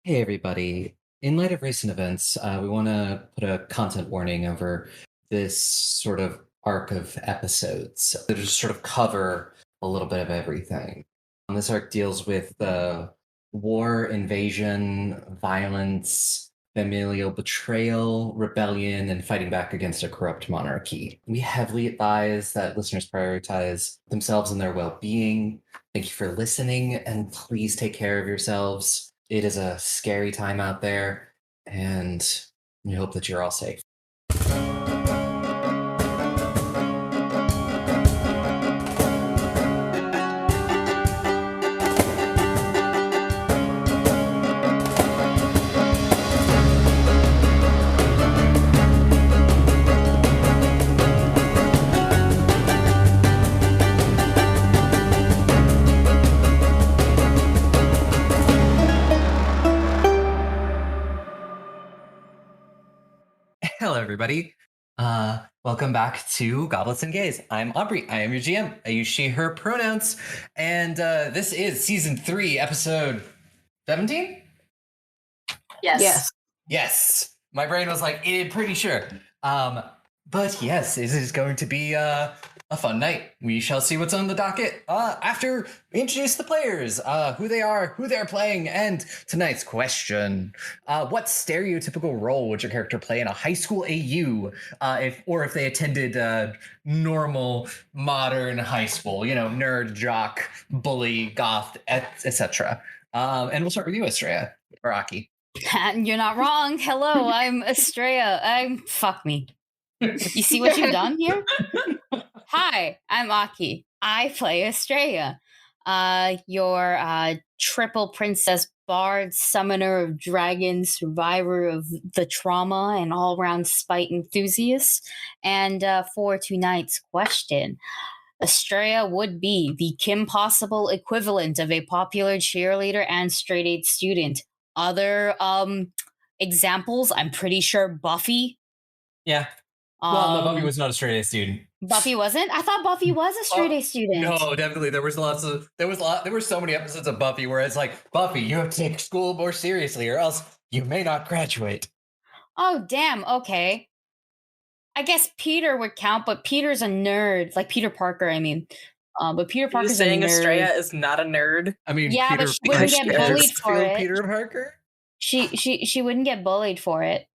Hey, everybody. In light of recent events, we want to put a content warning over this sort of arc of episodes that just sort of cover a little bit of everything. This arc deals with war, invasion, violence, familial betrayal, rebellion, and fighting back against a corrupt monarchy. We heavily advise that listeners prioritize themselves and their well being. Thank you for listening, and please take care of yourselves. It is a scary time out there, and we hope that you're all safe. Hello, everybody. Welcome back to Goblets and Gays. I'm Aubrey. I am your GM. I use she, her pronouns. And this is season 3, episode 17? Yes. My brain was like, pretty sure. But yes, it is going to be a fun night. We shall see what's on the docket after we introduce the players, who they are, who they're playing, and tonight's question. What stereotypical role would your character play in a high school AU if they attended normal, modern high school, nerd, jock, bully, goth, etc. And we'll start with you, Astraea, or Aki. You're not wrong. Hello, I'm Astraea. Fuck me. You see what you've done here? Hi, I'm Aki. I play Astraea. Your triple princess bard, summoner of dragons, survivor of the trauma, and all-round spite enthusiast. And for tonight's question, Astraea would be the Kim Possible equivalent of a popular cheerleader and straight-A student. Other examples, I'm pretty sure Buffy. Yeah. Well, no, Buffy was not a straight-A student. Buffy wasn't? I thought Buffy was a straight-A student. No, definitely. There were so many episodes of Buffy where it's like, Buffy, you have to take school more seriously or else you may not graduate. Oh, damn. Okay. I guess Peter would count, but Peter's a nerd. Like Peter Parker, I mean. But Peter Parker's saying a nerd. Astraea is not a nerd. I mean, yeah, Peter, but she wouldn't get bullied for it. Peter Parker? She wouldn't get bullied for it.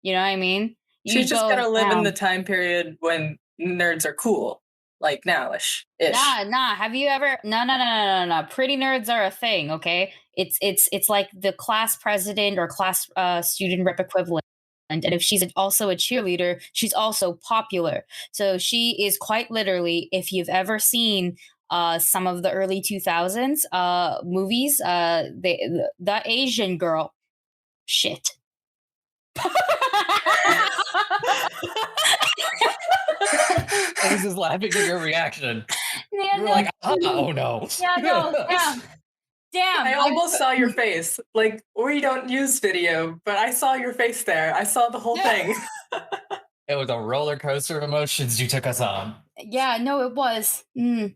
You know what I mean? She's just gotta live in the time period when nerds are cool, like nowish. Nah. Have you ever? No. Pretty nerds are a thing. Okay, it's like the class president or class student rep equivalent. And if she's also a cheerleader, she's also popular. So she is quite literally, if you've ever seen some of the early 2000s movies, the Asian girl. Shit. I was just laughing at your reaction. Yeah, you were like, oh no. Yeah, no, damn. I almost saw your face. Like, we don't use video, but I saw your face there. I saw the whole thing. It was a roller coaster of emotions you took us on. Yeah, no, it was. Damn.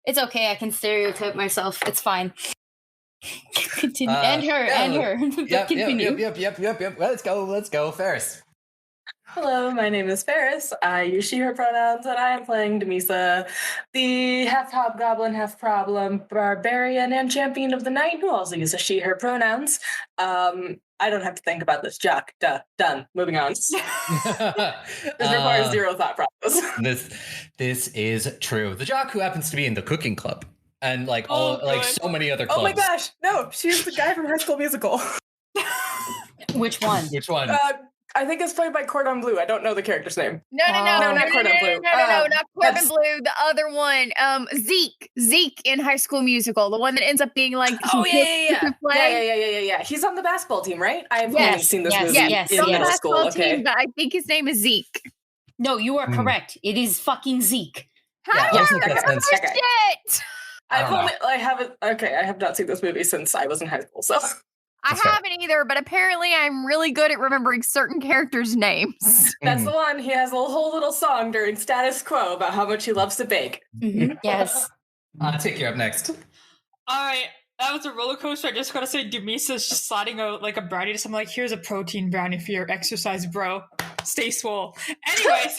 It's okay. I can stereotype myself. It's fine. Continue. And her. Yep. Let's go. Ferris. Hello, my name is Ferris. I use she, her pronouns, and I am playing Demisa, the half hobgoblin, half problem barbarian and champion of the night, who also uses she, her pronouns. I don't have to think about this. Jock. Done. Moving on. This requires zero thought process. This is true. The jock who happens to be in the cooking club. And so many other clubs. Oh my gosh, no, she's the guy from High School Musical. Which one? I think it's played by Cordon Bleu. I don't know the character's name. No, not Cordon Bleu. No, not Cordon Bleu. The other one, Zeke in High School Musical, the one that ends up being like, yeah. He's on the basketball team, right? I haven't seen this movie in middle school. Okay, but I think his name is Zeke. No, you are correct. It is fucking Zeke. How do you remember shit? I have not seen this movie since I was in high school, so. I haven't either, but apparently I'm really good at remembering certain characters' names. That's the one. He has a whole little song during Status Quo about how much he loves to bake. Yes. Take you up next. All right. That was a roller coaster. I just gotta say, Dumisa's just sliding out like a brownie to someone like, here's a protein brownie for your exercise, bro. Stay swole. Anyways.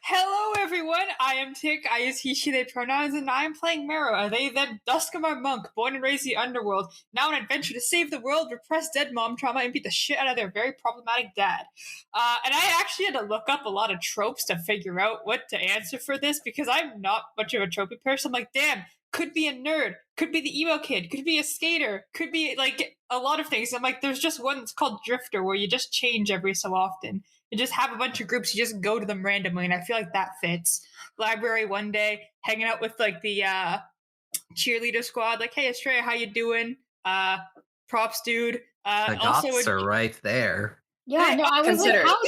Hello, everyone. I am Tick. I use he, she, they pronouns, and I am playing Mero, a they, them, Duskamar monk, born and raised in the underworld, now on an adventure to save the world, repress dead mom trauma, and beat the shit out of their very problematic dad. And I actually had to look up a lot of tropes to figure out what to answer for this, because I'm not much of a tropey person. I'm like, damn, could be a nerd, could be the emo kid, could be a skater, could be like a lot of things. I'm like, there's just one that's called Drifter, where you just change every so often. You just have a bunch of groups, you just go to them randomly, and I feel like that fits. Library one day, hanging out with like the cheerleader squad, like, hey Astraea, how you doing? Props, dude. The goths are right there. Yeah, no, I was like, how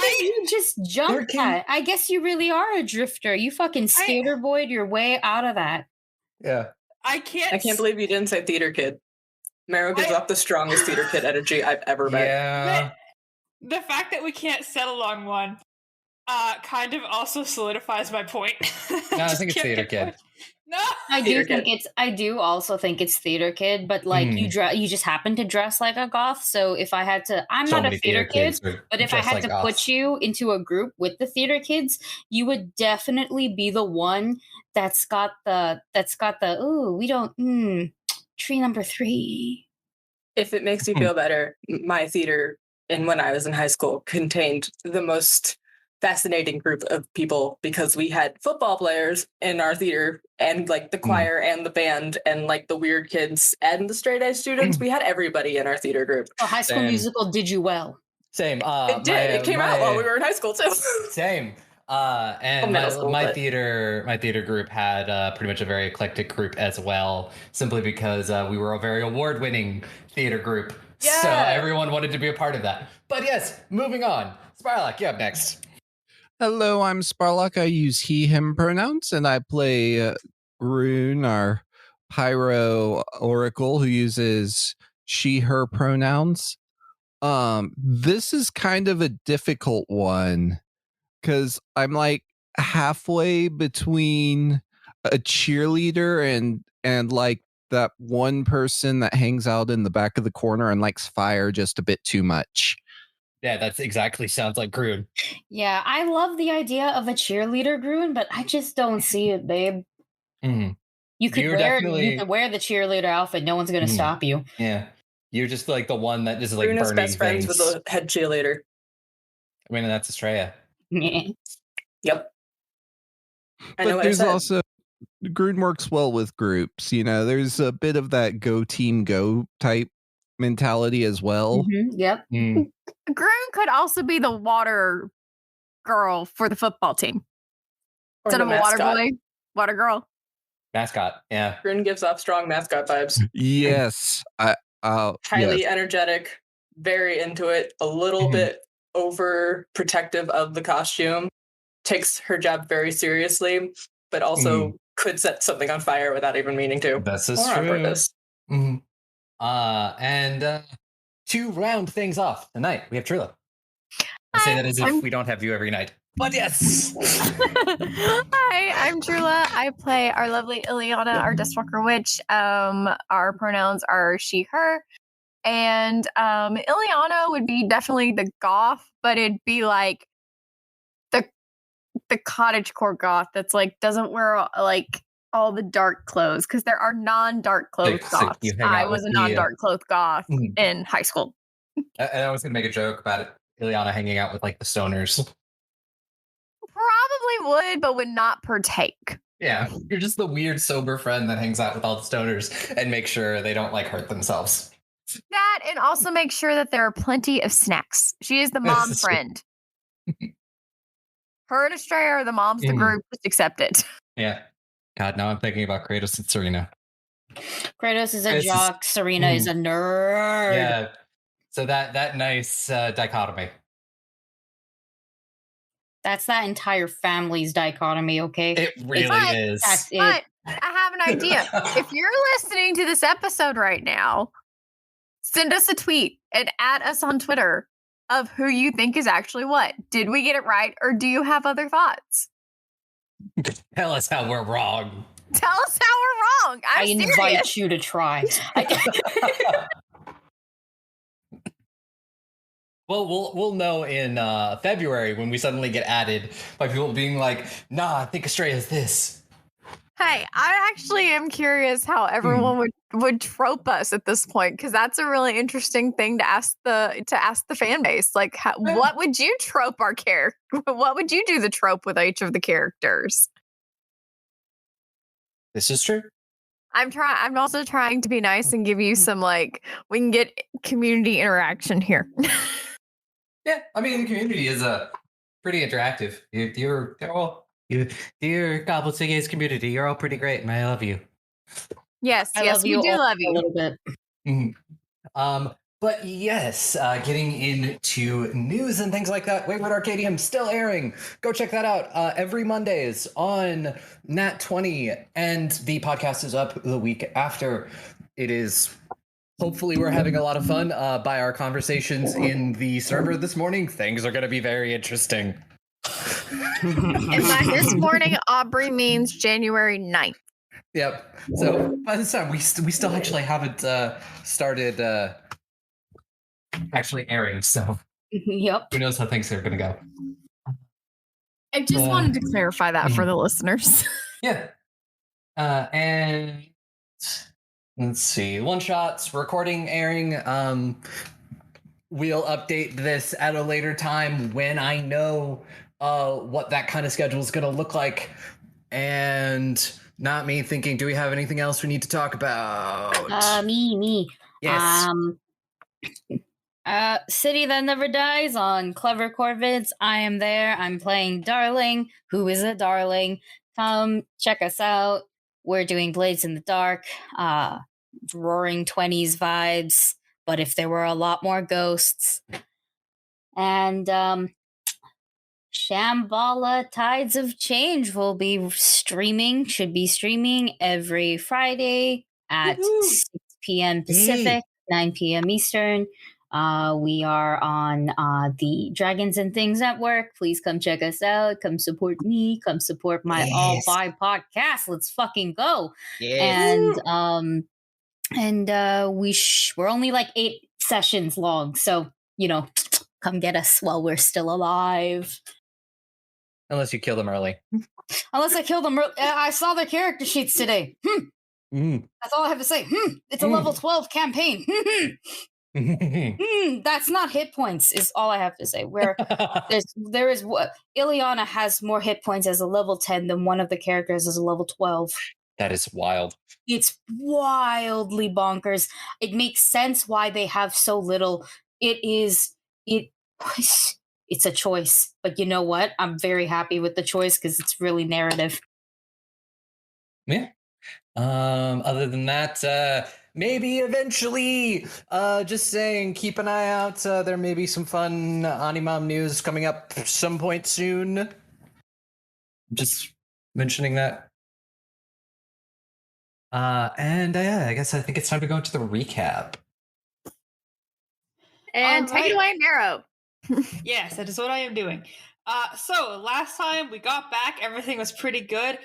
did you just jump that? I guess you really are a drifter. You fucking skater boyed your way out of that. Yeah. I can't believe you didn't say theater kid. Mero gives off the strongest theater kid energy I've ever met. Yeah. The fact that we can't settle on one kind of also solidifies my point. No, I think it's theater kid. No, I do also think it's theater kid, but like you just happen to dress like a goth. So if I had to, I'm not a theater kid, but if I had to put you into a group with the theater kids, you would definitely be the one that's got the ooh, we don't tree number 3. If it makes you feel better, my theater when I was in high school contained the most fascinating group of people, because we had football players in our theater and like the choir and the band and like the weird kids and the straight A students. We had everybody in our theater group. Oh, High School Musical did you well. Same. It did. It came out while we were in high school too. Same. And my theater group had pretty much a very eclectic group as well, simply because we were a very award-winning theater group. Yeah. So everyone wanted to be a part of that. But yes, moving on. Sparlock, you up next. Hello, I'm Sparlock. I use he, him pronouns, and I play Rune, our pyro oracle, who uses she, her pronouns. This is kind of a difficult one, because I'm like halfway between a cheerleader and like that one person that hangs out in the back of the corner and likes fire just a bit too much. Yeah, that's exactly sounds like Grun. Yeah, I love the idea of a cheerleader, Grun, but I just don't see it, babe. Mm. You could wear the cheerleader outfit. No one's going to stop you. Yeah, you're just like the one that is like Grun is burning best friends things. with the head cheerleader. I mean, that's Astraea. Yep. But there's also Grun works well with groups. You know, there's a bit of that go team go type mentality as well. Mm-hmm. Yep. Grun could also be the water girl for the football team. Instead of a water boy, water girl. Mascot, yeah. Grun gives off strong mascot vibes. Yes. Highly energetic, very into it, a little bit overprotective of the costume, takes her job very seriously, but also could set something on fire without even meaning to. This is true. And to round things off tonight, we have Trilla. I say that as if we don't have you every night. But yes! Hi, I'm Trula. I play our lovely Ileana, our Deathwalker Witch. Our pronouns are she, her. And Ileana would be definitely the goth, but it'd be like the cottagecore goth that's like doesn't wear like all the dark clothes, because there are non-dark clothes goths. I was a non-dark clothes goth in high school. I was gonna make a joke about it. Ileana hanging out with like the stoners. Probably would, but would not partake. Yeah, you're just the weird sober friend that hangs out with all the stoners and make sure they don't like hurt themselves. That, and also make sure that there are plenty of snacks. She is the mom friend. Her and Astraea are the moms of the group. Just accept it. Yeah. God, now I'm thinking about Kratos and Serena. Kratos is a jock. Serena is a nerd. Yeah. So that nice dichotomy. That's that entire family's dichotomy, okay? It really is. That's it. But I have an idea. If you're listening to this episode right now, send us a tweet and add us on Twitter of who you think is actually what. Did we get it right, or do you have other thoughts? Tell us how we're wrong. Tell us how we're wrong. I I'm serious. invite you to try. Well, we'll know in February when we suddenly get added by people being like, "Nah, I think Astraea is this." Hey, I actually am curious how everyone would trope us at this point, because that's a really interesting thing to ask the fan base. Like, what would you trope our character? What would you do the trope with each of the characters? This is true. I'm also trying to be nice and give you some we can get community interaction here. Yeah, I mean, the community is pretty interactive. Dear Goblet Gaze community, you're all pretty great, and I love you. Yes, I yes, love we you do all love a you. little bit. But yes, getting into news and things like that. Wayward Arcadium still airing. Go check that out every Mondays on Nat 20, and the podcast is up the week after. It is. Hopefully, we're having a lot of fun by our conversations in the server this morning. Things are going to be very interesting. And by this morning, Aubrey means January 9th. Yep. So by this time, we still actually haven't started actually airing. So Yep. who knows how things are going to go. I just wanted to clarify that for the listeners. Yeah. And let's see. One shots, recording, airing. We'll update this at a later time when I know what that kind of schedule is going to look like. And not me thinking, do we have anything else we need to talk about? Me. Yes. City That Never Dies on Clever Corvids. I am there. I'm playing Darling, who is a darling. Come check us out. We're doing Blades in the Dark, roaring 20s vibes, but if there were a lot more ghosts. And Shambhala Tides of Change will be should be streaming every Friday at 6 p.m. Pacific, 9 p.m. Eastern. We are on the Dragons and Things Network. Please come check us out. Come support me. Come support my All Vibe podcast. Let's fucking go. Yes. And we're only like 8 sessions long, so come get us while we're still alive. Unless you kill them early. Unless I kill them. I saw their character sheets today. That's all I have to say. It's a level 12 campaign. That's not hit points, is all I have to say. Where there is Ileana has more hit points as a level 10 than one of the characters as a level 12. That is wild. It's wildly bonkers. It makes sense why they have so little. It's a choice, but you know what? I'm very happy with the choice because it's really narrative. Yeah. Other than that, maybe eventually, just saying, keep an eye out. There may be some fun Animam news coming up some point soon. Just mentioning that. And I think it's time to go into the recap. And take it away, Mero. Yes, that is what I am doing. So last time we got back, everything was pretty good.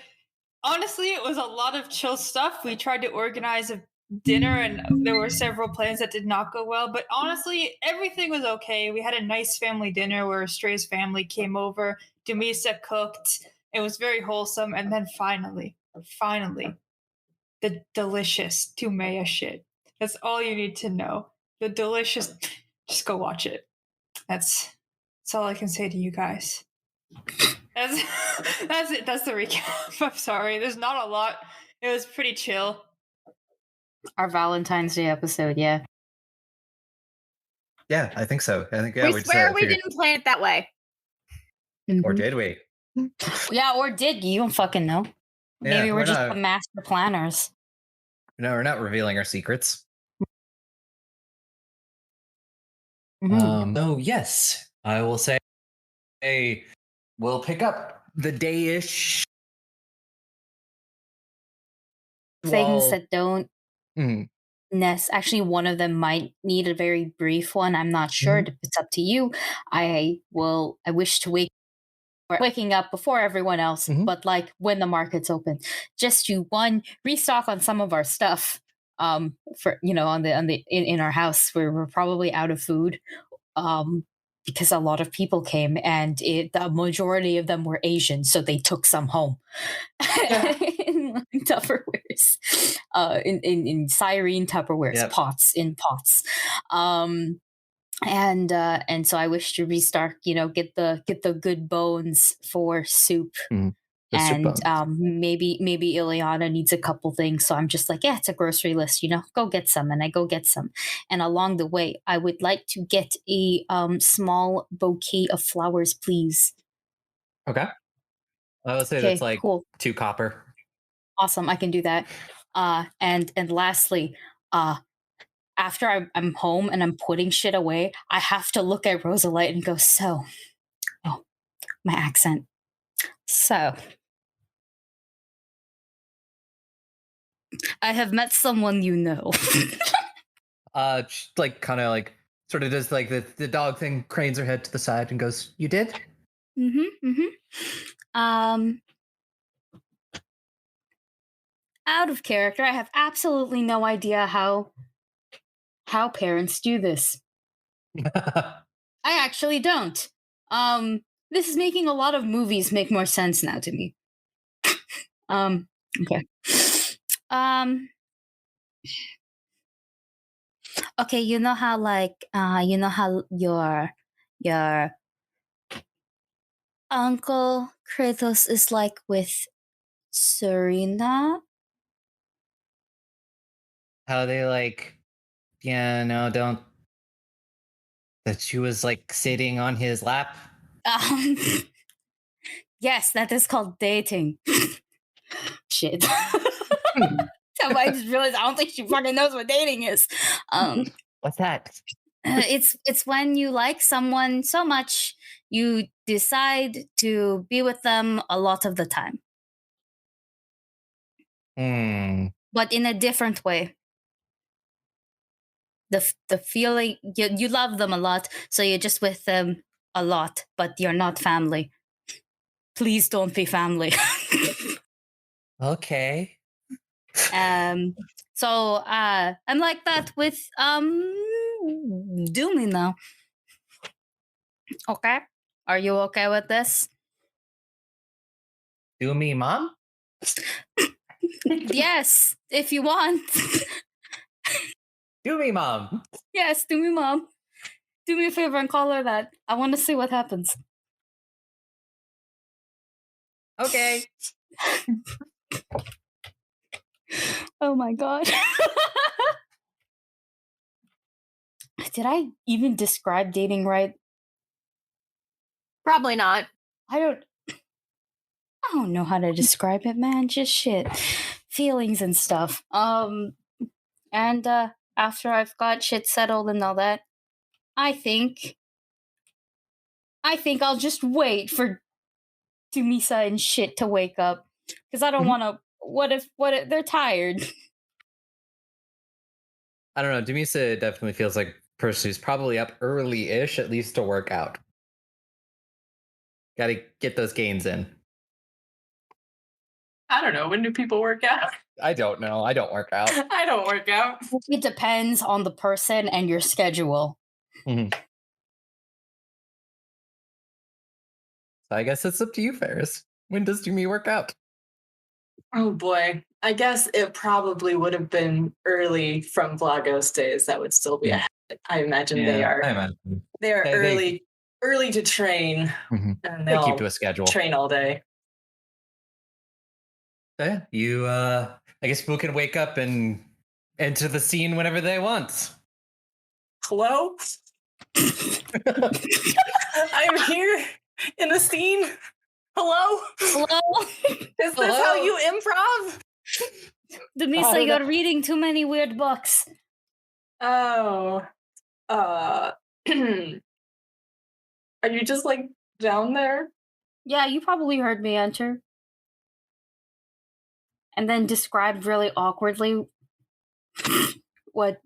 Honestly, it was a lot of chill stuff. We tried to organize a dinner, and there were several plans that did not go well. But honestly, everything was okay. We had a nice family dinner where Astraea's family came over. Dumisa cooked. It was very wholesome. And then finally, the delicious Tumea shit. That's all you need to know. The delicious. Just go watch it. That's all I can say to you guys. That's it. That's the recap. I'm sorry. There's not a lot. It was pretty chill. Our Valentine's Day episode, yeah. Yeah, I think so. I think we swear we didn't plan it that way. Or did we? Yeah, or did you? Don't fucking know. Yeah, Maybe we're just the master planners. No, we're not revealing our secrets. So yes, I will say we'll pick up the day-ish things that don't actually, one of them might need a very brief one. I'm not sure. It's up to you. I wish to wake waking up before everyone else, Mhm. but like when the market's open, just to restock on some of our stuff. For on the in our house, where we're probably out of food. Because a lot of people came, and the majority of them were Asian, so they took some home in Tupperwares, in Cyrene Tupperwares, Yep. pots in pots. And so I wish to restart, get the good bones for soup. The soup And bones. maybe Ileana needs a couple things, so I'm just like, yeah, it's a grocery list, go get some. And I go get some, and along the way I would like to get a small bouquet of flowers, please. Okay. I would say that's Okay, like cool, 2 copper. awesome, I can do that. And lastly, after I'm home and I'm putting shit away, I have to look at Rosalite and go, so, oh, my accent, so I have met someone you know. Like kind of like sort of does like the dog thing, cranes her head to the side and goes, "You did?" Out of character, I have absolutely no idea how parents do this. I actually don't. This is making a lot of movies make more sense now to me. Okay. Okay, you know how your uncle Kratos is like with Serena? How they like, don't that she was like sitting on his lap. Yes, that is called dating. Shit. I just realized I don't think she fucking knows what dating is. What's that? It's when you like someone so much you decide to be with them a lot of the time, but in a different way. The feeling, you love them a lot, so you're just with them a lot, but you're not family. Please don't be family. Okay. So I'm like that with Dumi now. Okay, are you okay with this? Do me, mom? Yes, if you want. Do me, mom. Yes, do me, mom. Do me a favor and call her that. I want to see what happens. Okay. Oh my god. Did I even describe dating right? Probably not. I don't know how to describe it, man. Just shit. Feelings and stuff. And after I've got shit settled and all that, I think I'll just wait for Dumisa and shit to wake up. Because I don't want to. What if they're tired? I don't know. Dumisa definitely feels like a person who's probably up early-ish, at least to work out. Got to get those gains in. I don't know. When do people work out? I don't know. I don't work out. I don't work out. It depends on the person and your schedule. So I guess it's up to you, Ferris. When does Dumi work out? Oh boy. I guess it probably would have been early from Vlagos days. That would still be ahead. I imagine they are. I imagine. They are early to train, and They keep to a schedule. Train all day. Yeah, you. I guess people can wake up and enter the scene whenever they want. Hello. I'm here in the scene. Hello. Hello. Is this how you improv? Dumisa, you're reading too many weird books. Oh. Are you just like down there? Yeah, you probably heard me enter. And then described really awkwardly what.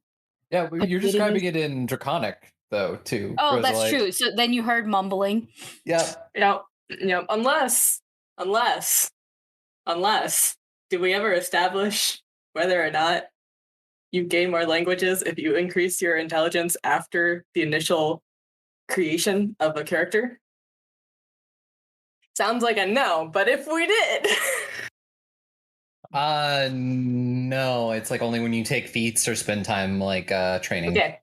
Yeah, you're describing it in Draconic, though, too. Oh, Rosalite. that's true. So then you heard mumbling. Yep. unless, do we ever establish whether or not you gain more languages if you increase your intelligence after the initial creation of a character? Sounds like a no, but if we did. No, it's like only when you take feats or spend time like training. Okay,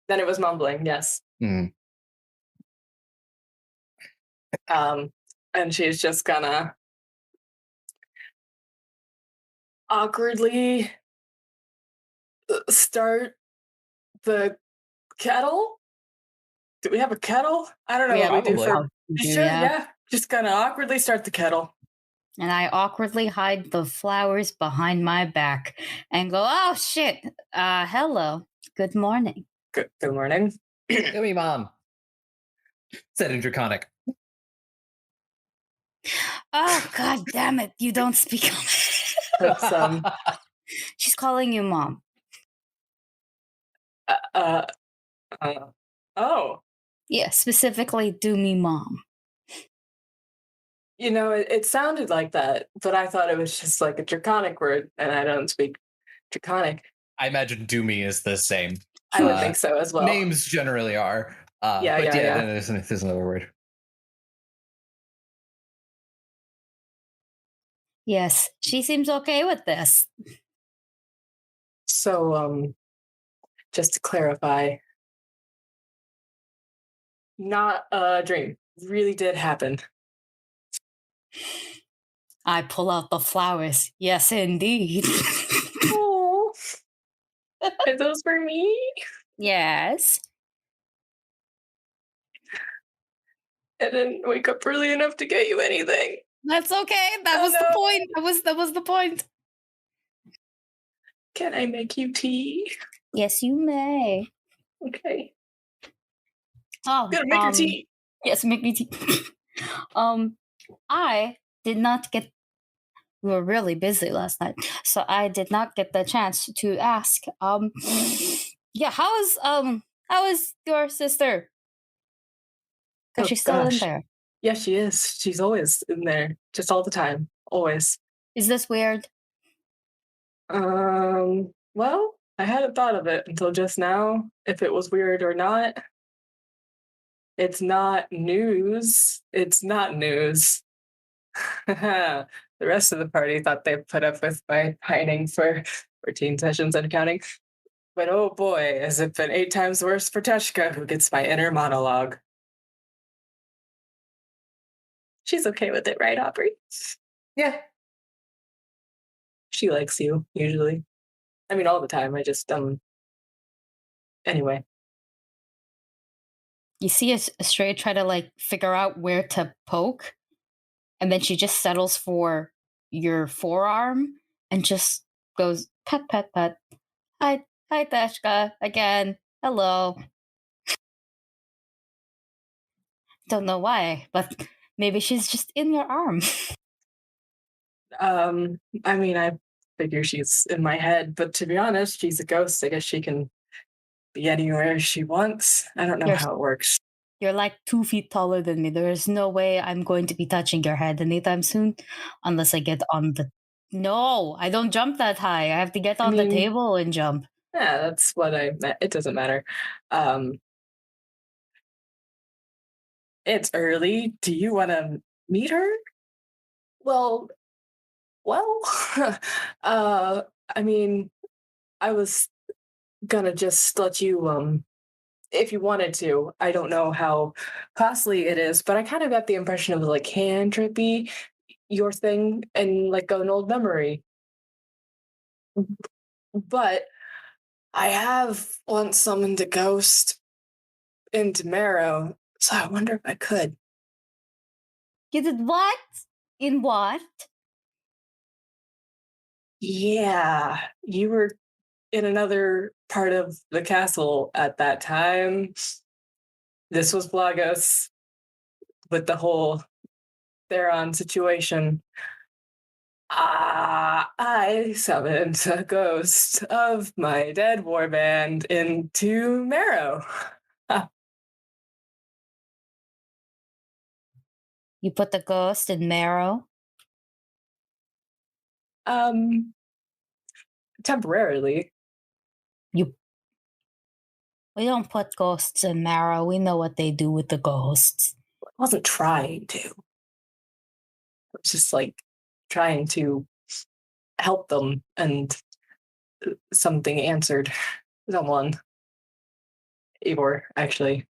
then it was mumbling, yes. Mm. And she's just gonna awkwardly start the kettle. Do we have a kettle? I don't know Yeah, what we do probably. for. You sure? Yeah. Just gonna awkwardly start the kettle. And I awkwardly hide the flowers behind my back and go, oh shit. Hello. Good morning. Good morning. Give me, Mom. Said in Draconic. Oh god damn it. You don't speak. That's She's calling you mom. Oh. Yeah, specifically Dumi mom. It sounded like that, but I thought it was just like a Draconic word, and I don't speak Draconic. I imagine Doomy is the same. I would think so as well. Names generally are. Yeah. There's another word. Yes, she seems okay with this. So, just to clarify, not a dream. Really did happen. I pull out the flowers. Yes, indeed. Oh, are those for me? Yes. I didn't wake up early enough to get you anything. That's okay. That was the point. That was the point. Can I make you tea? Yes, you may. Okay. Oh, Gotta make your tea. Yes, make me tea. I did not get. We were really busy last night, so I did not get the chance to ask. Yeah, how is your sister? Because she's still in there. Yeah, she is. She's always in there, just all the time, always. Is this weird? Well, I hadn't thought of it until just now, if it was weird or not. It's not news. It's not news. The rest of the party thought they'd put up with my pining for 14 sessions and counting. But oh boy, has it been 8 times worse for Teshka, who gets my inner monologue. She's okay with it, right, Aubrey? Yeah. She likes you, usually. I mean, all the time. I just, anyway. You see Astraea try to figure out where to poke, and then she just settles for your forearm and just goes pet pet pet. Hi Teshka again. Hello. Don't know why, but maybe she's just in your arm. I mean, I figure she's in my head, but to be honest, she's a ghost. I guess she can be anywhere she wants. I don't know how it works. You're like 2 feet taller than me. There is no way I'm going to be touching your head anytime soon, unless I get on the. No, I don't jump that high. I have to get on the table and jump. Yeah, that's what I meant. It doesn't matter. It's early. Do you want to meet her? Well, I mean, I was gonna just let you, if you wanted to. I don't know how costly it is, but I kind of got the impression of hand trippy, your thing, and an old memory. But I have once summoned a ghost into Marrow, so I wonder if I could. You did what? In what? Yeah, you were in another part of the castle at that time. This was Blagos with the whole Theron situation. I summoned a ghost of my dead warband into Marrow. You put the ghost in marrow. Temporarily. We don't put ghosts in marrow. We know what they do with the ghosts. I wasn't trying to. I was just like trying to help them, and something answered. Someone. Ivor, actually.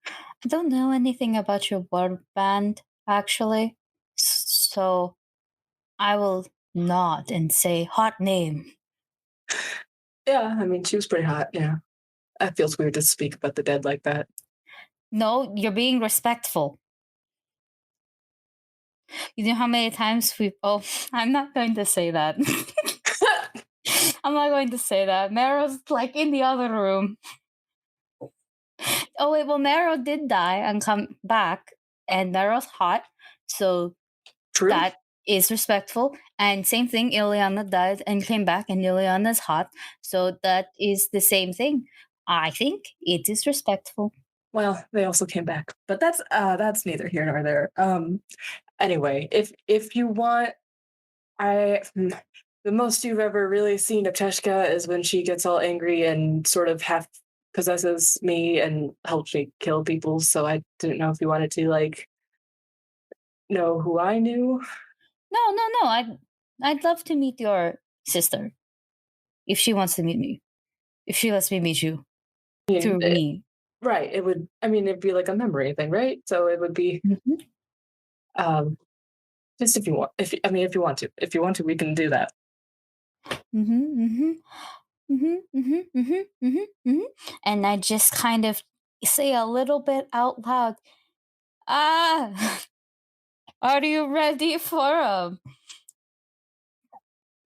I don't know anything about your word band, actually. So I will nod and say, hot name. Yeah, I mean, she was pretty hot, yeah. It feels weird to speak about the dead like that. No, you're being respectful. You know how many times we've... Oh, I'm not going to say that. I'm not going to say that. Marrow's like in the other room. Oh wait, well Marrow did die and come back, and Marrow's hot, so True. that is respectful. And same thing, Ileana died and came back, and Ileana's hot, so that is the same thing. I think it is respectful. Well, they also came back, but that's neither here nor there. Anyway, if you want, the most you've ever really seen of Teshka is when she gets all angry and sort of half possesses me and helps me kill people. So I didn't know if you wanted to like know who I knew. No. I'd love to meet your sister if she wants to meet me. If she lets me meet you through me. Right. It would. I mean, it'd be like a memory thing, right? So it would be. Mm-hmm. Just if you want. If you want to. If you want to, we can do that. And I just kind of say a little bit out loud. Are you ready for a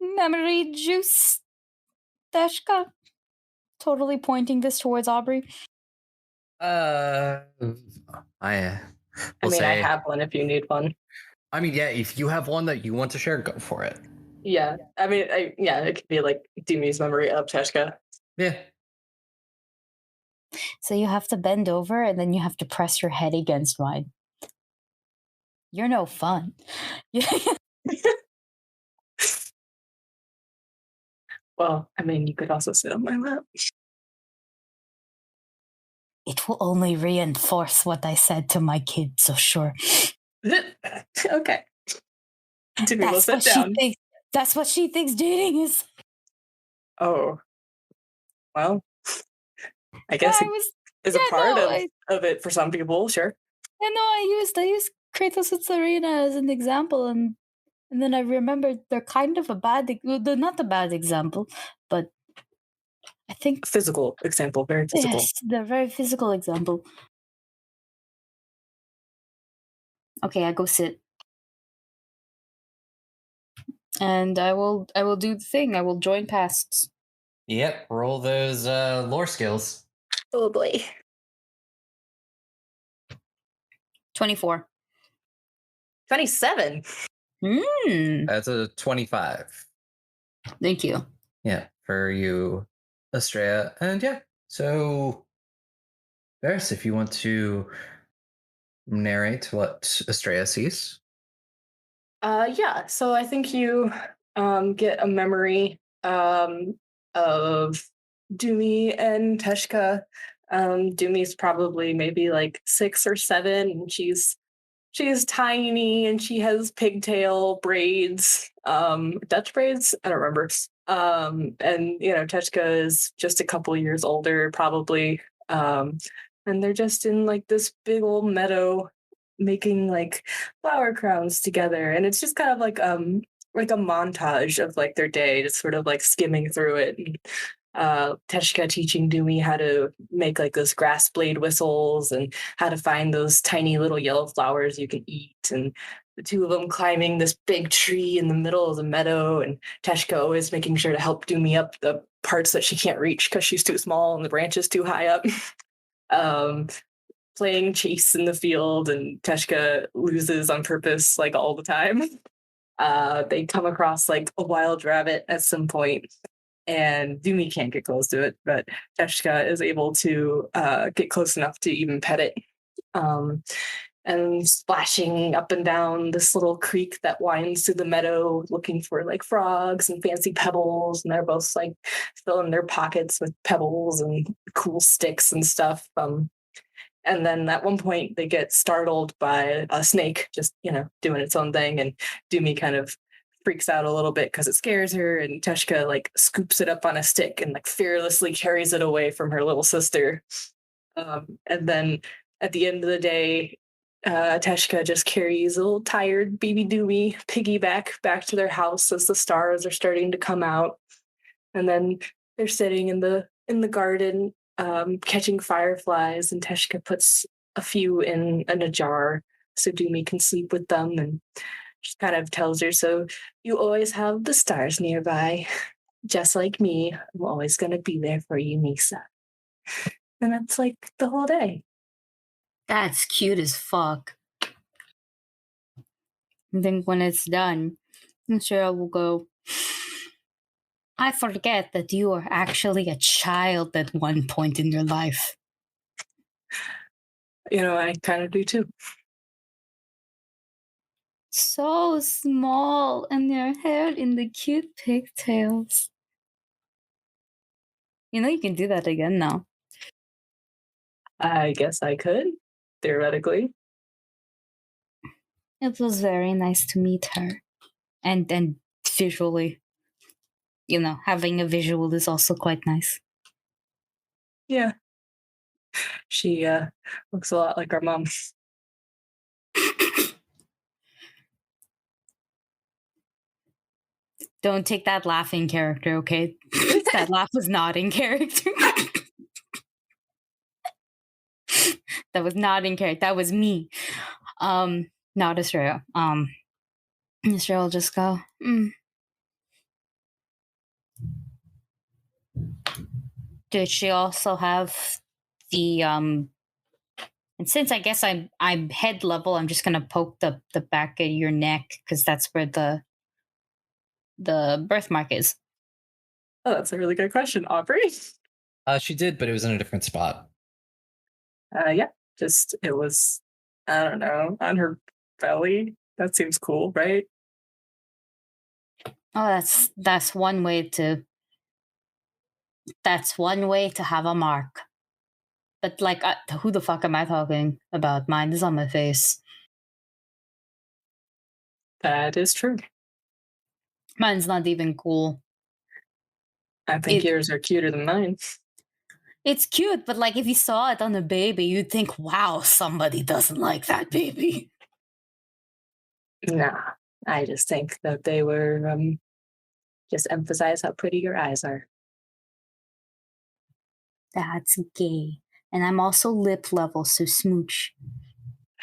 memory juice, Deshka? Totally pointing this towards Aubrey. I will I say, have one if you need one. I mean, yeah, if you have one that you want to share, go for it. Yeah, I mean, it could be like Dumi's memory of Teshka. Yeah. So you have to bend over and then you have to press your head against mine. You're no fun. Well, I mean, you could also sit on my lap. It will only reinforce what I said to my kid, so sure. Okay. Dumi will sit down. That's what she thinks dating is. Oh. Well, I guess it is a part of it for some people, sure. Yeah, no, I used Kratos and Serena as an example, and then I remembered they're kind of they're not a bad example, but I think physical example, very physical. Yes, they're very physical example. Okay, I go sit. And I will do the thing. I will join pasts. Yep, roll those lore skills. Oh boy. 24. 27. That's a 25. Thank you. Yeah, for you, Astraea. And yeah, so Varys, if you want to narrate what Astraea sees. Yeah, so I think you get a memory of Dumi and Teshka. Dumi's probably maybe like 6 or 7, and she's tiny and she has pigtail braids, Dutch braids, I don't remember. And Teshka is just a couple years older, probably. And they're just in like this big old meadow making like flower crowns together, and it's just kind of like a montage of like their day, just sort of like skimming through it. And Teshka teaching Dumi how to make like those grass blade whistles and how to find those tiny little yellow flowers you can eat, and the two of them climbing this big tree in the middle of the meadow, and Teshka always making sure to help Dumi up the parts that she can't reach because she's too small and the branch is too high up. Playing chase in the field, and Teshka loses on purpose like all the time. They come across like a wild rabbit at some point, and Dumi can't get close to it, but Teshka is able to get close enough to even pet it. and splashing up and down this little creek that winds through the meadow, looking for like frogs and fancy pebbles. And they're both like filling their pockets with pebbles and cool sticks and stuff. And then at one point they get startled by a snake just, doing its own thing. And Dumi kind of freaks out a little bit because it scares her. And Teshka like scoops it up on a stick and like fearlessly carries it away from her little sister. And then at the end of the day, Teshka just carries a little tired baby Dumi piggyback back to their house as the stars are starting to come out. And then they're sitting in the garden, catching fireflies, and Teshka puts a few in a jar so Dumi can sleep with them, and she kind of tells her, so you always have the stars nearby, just like me. I'm always going to be there for you, Misa. And that's like the whole day. That's cute as fuck. I think when it's done, Sarah will go, I forget that you were actually a child at one point in your life. I kind of do too. So small, and your hair in the cute pigtails. You can do that again now. I guess I could, theoretically. It was very nice to meet her. And visually, having a visual is also quite nice. Yeah. She looks a lot like our mom. Don't take that laugh in character, okay? That laugh was not in character. That was not in character. That was me. Not Astraea. Astraea will just go, Did she also have the and since I guess I'm head level, I'm just gonna poke the back of your neck because that's where the birthmark is. Oh, that's a really good question, Aubrey. She did, but it was in a different spot. Yeah, just it was, I don't know, on her belly. That seems cool, right? Oh, that's one way to have a mark. But like, who the fuck am I talking about? Mine is on my face. That is true. Mine's not even cool. I think yours are cuter than mine. It's cute, but like if you saw it on a baby, you'd think, wow, somebody doesn't like that baby. Nah, I just think that they were just emphasize how pretty your eyes are. That's gay. And I'm also lip level, so smooch.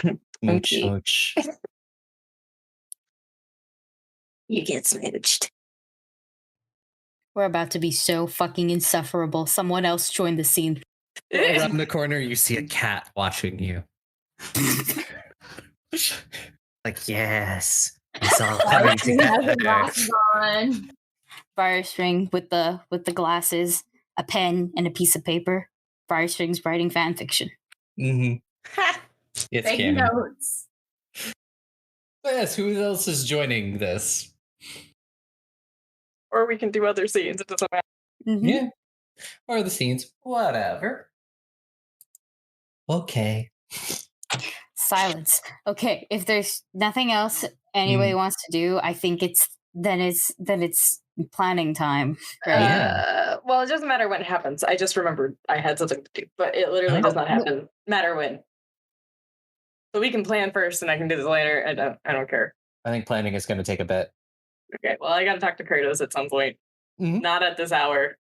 Smooch, smooch. You get smooched. We're about to be so fucking insufferable. Someone else joined the scene. Around the corner, you see a cat watching you. Like, yes, it's all coming together. Fire string with the glasses, a pen, and a piece of paper. Fire string's writing fan fiction. Mm-hmm. It's Take canon. notes. Yes, who else is joining this? Or we can do other scenes. It doesn't matter. Mm-hmm. Yeah. Or the scenes. Whatever. Okay. Silence. Okay, if there's nothing else anybody wants to do, I think it's planning time. Right? Yeah. Well, it doesn't matter when it happens. I just remembered I had something to do, but it literally does not happen. Matter when. So we can plan first, and I can do this later. I don't care. I think planning is going to take a bit. Okay. Well, I got to talk to Kratos at some point. Mm-hmm. Not at this hour.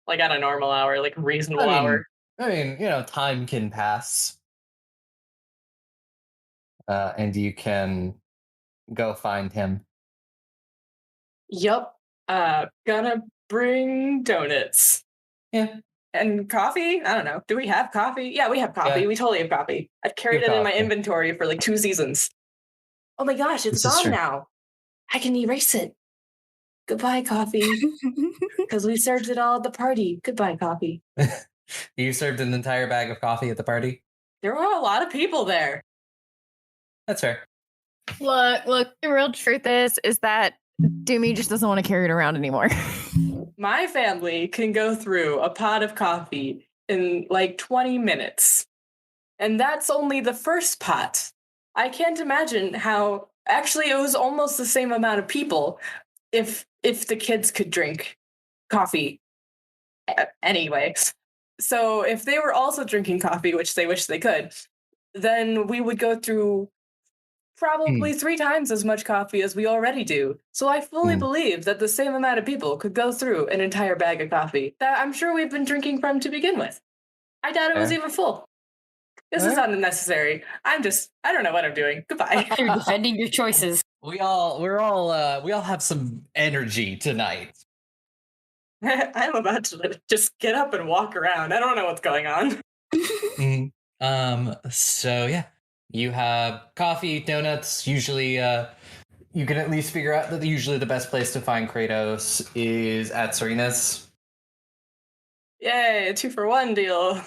Like at a normal hour, like a reasonable hour. I mean, time can pass. And you can go find him. Yup. Gonna bring donuts. Yeah. And coffee? I don't know. Do we have coffee? Yeah, we have coffee. Yeah. We totally have coffee. I've carried it in my inventory for like 2 seasons. Oh my gosh, it's gone now. I can erase it. Goodbye, coffee. Because we served it all at the party. Goodbye, coffee. You served an entire bag of coffee at the party? There were a lot of people there. That's fair. Look, the real truth is that Dumi just doesn't want to carry it around anymore. My family can go through a pot of coffee in like 20 minutes. And that's only the first pot. I can't imagine how actually it was almost the same amount of people if the kids could drink coffee anyway. So if they were also drinking coffee, which they wish they could, then we would go through probably 3 times as much coffee as we already do. So I fully believe that the same amount of people could go through an entire bag of coffee that I'm sure we've been drinking from to begin with. I doubt it was even full. This is unnecessary. I don't know what I'm doing. Goodbye. You're defending your choices. We all have some energy tonight. I'm about to just get up and walk around. I don't know what's going on. So yeah, you have coffee, donuts. Usually, you can at least figure out that usually the best place to find Kratos is at Serena's. Yay, a 2-for-1 deal.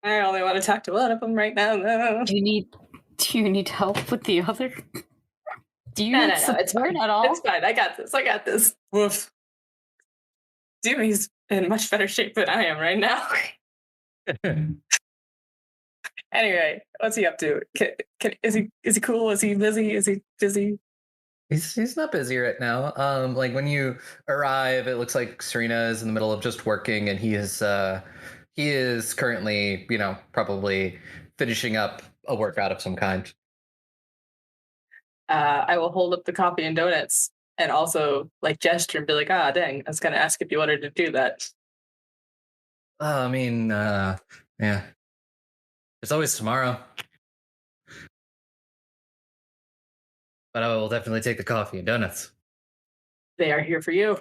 I only want to talk to one of them right now, though. Do you need help with the other? Do you No, need it's support fine. at all? It's fine. I got this. Woof. Dumi's in much better shape than I am right now. Anyway, what's he up to? Is he cool? Is he busy? Is he busy? He's not busy right now. Like when you arrive, it looks like Serena is in the middle of just working, and he is currently, probably finishing up a workout of some kind. I will hold up the coffee and donuts and also gesture and be like, ah, dang, I was going to ask if you wanted to do that. Yeah. There's always tomorrow. But I will definitely take the coffee and donuts. They are here for you.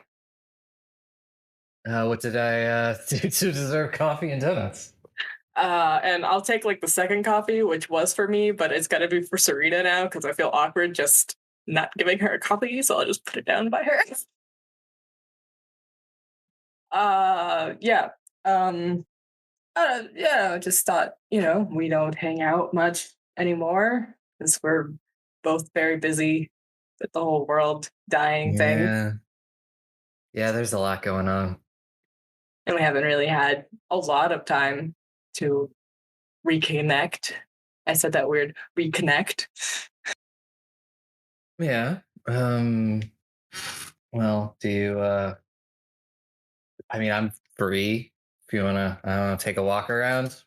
What did I do to deserve coffee and donuts? And I'll take the second coffee, which was for me, but it's got to be for Serena now because I feel awkward just not giving her a coffee, so I'll just put it down by her. Yeah. Just thought, we don't hang out much anymore because we're both very busy with the whole world dying thing. Yeah, there's a lot going on. And we haven't really had a lot of time to reconnect. I said that weird, reconnect. Yeah. Well, do you I'm free if you wanna take a walk around.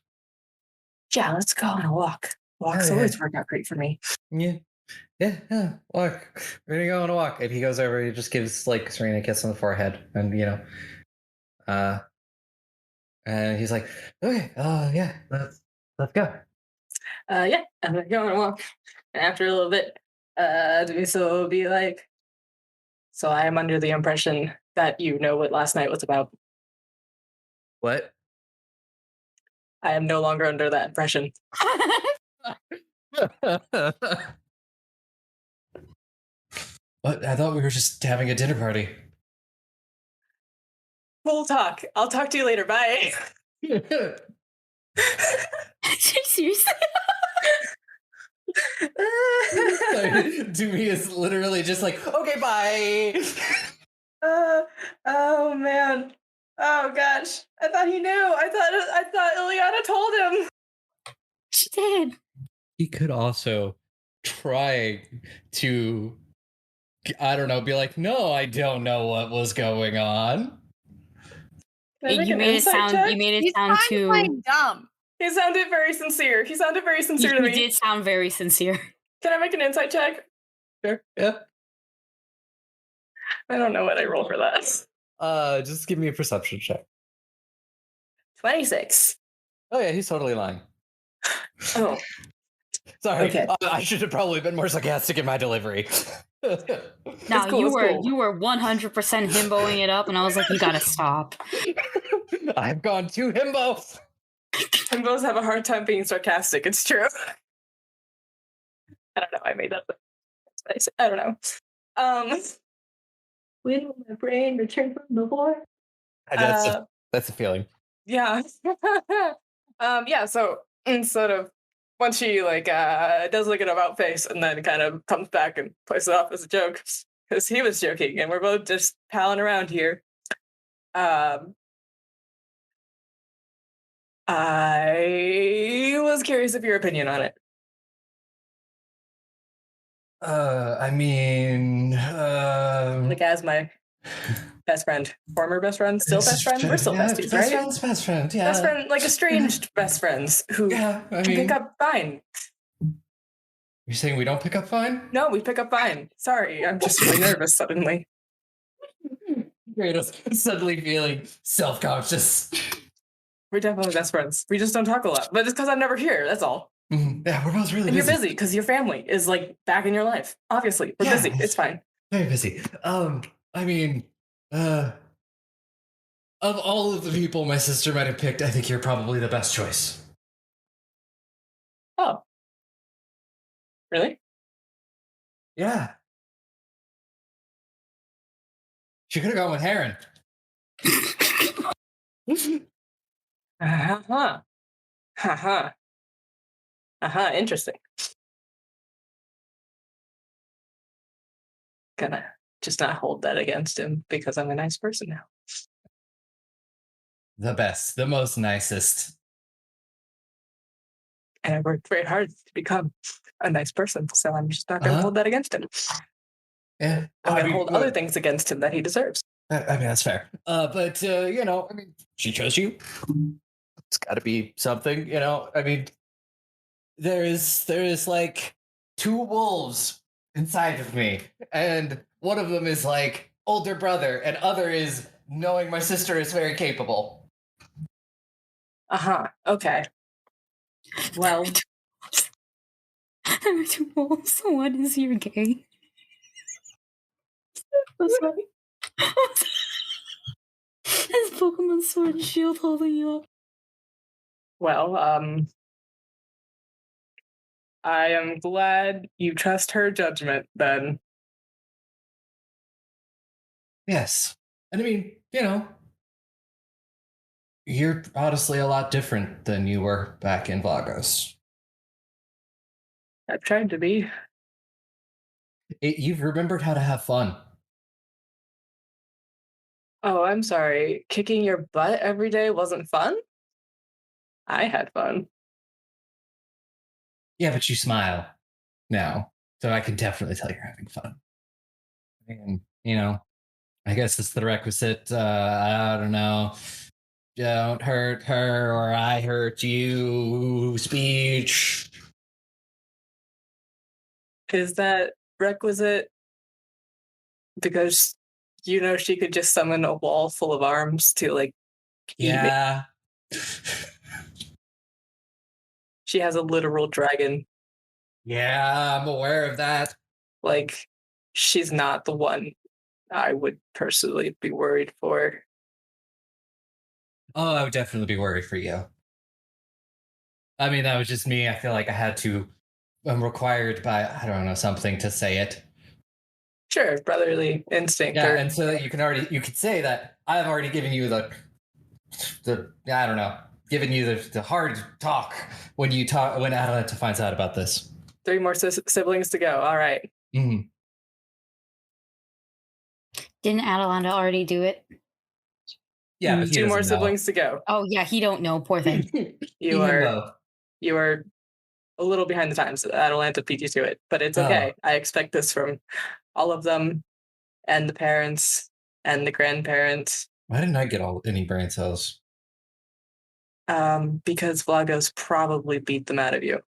Yeah, let's go on a walk. Walks always work out great for me. Yeah, walk. We're gonna go on a walk. And he goes over, he just gives Serena a kiss on the forehead, and and he's like, okay, yeah, let's go. Yeah, I'm gonna go on a walk. And after a little bit, Dumisa will be like, so I am under the impression that you know what last night was about. What? I am no longer under that impression. What? I thought we were just having a dinner party. We'll talk. I'll talk to you later. Bye. Seriously? Dumi is literally just like, okay, bye. Oh man. Oh gosh. I thought he knew. I thought Ileana told him. She did. He could also try to, I don't know, be like, no, I don't know what was going on. You made it sound too dumb. He sounded very sincere. He to me. He did sound very sincere. Can I make an insight check? Sure. Yeah. I don't know what I roll for that. Just give me a perception check. 26. Oh yeah, he's totally lying. Oh. Sorry. Okay. I should have probably been more sarcastic in my delivery. No, cool, you were 100% himboing it up, and I was like, you gotta stop. I've gone too himbo. Himbos have a hard time being sarcastic. It's true. I don't know. I made that. I don't know. When will my brain return from the war? That's a feeling. Yeah. Yeah. So instead of once she like does like an about face and then kind of comes back and plays it off as a joke because he was joking and we're both just palling around here. I was curious of your opinion on it. I mean, Like as my best friend, former best friend, still best friend. We're still besties, best right? friends, best friend, yeah. Best friend, like estranged best friends who Yeah, I can mean, pick up fine. you're saying we don't pick up fine? No, we pick up fine. Sorry, I'm just really nervous suddenly. Kratos suddenly feeling self-conscious. We're definitely best friends. We just don't talk a lot, but it's because I'm never here. That's all. Yeah, we're both really And busy. you're busy because your family is like back in your life. Obviously, we're busy. It's fine. Very busy. I mean, of all of the people my sister might have picked, I think you're probably the best choice. Oh, really? Yeah. She could have gone with Heron. Interesting. Gonna just not hold that against him because I'm a nice person now. The best, the most nicest. And I worked very hard to become a nice person, so I'm just not gonna hold that against him. Yeah. I'm gonna hold other things against him that he deserves. I mean, that's fair. But you know, I mean, she chose you. It's got to be something, you know. I mean, there is like two wolves inside of me, and one of them is like older brother, and other is knowing my sister is very capable. Okay. Well, There are two wolves. One is you're gay. that's funny. His Pokemon Sword and Shield holding you up. Well, I am glad you trust her judgment then. Yes, and I mean, you know, you're honestly a lot different than you were back in Vagos. I've tried to be. You've remembered how to have fun. Oh, I'm sorry. Kicking your butt every day wasn't fun? I had fun. Yeah, but you smile now, so I can definitely tell you're having fun. And you know, I guess it's the requisite. I don't know. Don't hurt her, or I hurt you. Speech. Is that requisite? Because you know she could just summon a wall full of arms to like eat me. Yeah. She has a literal dragon. Yeah, I'm aware of that. Like, she's not the one I would personally be worried for. Oh, I would definitely be worried for you. I mean, that was just me. I feel like I had to. I'm required by, I don't know, something to say it. Sure, brotherly instinct. Yeah, and so that you could say that I've already given you the I don't know, given you the hard talk when Atalanta finds out about this. 3 more siblings to go. All right. Mm-hmm. Didn't Atalanta already do it? Yeah, but he 2 more doesn't know. siblings to go. Oh yeah, he don't know. Poor thing. You are a little behind the times. Atalanta beat you to it, but it's okay. I expect this from all of them, and the parents and the grandparents. Why didn't I get any brain cells? Because Vlagos probably beat them out of you.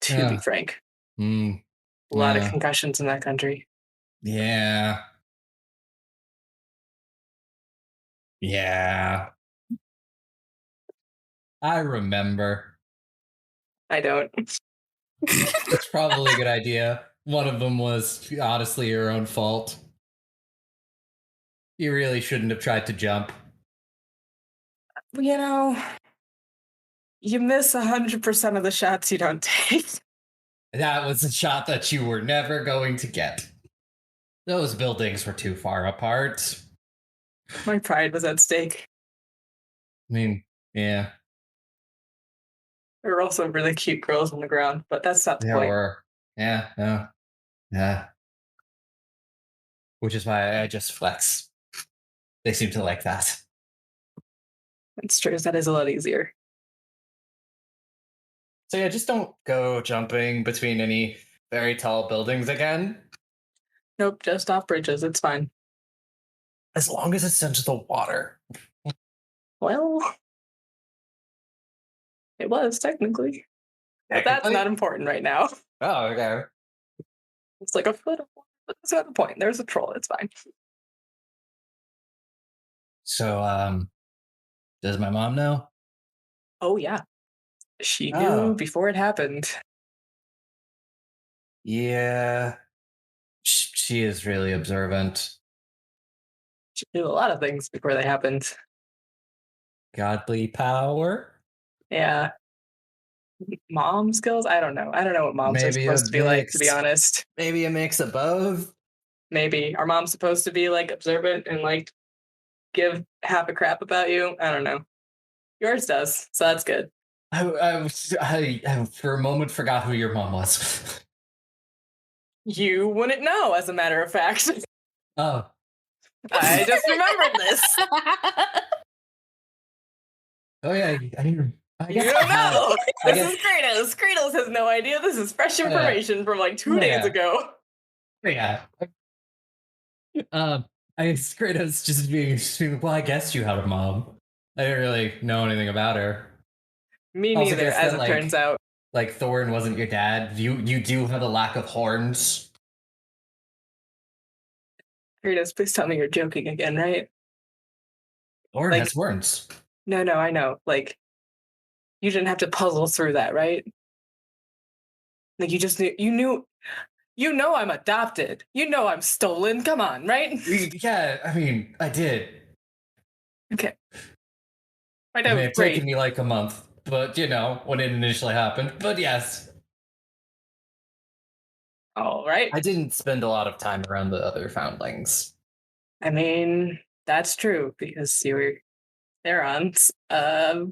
To be frank, a lot of concussions in that country. Yeah. Yeah. I remember. I don't. It's probably a good idea. One of them was honestly your own fault. You really shouldn't have tried to jump. You know, you miss 100% of the shots you don't take. That was a shot that you were never going to get. Those buildings were too far apart. My pride was at stake. I mean, yeah. There were also really cute girls on the ground, but that's not the There point. were. Yeah, no. Yeah. Which is why I just flex. They seem to like that. It's true. That is a lot easier. So yeah, just don't go jumping between any very tall buildings again. Nope, just off bridges. It's fine. As long as it's into the water. Well, it was technically. But that's Technically? not important right now. Oh, okay. It's like a foot of water, but that's not the point. There's a troll. It's fine. So, does my mom know? Oh, yeah. She knew Oh. before it happened. Yeah. She is really observant. She knew a lot of things before they happened. Godly power? Yeah. Mom skills? I don't know. I don't know what moms are Maybe supposed to be like, to be mix. honest. Maybe a mix of both. Maybe. Are moms supposed to be like observant and like give half a crap about you? I don't know. Yours does, so that's good. I for a moment forgot who your mom was. You wouldn't know, as a matter of fact. Oh. I just remembered this. Oh yeah, I You guess don't know. I This is Kratos. Kratos has no idea. This is fresh information from like 2 days ago. Yeah. I guess Kratos just being, well, I guess you had a mom. I didn't really know anything about her. Me Also neither, guess as that, it turns out. Like Thorn wasn't your dad. You do have a lack of horns. Kratos, please tell me you're joking again, right? Thorn Like- has horns. No, I know. Like, you didn't have to puzzle through that, right? Like, you just knew. You know I'm adopted. You know I'm stolen. Come on, right? Yeah, I mean, I did. Okay. I It know. may have Great. taken me like a month, but when it initially happened. But yes, All right. I didn't spend a lot of time around the other foundlings. I mean, that's true because you were Theron's, I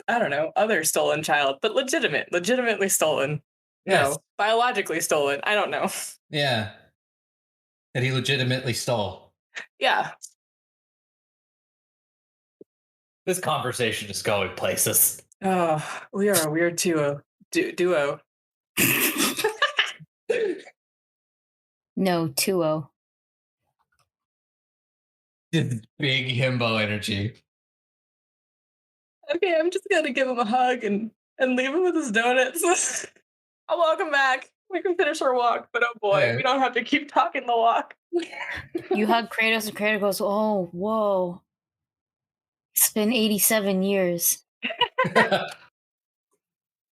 don't know, other stolen child, but legitimately stolen. Yes. No, biologically stolen. I don't know. Yeah. That he legitimately stole. Yeah. This conversation is going places. Oh, we are a weird duo. Duo. No, 2-0. Just big himbo energy. Okay, I'm just gonna give him a hug and leave him with his donuts. I'll walk him back. We can finish our walk, but oh boy, Okay. we don't have to keep talking the walk. You hug Kratos, and Kratos goes, "Oh, whoa! It's been 87 years."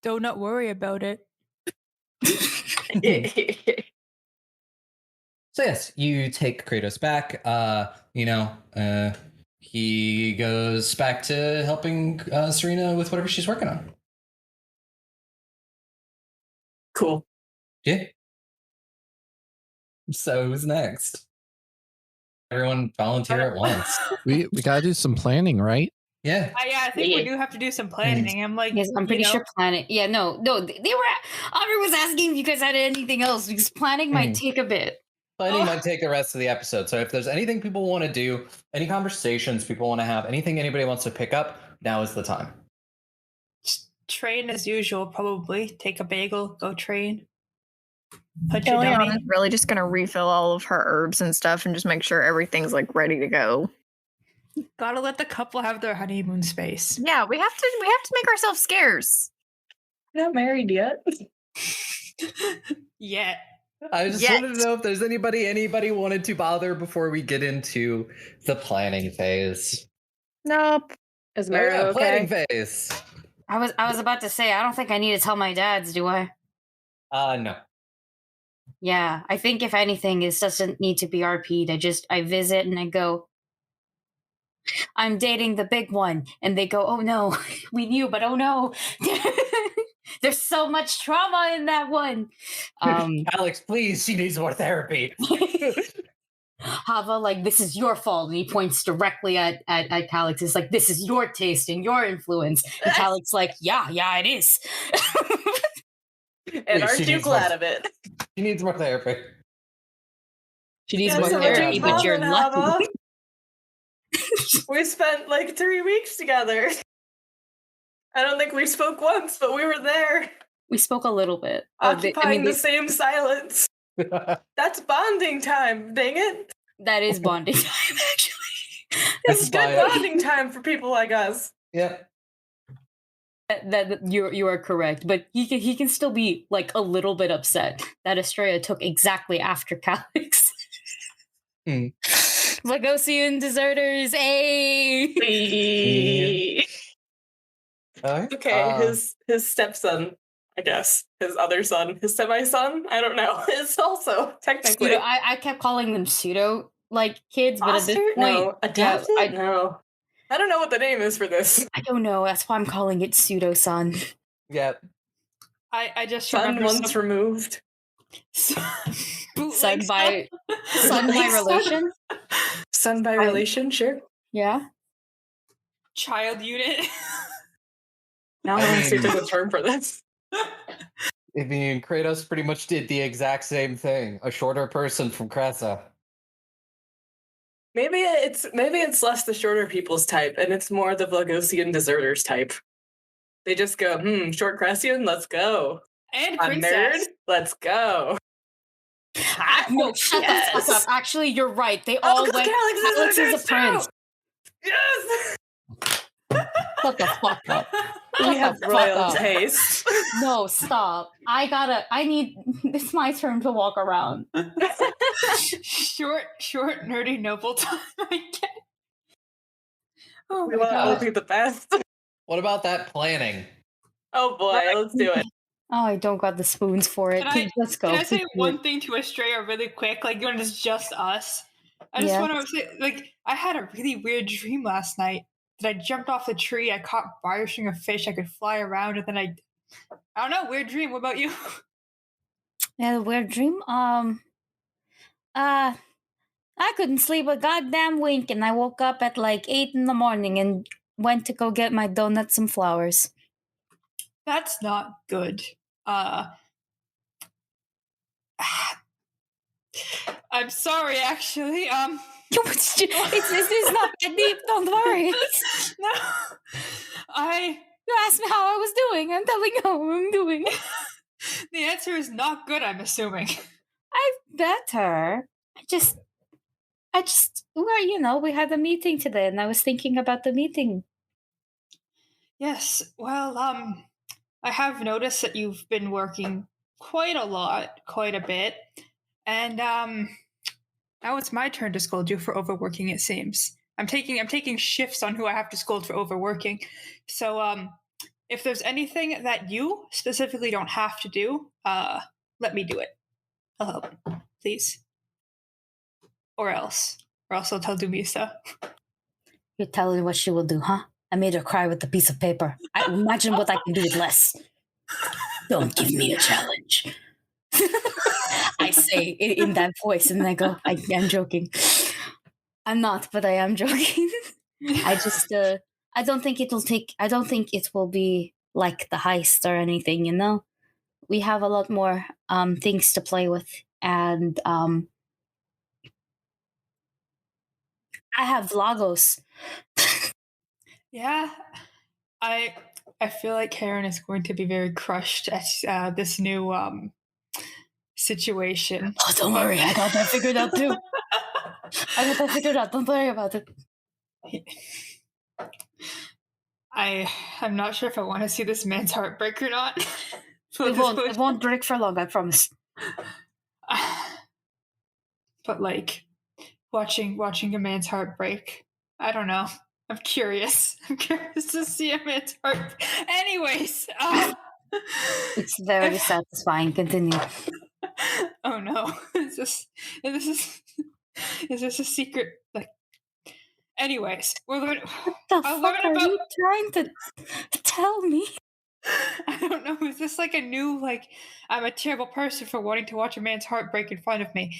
Do not worry about it. So yes, you take Kratos back. He goes back to helping Serena with whatever she's working on. Cool. Yeah. So who's next? Everyone volunteer at once. We gotta do some planning, right? Yeah. Yeah, I think we do have to do some planning. I'm like, Yes, I'm pretty sure planning. Yeah, no. They were. Aubrey was asking if you guys had anything else because planning might take a bit. Planning might take the rest of the episode. So if there's anything people want to do, any conversations people want to have, anything anybody wants to pick up, now is the time. Train as usual, probably. Take a bagel, go train. Put your dummy. Ileana's really just gonna refill all of her herbs and stuff and just make sure everything's like ready to go. Gotta let the couple have their honeymoon space. Yeah, we have to make ourselves scarce. We're not married yet. Yet. I just wanted to know if there's anybody wanted to bother before we get into the planning phase. Nope. Is Mara okay? Planning phase. I was about to say I don't think I need to tell my dads, do I? No. Yeah, I think if anything, this doesn't need to be RP'd. I visit and I go, I'm dating the big one. And they go, oh no, we knew, but oh no. There's so much trauma in that one. Alex, please, she needs more therapy. Hava, like, this is your fault. And he points directly at Calix. It's like, this is your taste and your influence. And Calix, like, yeah, it is. And Wait, aren't she you needs glad more- of it? She needs more therapy. She needs Yeah, more so much therapy, in but you're common, lucky. Hava. We spent like 3 weeks together. I don't think we spoke once, but we were there, We spoke a little bit. occupying the same silence. That's bonding time, dang it. that is bonding time, actually. It's good Bio- bonding time for people like us. Yep. That you are correct, but he can still be like a little bit upset that Astraea took exactly after Calix. Hmm. Lagosian deserters, Alright. Okay, his stepson, I guess. His other son, his semi-son, I don't know, is also technically. Pseudo, I kept calling them pseudo like kids, but at this Foster? point, No. Adopted? I No. I don't know what the name is for this. don't know. That's why I'm calling it pseudo son. Yep. I just Son remember once removed. Son by relation. Son by relation, sure. Yeah. child unit. Now I I want to see if mean- there's a term for this. I mean, Kratos pretty much did the exact same thing. A shorter person from Cressa. Maybe it's less the shorter people's type, and it's more the Vlogosian deserters type. They just go, short Cressian, let's go. And A nerd, princess. let's go. No, shut the fuck up. Actually, you're right. They Oh, all 'cause went. Calix is Calix is a prince. Yes! Shut the fuck up. We Shut have the fuck royal up. taste. No, stop. It's my turn to walk around. short, nerdy, noble time. I get. Oh We my want to all god. be the best. What about that planning? Oh boy, Right. let's do it. Oh, I don't got the spoons for it. Let's go. Can I say Let's do one it. thing to Astraea really quick? Like, when it's just us. I just Yeah. want to say, like, I had a really weird dream last night that I jumped off the tree, I caught wire string of fish, I could fly around, and then I don't know, weird dream. What about you? Yeah, weird dream. I couldn't sleep a goddamn wink, and I woke up at like 8 in the morning and went to go get my donuts and flowers. That's not good. I'm sorry, actually. It's not that deep. Don't worry. No, You asked me how I was doing. I'm telling you how I'm doing. the answer is not good, I'm assuming. I'm better. Well, we had a meeting today, and I was thinking about the meeting. Yes, well, I have noticed that you've been working quite a lot, quite a bit, and now it's my turn to scold you for overworking. It seems I'm taking shifts on who I have to scold for overworking. So, if there's anything that you specifically don't have to do, let me do it. I'll help, please, or else I'll tell Dumisa. You're telling what she will do, huh? I made her cry with a piece of paper. Imagine what I can do with less. Don't give me a challenge. I say in that voice, and I go, I'm joking. I'm not, but I am joking. I just, I don't think it will be like the heist or anything, you know? We have a lot more things to play with, and I have Vlogos. Yeah, I feel like Karen is going to be very crushed at this new situation. Oh, don't worry, I got that figured out too. Don't worry about it. I'm not sure if I want to see this man's heart break or not. It won't break for long, I promise. But like watching a man's heart break, I don't know. I'm curious. I'm curious to see a man's heart. Anyways, It's very satisfying. Continue. oh no, is this a secret? Like, anyways, we're learning. What the I'll fuck learn are you trying to tell me? I don't know. Is this like a new, like, I'm a terrible person for wanting to watch a man's heart break in front of me?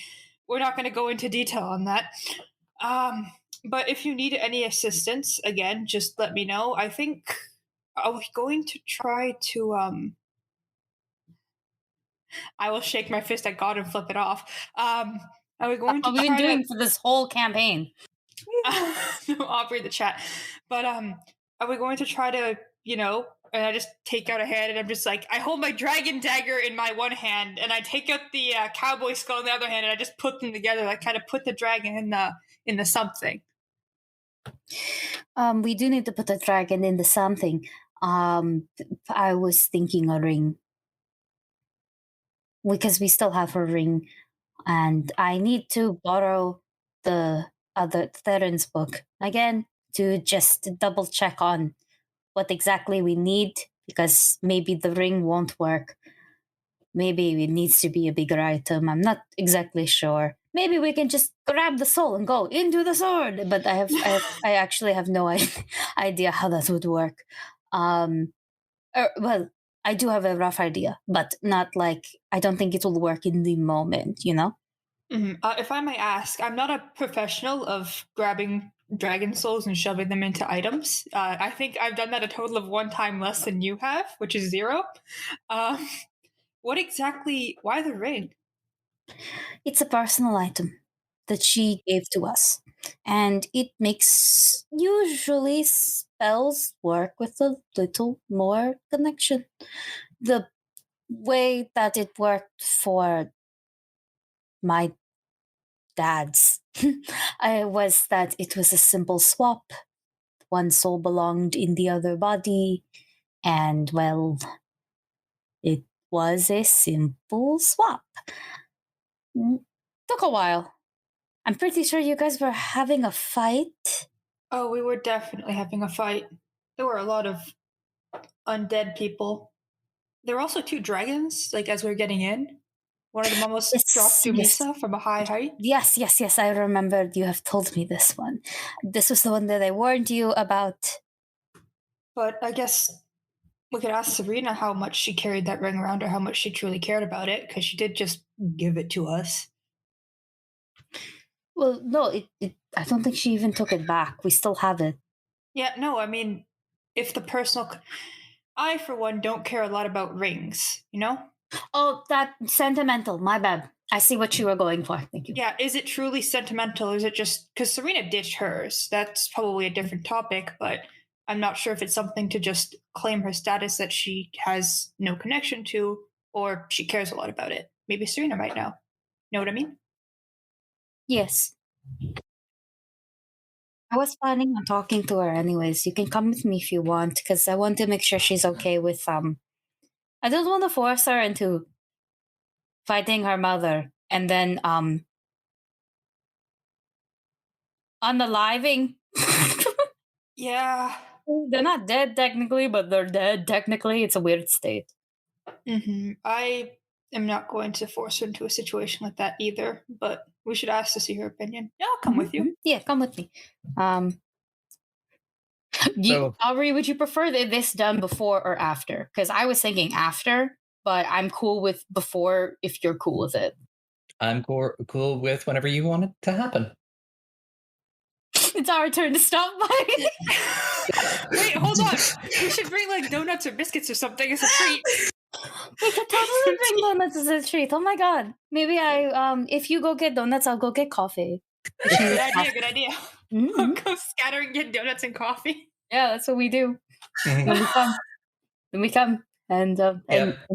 we're not going to go into detail on that. But if you need any assistance, again, just let me know. I think are we going to try to I will shake my fist at God and flip it off. Are we going What to we've been try doing to for this whole campaign. I'll read the chat. But are we going to try to, and I just take out a hand and I'm just like, I hold my dragon dagger in my one hand and I take out the cowboy skull in the other hand and I just put them together, like kind of put the dragon in the something. We do need to put the dragon in the something. I was thinking a ring. Because we still have her ring. And I need to borrow the other Theron's book again to just double check on what exactly we need, because maybe the ring won't work. Maybe it needs to be a bigger item. I'm not exactly sure. Maybe we can just grab the soul and go into the sword. But I actually have no idea how that would work. Well, I do have a rough idea, but not like, I don't think it will work in the moment, Mm-hmm. If I may ask, I'm not a professional of grabbing dragon souls and shoving them into items. I think I've done that a total of one time less than you have, which is 0. What exactly? Why the ring? It's a personal item that she gave to us, and it makes usually spells work with a little more connection. The way that it worked for my dad's was that it was a simple swap. One soul belonged in the other body, and well, it was a simple swap. Took a while. I'm pretty sure you guys were having a fight. Oh, we were definitely having a fight. There were a lot of undead people. There were also 2 dragons, like as we were getting in. One of them almost dropped Dumisa from a high height. Yes, I remember you have told me this one. This was the one that I warned you about. But I guess we could ask Serena how much she carried that ring around or how much she truly cared about it, because she did just give it to us. Well, no, I don't think she even took it back. We still have it. Yeah, no, I mean, if the personal... I, for one, don't care a lot about rings, Oh, that sentimental. My bad. I see what you were going for. Thank you. Yeah, is it truly sentimental? Or is it just... Because Serena ditched hers. That's probably a different topic, but I'm not sure if it's something to just claim her status that she has no connection to, or she cares a lot about it. Maybe Serena might know. Know what I mean? Yes. I was planning on talking to her anyways. You can come with me if you want, because I want to make sure she's okay with I don't want to force her into fighting her mother and then unaliving. Yeah. They're not dead technically, but they're dead technically. It's a weird state. Mm-hmm. I am not going to force her into a situation like that either, but we should ask to see her opinion. Yeah, I'll come with you. Yeah, come with me. Aubrey, would you prefer this done before or after? Because I was thinking after, but I'm cool with before if you're cool with it. I'm cool with whenever you want it to happen. It's our turn to stop by. Wait, hold on. We should bring like donuts or biscuits or something as a treat. We could totally bring donuts as a treat. Oh my god. Maybe if you go get donuts, I'll go get coffee. Good idea. Mm-hmm. We'll go scatter and get donuts and coffee. Yeah, that's what we do. When we come. And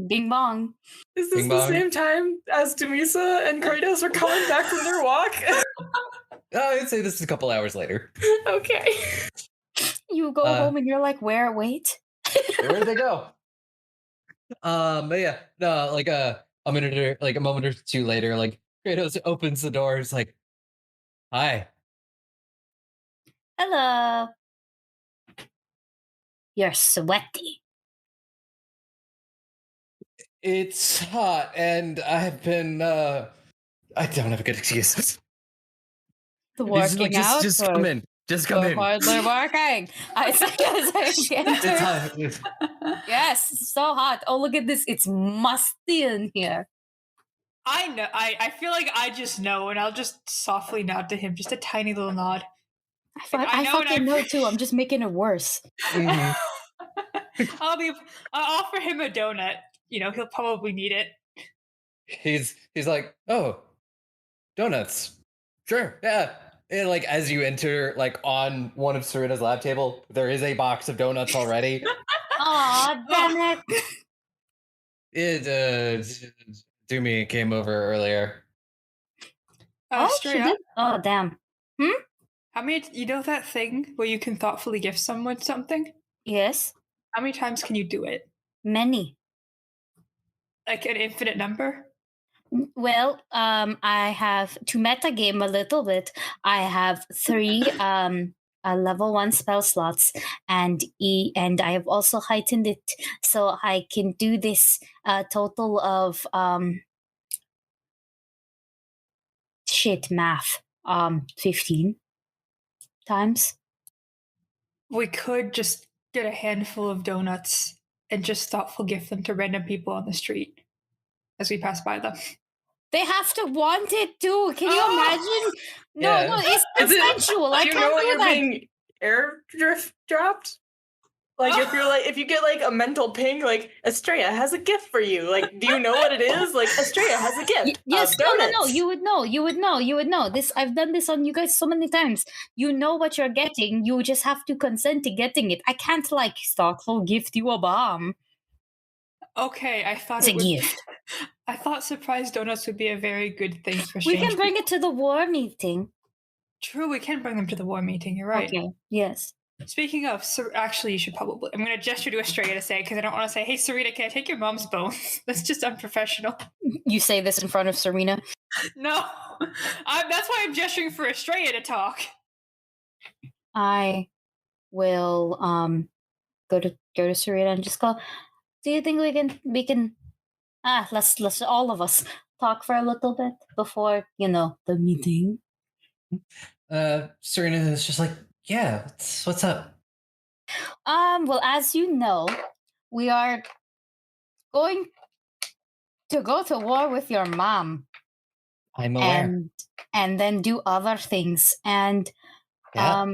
bing bong. Is this the same time as Dumisa and Kratos were coming back from their walk? I'd say this is a couple hours later. Okay. You go home and you're like, wait. Where did they go? But yeah, no, like a moment or two later, like Kratos opens the door. It's like, hi. Hello. You're sweaty. It's hot, and I've been. I don't have a good excuse. The working out. Just come in. Just come in. Hardly working. I said as I enter. It's hot. Yes, so hot. Oh, look at this. It's musty in here. I know. I feel like I just know, and I'll just softly nod to him, just a tiny little nod. I know, and fucking I- know too. I'm just making it worse. Mhm. I'll offer him a donut. He'll probably need it. He's like, oh, donuts. Sure, yeah. And like as you enter, like on one of Serena's lab table, there is a box of donuts already. Aw, damn it. Dumi came over earlier. Oh, she Astraea, did? Oh, damn. how many? You know that thing where you can thoughtfully gift someone something? Yes, How many times can you do it? many. Like an infinite number? Well, I have to metagame a little bit. I have 3 level 1 spell slots, and I have also heightened it so I can do this total of math 15 times. We could just get a handful of donuts and just thoughtful gift them to random people on the street as we pass by them. They have to want it too. Can you Oh! imagine? No, Yeah. no, it's Is it- consensual. I Do you can't know what do you're that. being airdrift dropped? Like if you get like a mental ping, like Astraea has a gift for you. Like, do you know what it is? Like Astraea has a gift. Yes, no. Donuts. You would know. This I've done this on you guys so many times. You know what you're getting. You just have to consent to getting it. I can't like thoughtful gift you a bomb. Okay, I thought It's a it would. gift. I thought surprise donuts would be a very good thing for We strange can bring people. it to the war meeting. True, we can bring them to the war meeting. You're right. Okay. Yes. Speaking of, actually, you should probably. I'm going to gesture to Astraea to say because I don't want to say, "Hey, Serena, can I take your mom's bones?" That's just unprofessional. You say this in front of Serena. No, that's why I'm gesturing for Astraea to talk. I will go to Serena and just go. Do you think we can let's all of us talk for a little bit before the meeting. Serena is just like, yeah, what's up? Well, as you know, we are going to go to war with your mom I'm aware. and then do other things. And Yeah.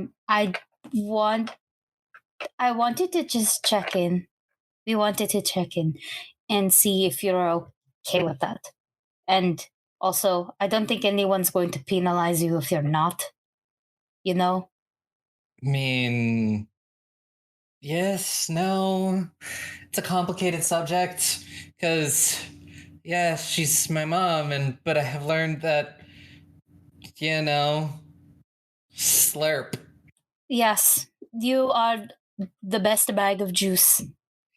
I wanted to just check in. We wanted to check in and see if you're okay with that. And also, I don't think anyone's going to penalize you if you're not. I mean, yes, no. It's a complicated subject because, yeah, she's my mom, but I have learned that, slurp. Yes, you are the best bag of juice.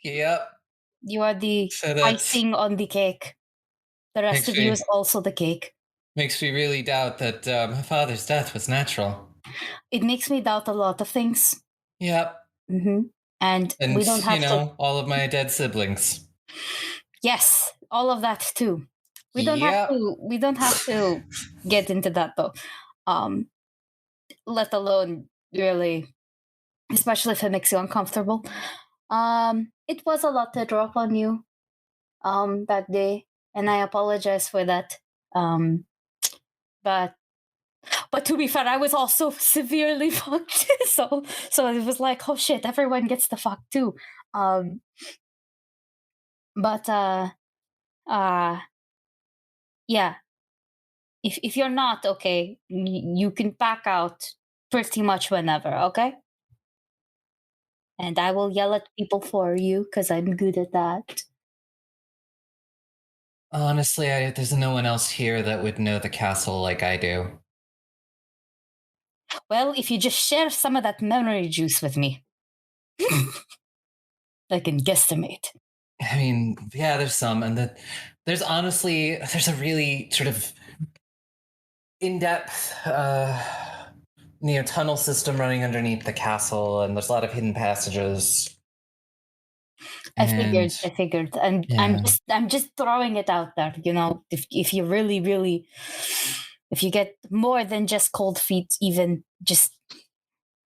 Yep. You are the So that's icing on the cake. The rest Makes of you me- is also the cake. makes me really doubt that my father's death was natural. It makes me doubt a lot of things. Yep. Mm-hmm. And we don't have to. all of my dead siblings. Yes, all of that too. We don't have to. We don't have to get into that though. Let alone really, especially if it makes you uncomfortable. It was a lot to drop on you, that day, and I apologize for that. But to be fair, I was also severely fucked. so it was like, oh shit, everyone gets the fuck too. Yeah. If you're not okay, you can back out pretty much whenever, okay? And I will yell at people for you because I'm good at that. Honestly, there's no one else here that would know the castle like I do. Well, if you just share some of that memory juice with me, I can guesstimate. I mean, yeah, there's some, and there's a really sort of in-depth, tunnel system running underneath the castle, and there's a lot of hidden passages. I figured, and Yeah. I'm just throwing it out there. If you really, if you get more than just cold feet, even just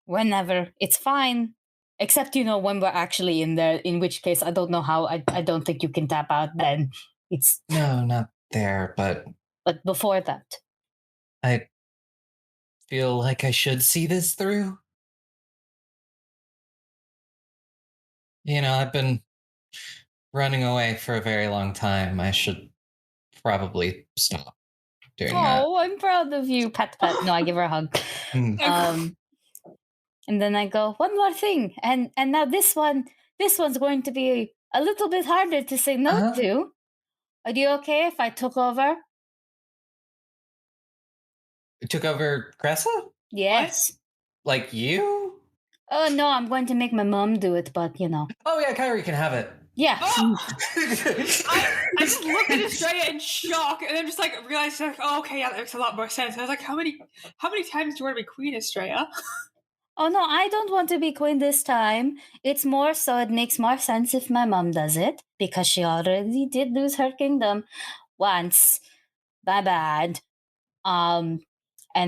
whenever, it's fine. Except when we're actually in there, in which case I don't know how. I don't think you can tap out. Then it's No, not there, but But before that, I feel like I should see this through. I've been running away for a very long time. I should probably stop doing that. oh, I'm proud of you. Pat, pat. No, I give her a hug. Mm. And then I go, one more thing, and now this one's going to be a little bit harder to say no Uh-huh. to. Are you okay if I took over? You took over Cressa? Yes. Like you? Oh no, I'm going to make my mom do it, but Oh yeah, Kyrie can have it. yeah. Oh! I just looked at Astraea in shock, and then just like realized, like, oh, okay, yeah, that makes a lot more sense. I was like, how many times do you want to be Queen, Astraea? Oh no, I don't want to be queen this time. It's more so it makes more sense if my mom does it because she already did lose her kingdom once. My bad. And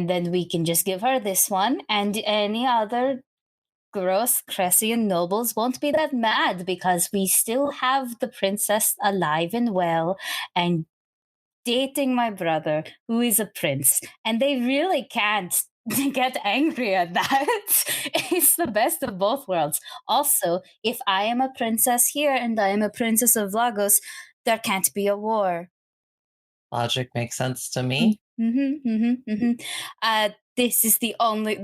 then we can just give her this one, and any other gross Cressian nobles won't be that mad because we still have the princess alive and well and dating my brother, who is a prince, and they really can't get angry at that. It's the best of both worlds. Also, if I am a princess here and I am a princess of Lagos, there can't be a war. Logic makes sense to me. This is the only.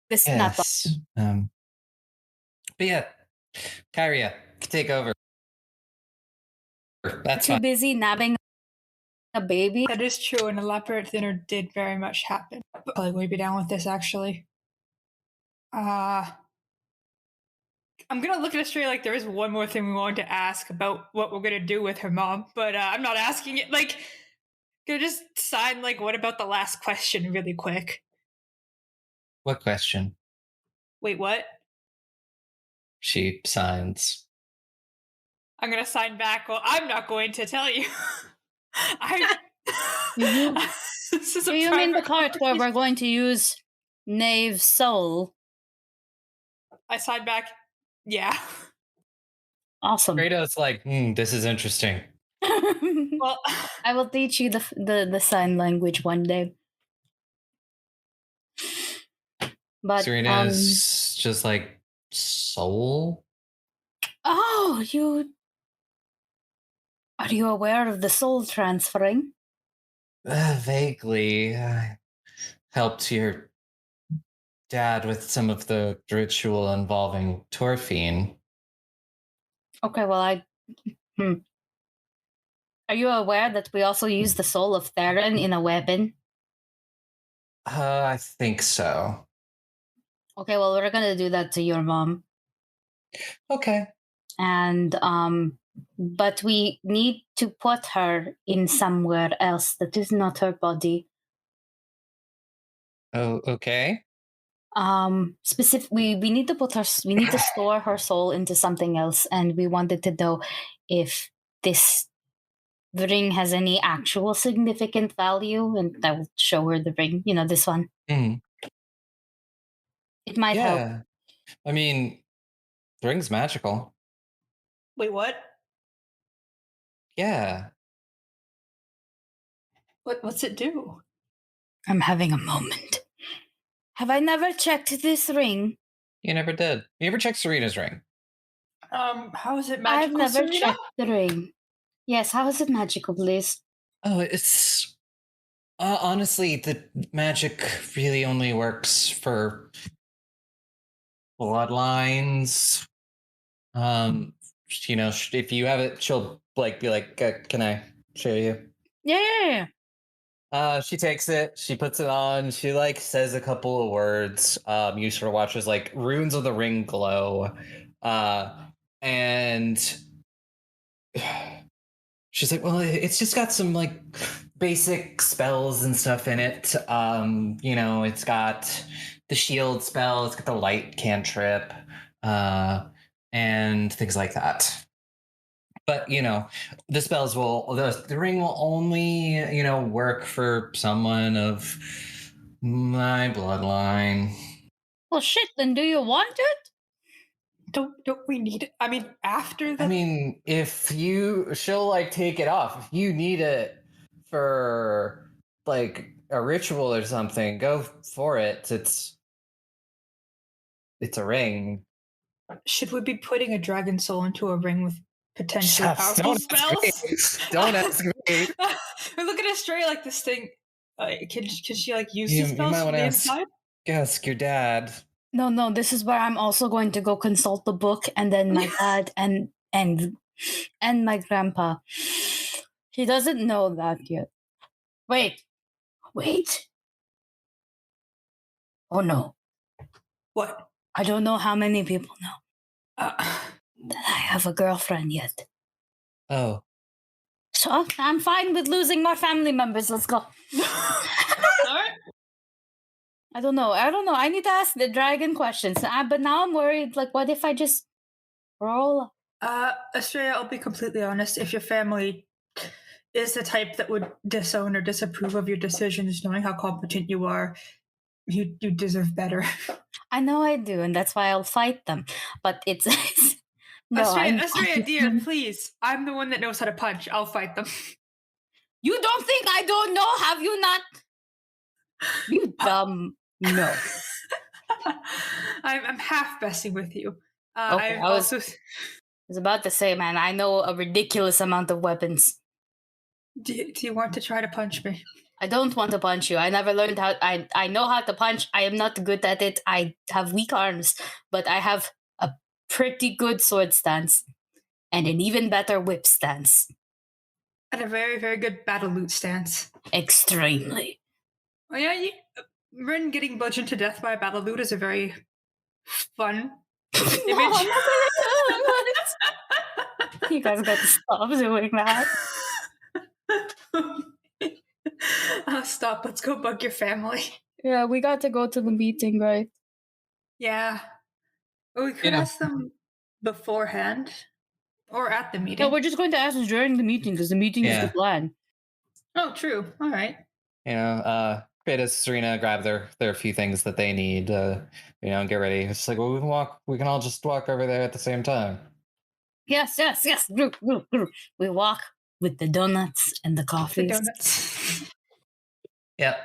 This not the. Yes. But yeah, Kyria, take over. That's Too fine. busy nabbing a baby. That is true. An elaborate dinner did very much happen. But probably would be down with this actually. I'm gonna look at Astraea like there is one more thing we wanted to ask about what we're gonna do with her mom, but I'm not asking it. Like, gonna just sign like, what about the last question, really quick? What question? Wait, what? She signs. I'm gonna sign back. Well, I'm not going to tell you. This is Do a you mean the private part where conversation. we're going to use Knave's soul? I signed back. Yeah. Awesome. Kratos like, this is interesting. Well, I will teach you the sign language one day. But Serena's just like, soul? oh, are you aware of the soul transferring? Vaguely. Helped your dad with some of the ritual involving Torphine. Okay, well Are you aware that we also use the soul of Theron in a weapon? I think so. Okay, well we're gonna do that to your mom. Okay. And but we need to put her in somewhere else that is not her body. Oh, okay. We need to we need to store her soul into something else, and we wanted to know if this ring has any actual significant value, and I will show her the ring, this one. Mm. It might help. Yeah. I mean, the ring's magical. wait, what? Yeah. What's it do? I'm having a moment. Have I never checked this ring? You never did. You ever checked Serena's ring? How is it I've magical, never Serena? checked the ring. Yes, how is it magical, please? Oh, it's honestly, the magic really only works for bloodlines. If you have it, she'll like be like, "Can I show you?" Yeah. She takes it, she puts it on, she like says a couple of words. You sort of watch as like runes of the ring glow. And she's like, well, it's just got some like basic spells and stuff in it. It's got the shield spell, it's got the light cantrip, and things like that. But the spells the ring will only work for someone of my bloodline. Well, shit. Then do you want it? Don't we need it? I mean, after the I mean, she'll like take it off. If you need it for like a ritual or something, go for it. It's a ring. should we be putting a dragon soul into a ring with potentially Shucks, powerful don't ask me. spells? Don't ask me. We're looking at Astraea like this thing. Can she like use You the spells might from want the to ask inside? your dad. No, this is where I'm also going to go consult the book, and then my dad and my grandpa. He doesn't know that yet. Wait. Oh no. What? I don't know how many people know Uh, that I have a girlfriend yet. Oh. So I'm fine with losing more family members. Let's go. all right. I don't know. I need to ask the dragon questions. But now I'm worried. Like, what if I just roll? Astraea, I'll be completely honest. If your family is the type that would disown or disapprove of your decisions, knowing how competent you are, you deserve better. I know I do, and that's why I'll fight them. But it's no. Astraea, dear, please. I'm the one that knows how to punch. I'll fight them. You don't think I don't know? Have you not? You dumb. No. I'm half besting with you. Okay, I was about to say, man, I know a ridiculous amount of weapons. Do you want to try to punch me? I don't want to punch you. I never learned how. I know how to punch. I am not good at it. I have weak arms, but I have a pretty good sword stance and an even better whip stance. And a very, very good battle loot stance. Extremely. Oh yeah, Rin getting bludgeoned to death by a battle loot is a very fun image. You guys got to stop doing that. Stop. Let's go bug your family. Yeah, we got to go to the meeting, right? Yeah. Well, we could ask them beforehand or at the meeting. No, we're just going to ask during the meeting because the meeting is the plan. Oh, true. All right. Cressa, Serena grab their few things that they need, and get ready. It's like, well, we can all just walk over there at the same time. Yes. We walk with the donuts and the coffee. The donuts. Yep.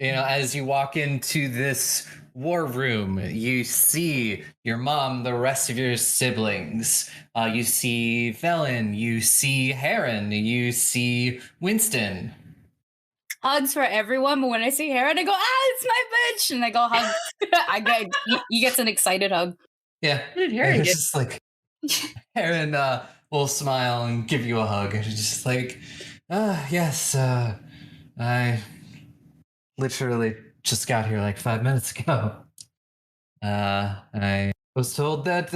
As you walk into this war room, you see your mom, the rest of your siblings. You see Velen, you see Heron, you see Winston. Hugs for everyone, but when I see Heron, I go, it's my bitch, and I go hug. He gets an excited hug. Yeah, it's just like Heron will smile and give you a hug. And it's just like, yes, I literally just got here like 5 minutes ago. I was told that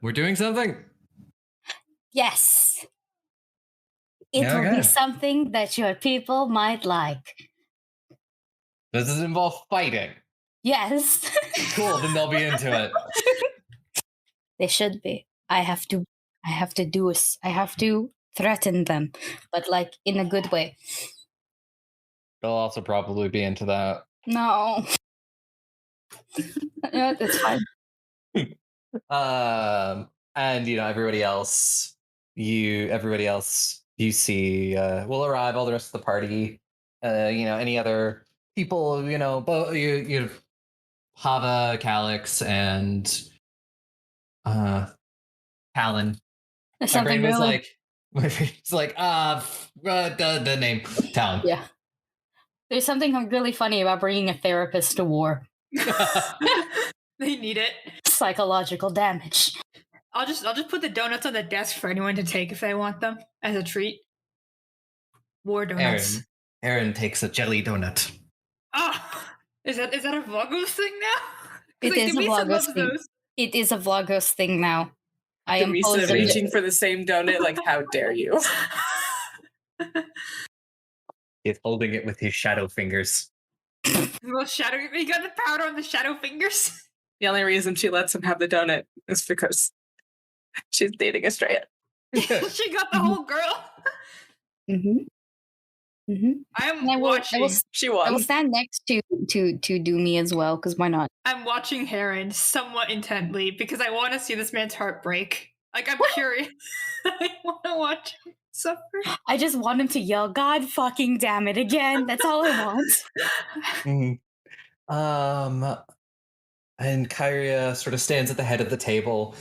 we're doing something. Yes. It will be something that your people might like. Does it involve fighting? Yes. Cool, then they'll be into it. They should be. I have to threaten them, but like in a good way. They'll also probably be into that. No. Yeah, it's fine. And everybody else you see will arrive. All the rest of the party, any other people, you Hava, Calix, and Talon. My brain was like, the name Talon. Yeah. There's something really funny about bringing a therapist to war. They need it. Psychological damage. I'll just put the donuts on the desk for anyone to take if they want them as a treat. War donuts. Aaron takes a jelly donut. Is that a Vlogos thing now? It is a Vlogos thing. It is a Vlogos thing now. I am reaching for the same donut. Like, how dare you? He's holding it with his shadow fingers. Well, he got the powder on the shadow fingers. The only reason she lets him have the donut is because she's dating Astraea. She got the whole girl. Mm-hmm. I am And I will watching. She I will won. stand next to Dumi as well, because why not? I'm watching Heron somewhat intently because I want to see this man's heart break. Like, I'm curious. I want to watch him suffer. I just want him to yell, "God fucking damn it!" again. That's all I want. Mhm. And Kyria sort of stands at the head of the table.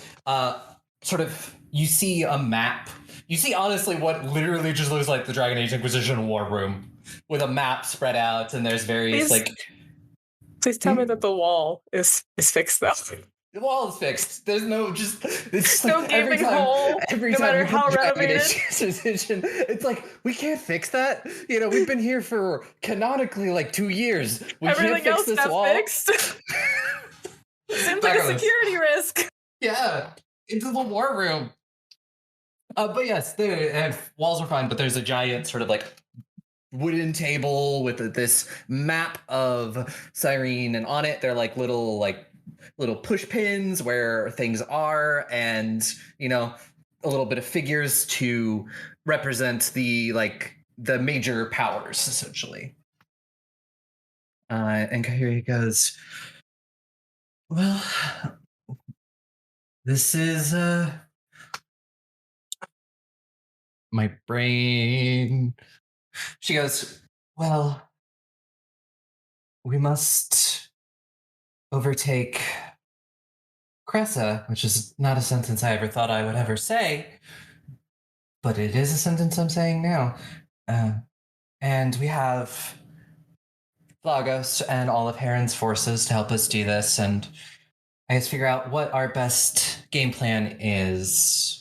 You see a map. You see, honestly, what literally just looks like the Dragon Age Inquisition war room with a map spread out, and there's various Please tell me that the wall is fixed though. the wall is fixed. There's no just. It's No every gaping time, hole, every no time matter we put how Dragon Age renovated. Inquisition, it's like we can't fix that. We've been here for canonically like 2 years. We Everything can't fix else this got wall. fixed. Seems like a security risk. Yeah, into the war room. But yes, the walls are fine, but there's a giant sort of like wooden table with this map of Cyrene, and on it they're like little push pins where things are, and a little bit of figures to represent the major powers essentially. And Kahiri goes, well, this is my brain. She goes, well, we must overtake Cressa, which is not a sentence I ever thought I would ever say, but it is a sentence I'm saying now. And we have Lagos and all of Heron's forces to help us do this, and I guess figure out what our best game plan is.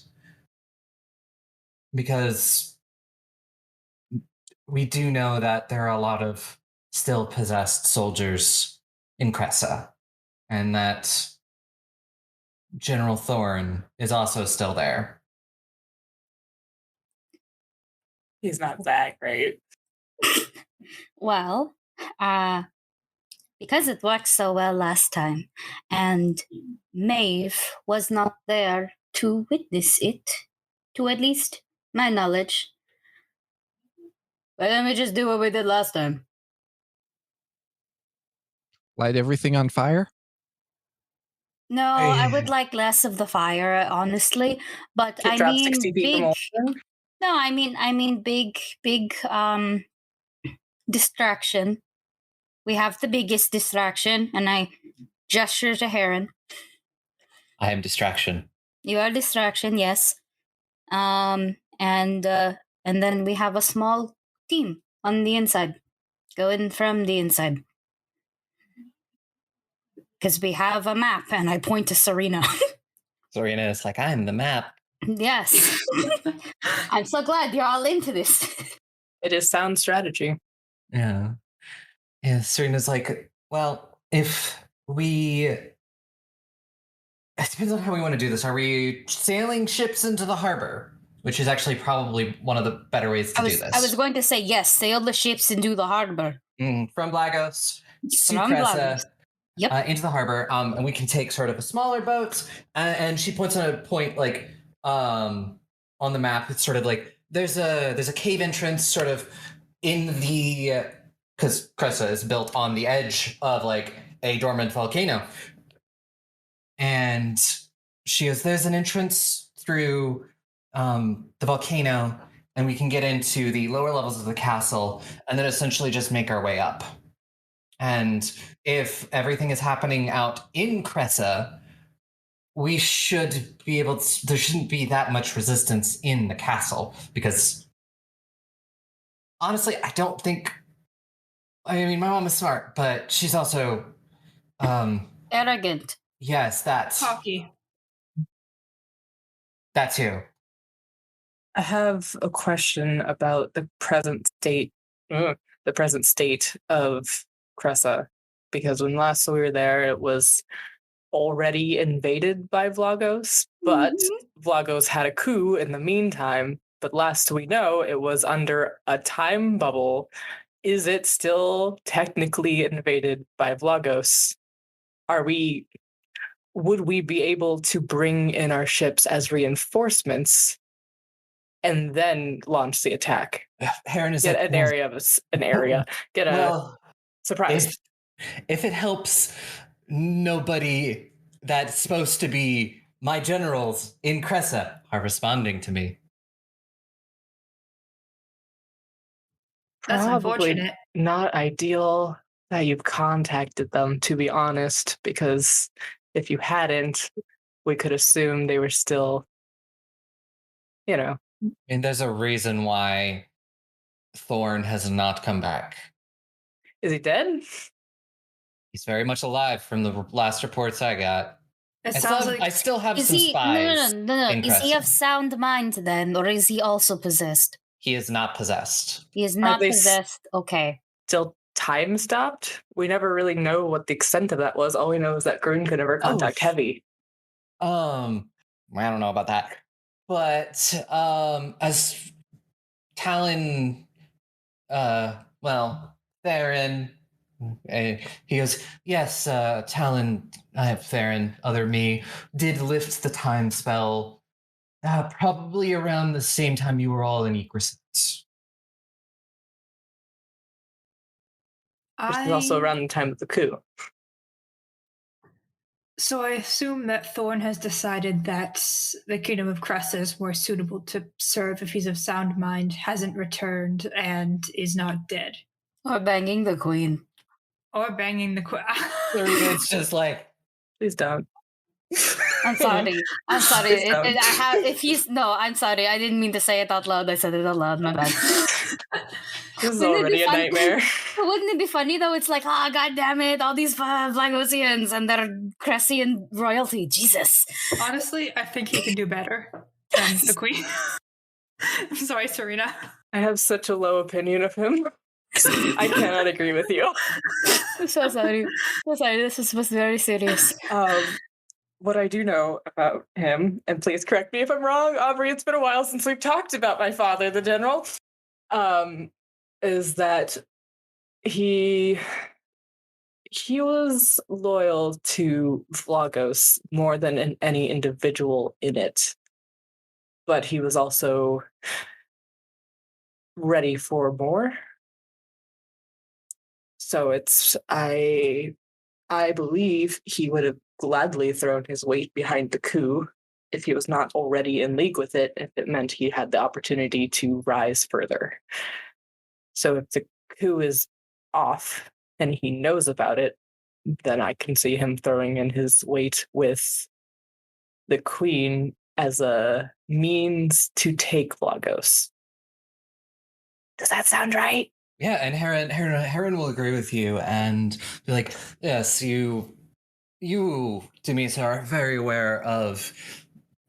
Because we do know that there are a lot of still possessed soldiers in Cressa, and that General Thorn is also still there. He's not that great. Well, because it worked so well last time, and Maeve was not there to witness it, to at least my knowledge. Why don't we just do what we did last time? Light everything on fire? No, I would like less of the fire, honestly. But Kid I dropped mean 60 feet from big. a No, I mean big distraction. We have the biggest distraction, and I gesture to Heron. I am distraction. You are distraction, yes. And then we have a small team on the inside, going from the inside. Because we have a map, and I point to Serena. Serena is like, I'm the map. Yes. I'm so glad you're all into this. It is sound strategy. Yeah. Yeah, Serena's like, well, if we... It depends on how we want to do this. Are we sailing ships into the harbor? Which is actually probably one of the better ways to do this. I was going to say, yes, sail the ships into the harbor. From Lagos to From Cressa, Lagos. Yep. into the harbor, and we can take sort of a smaller boat. And she points on a point on the map. It's sort of like there's a cave entrance sort of in the because Cressa is built on the edge of like a dormant volcano, and she goes, "There's an entrance through the volcano, and we can get into the lower levels of the castle, and then essentially just make our way up." And if everything is happening out in Cressa, we should be able to, there shouldn't be that much resistance in the castle, because honestly, I don't think, I mean, my mom is smart, but she's also, arrogant. yes, Cocky. that too. I have a question about the present state of Cressa, because when last we were there, it was already invaded by Vlagos, but Vlagos had a coup in the meantime. But last we know, it was under a time bubble. Is it still technically invaded by Vlagos? Would we be able to bring in our ships as reinforcements and then launch the attack? Heron is Get like, an area of an area. Get a well, surprise. if it helps, nobody that's supposed to be my generals in Cressa are responding to me. That's Probably unfortunate. not ideal that you've contacted them, to be honest, because if you hadn't, we could assume they were still, I mean, there's a reason why Thorn has not come back. Is he dead? He's very much alive from the last reports I got. It I sounds still, like I still have Is some he spies. no. in Is he of Cressa. sound mind then, or is he also possessed? He is not possessed. He is not they possessed. Okay. Still time stopped? We never really know what the extent of that was. All we know is that Grun could never contact Heavy. I don't know about that. But as Talon, Theron, he goes, yes, Talon, Theron, other me, did lift the time spell probably around the same time you were all in Equrescence. Which is also around the time of the coup. So I assume that Thorn has decided that the Kingdom of Cressa is more suitable to serve if he's of sound mind, hasn't returned, and is not dead. Or banging the queen. Or banging the queen. It's just like, please don't. I'm sorry. I'm sorry. I'm sorry. I didn't mean to say it out loud. I said it out loud. My bad. This is already a nightmare. Wouldn't it be funny though? It's like, god damn it, all these Blagosians and their Cressian royalty. Jesus. Honestly, I think he can do better than the queen. I'm sorry, Serena. I have such a low opinion of him. I cannot agree with you. I'm so sorry. So sorry. This was very serious. What I do know about him, and please correct me if I'm wrong, Aubrey, it's been a while since we've talked about my father, the general, is that he was loyal to Vlagos more than in any individual in it. But he was also ready for more. So I believe he would have gladly thrown his weight behind the coup if he was not already in league with it, if it meant he had the opportunity to rise further. So if the coup is off and he knows about it, then I can see him throwing in his weight with the queen as a means to take Vlagos. Does that sound right? Yeah, and Heron will agree with you and be like, yes, you, Demisa, are very aware of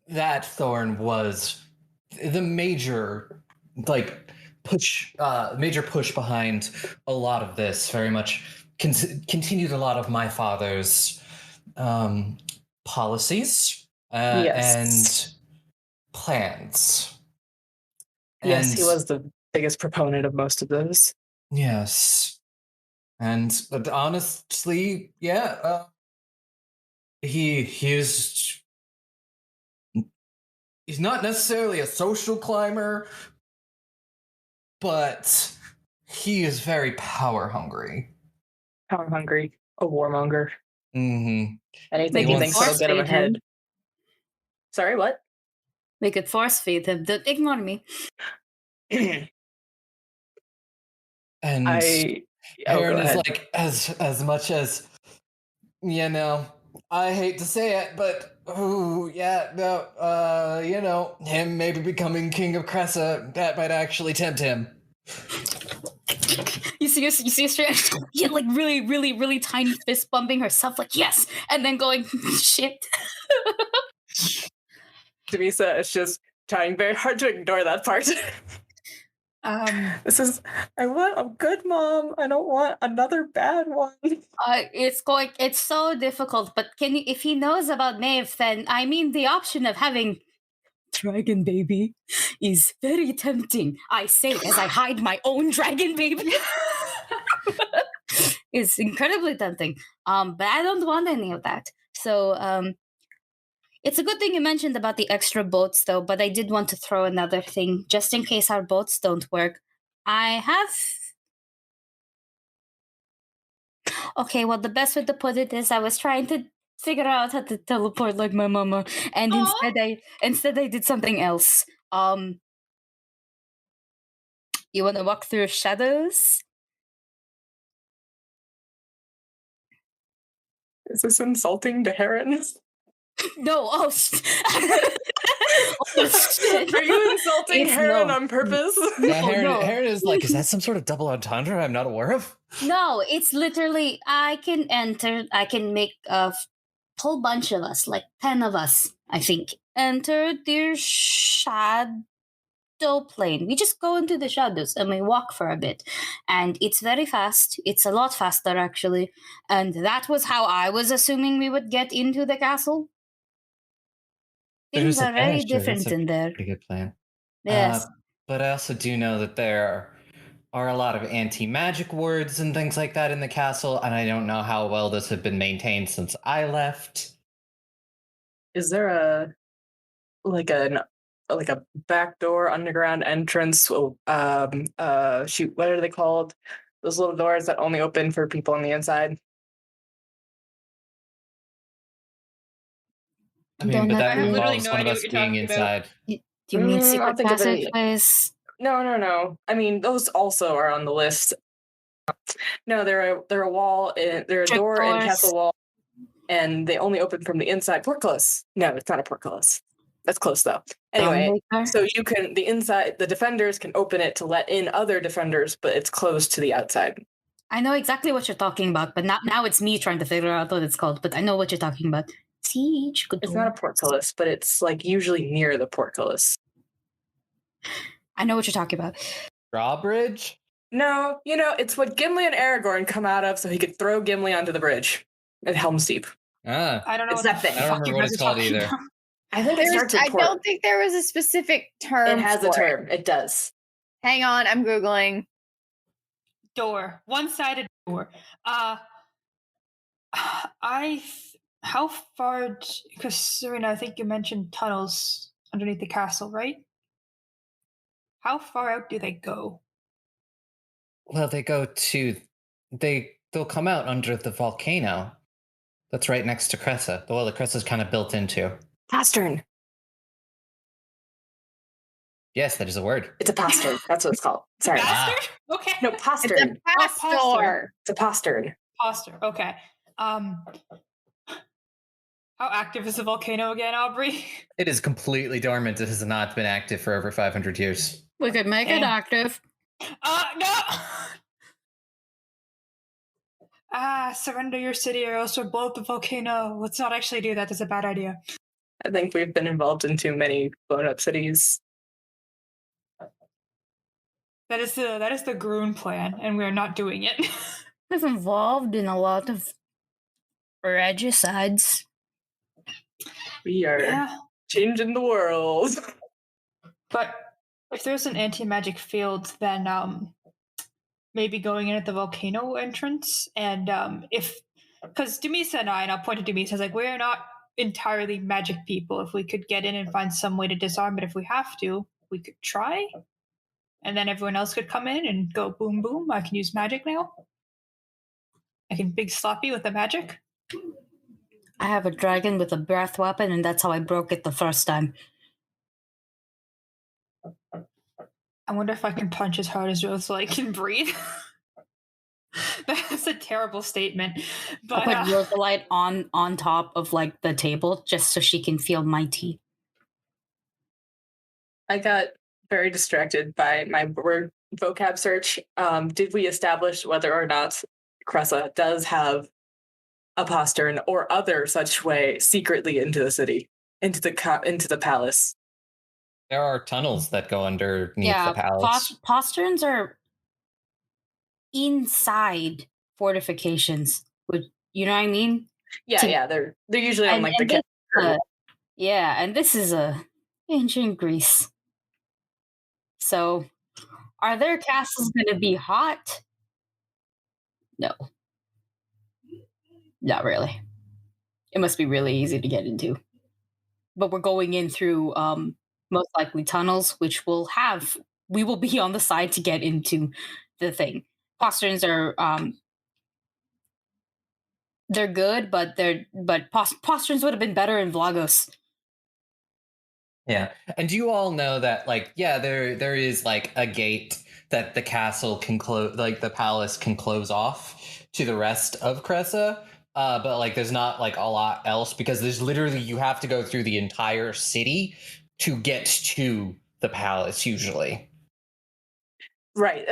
that Thorn was the major, push behind a lot of this, very much continued a lot of my father's policies and plans. Yes, he was the biggest proponent of most of those. Yes. And honestly, yeah, he's not necessarily a social climber, but he is very power hungry. Power hungry, a warmonger. Mm-hmm. Anything he thinks will get him ahead. Sorry, what? We could force feed him. Don't ignore me. And Heron is like, as much as, I hate to say it, but him maybe becoming king of Cressa, that might actually tempt him. You see Astraea, like really, really, really tiny fist bumping herself, like yes, and then going shit. Demisa is just trying very hard to ignore that part. I want a good mom. I don't want another bad one. It's so difficult, but if he knows about Maeve, then the option of having dragon baby is very tempting. I say as I hide my own dragon baby. It's incredibly tempting. But I don't want any of that. So it's a good thing you mentioned about the extra boats, though, but I did want to throw another thing, just in case our boats don't work. I have. Okay, well, the best way to put it is I was trying to figure out how to teleport like my mama, and instead I did something else. You want to walk through shadows? Is this insulting to herons? No. Oh, oh shit. Are you insulting It's heron no. on purpose? Yeah, Heron, no. Heron is like, is that some sort of double entendre I'm not aware of? No, it's literally I can enter. I can make a whole bunch of us, like 10 of us, I think, enter their shadow plane. We just go into the shadows and we walk for a bit, and it's very fast. It's a lot faster actually, and that was how I was assuming we would get into the castle. Things are very different in there. Pretty good plan. Yes. But I also do know that there are a lot of anti-magic words and things like that in the castle, and I don't know how well this had been maintained since I left. Is there a backdoor underground entrance? Shoot, what are they called? Those little doors that only open for people on the inside. I mean, but that I have literally involves no one of idea us what you're being talking about. inside. Do you mean I'll secret think of it. passageways? No. I mean, those also are on the list. No, they're a wall. They're a Trick door in doors. castle wall, and they only open from the inside. Portcullis. No, it's not a portcullis. That's close though. Anyway, Dawnbreaker? so the defenders can open it to let in other defenders, but it's closed to the outside. I know exactly what you're talking about, but now it's me trying to figure out what it's called. But I know what you're talking about. Siege. It's not a portcullis, but it's like usually near the portcullis. I know what you're talking about. Drawbridge? No, it's what Gimli and Aragorn come out of so he could throw Gimli onto the bridge at Helm's Deep. Ah, I don't know It's what that the thing. I don't fuck remember you what guys it's are called talking either. about. I think it starts with I port. don't think there was a specific term. It has a term. It does. Hang on, I'm googling. Door. One-sided door. How far? Because Serena, I think you mentioned tunnels underneath the castle, right? How far out do they go? Well, they'll come out under the volcano. That's right next to Cressa. The well, the Cressa's kind of built into. Pastern. Yes, that is a word. It's a pastern. That's what it's called. Sorry. Bastard? Okay. No, It's pastern. a pastor. It's a pastern. Poster. Okay. How active is the volcano again, Aubrey? It is completely dormant. It has not been active for over 500 years. We could make it And- active. No! Surrender your city or else we'll blow up the volcano. Let's not actually do that. That's a bad idea. I think we've been involved in too many blown up cities. That is the Groon plan, and we're not doing it. We've involved in a lot of regicides. We are Yeah. changing the world. But if there's an anti-magic field, then maybe going in at the volcano entrance, and because Dumisa and I'll point to Dumisa, like, we're not entirely magic people. If we could get in and find some way to disarm it, if we have to, we could try, and then everyone else could come in and go boom boom. I can use magic now. I can big slap you with the magic. I have a dragon with a breath weapon, and that's how I broke it the first time. I wonder if I can punch as hard as Rose so I can breathe. That's a terrible statement. I'll But put Rosalite on top of like the table just so she can feel mighty. I got very distracted by my word vocab search. Did we establish whether or not Cressa does have a postern or other such way secretly into the city, into the palace? There are tunnels that go underneath the palace. Posterns are inside fortifications. You know what I mean? Yeah, they're usually on like the this, and this is ancient Greece. So, are their castles going to be hot? No, not really. It must be really easy to get into. But we're going in through most likely tunnels, which will have we will be on the side to get into the thing. Posterns are they're good, but posterns would have been better in Vlagos. Yeah. And do you all know that, like, yeah, there is like a gate that the castle can close, like the palace can close off to the rest of Cressa. But like there's not like a lot else because there's literally you have to go through the entire city to get to the palace usually. Right.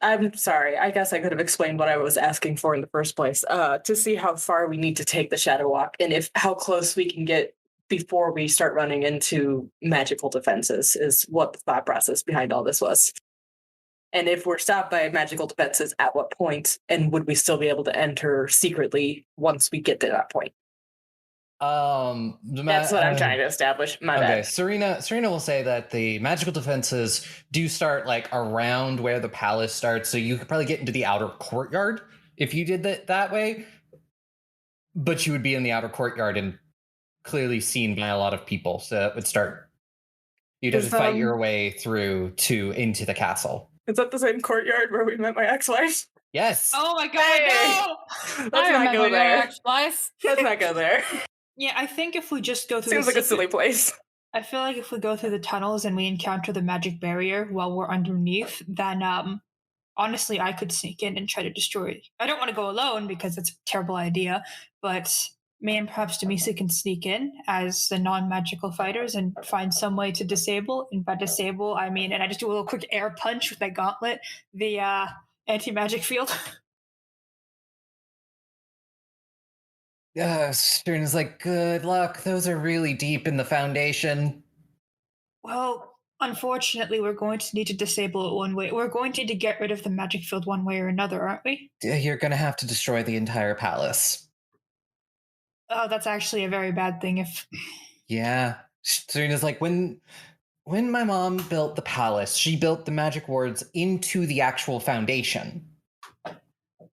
I'm sorry. I guess I could have explained what I was asking for in the first place. To see how far we need to take the Shadow Walk and how close we can get before we start running into magical defenses is what the thought process behind all this was. And if we're stopped by magical defenses, at what point? And would we still be able to enter secretly once we get to that point? That's what I'm trying to establish. My bad. Serena will say that the magical defenses do start like around where the palace starts, so you could probably get into the outer courtyard if you did that way. But you would be in the outer courtyard and clearly seen by a lot of people, so it would start. You'd have to fight your way through into the castle. Is that the same courtyard where we met my ex-wife? Yes. Oh my god, no! Let's not go there. Let's not go there. Yeah, I think if we just go through Seems like a silly place. I feel like if we go through the tunnels and we encounter the magic barrier while we're underneath, then honestly I could sneak in and try to destroy it. I don't want to go alone because it's a terrible idea, but me and perhaps Demisa can sneak in as the non-magical fighters and find some way to disable. And by disable, I mean, and I just do a little quick air punch with my gauntlet, the anti-magic field. Serena's like, good luck. Those are really deep in the foundation. Well, unfortunately, we're going to need to disable it one way. We're going to need to get rid of the magic field one way or another, aren't we? You're going to have to destroy the entire palace. Oh, that's actually a very bad thing if... Yeah. Serena's like, when my mom built the palace, she built the magic wards into the actual foundation.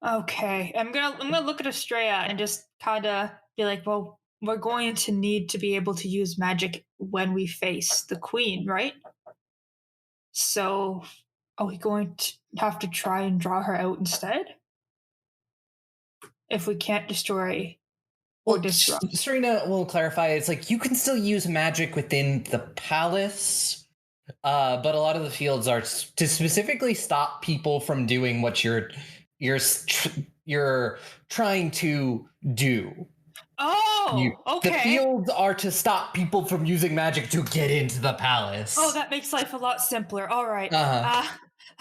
Okay, I'm gonna look at Astraea and just kind of be like, well, we're going to need to be able to use magic when we face the queen, right? So, are we going to have to try and draw her out instead? If we can't destroy or disrupt. Serena will clarify, it's like you can still use magic within the palace, but a lot of the fields are to specifically stop people from doing what you're trying to do. Oh, okay. The fields are to stop people from using magic to get into the palace. Oh, that makes life a lot simpler. All right. I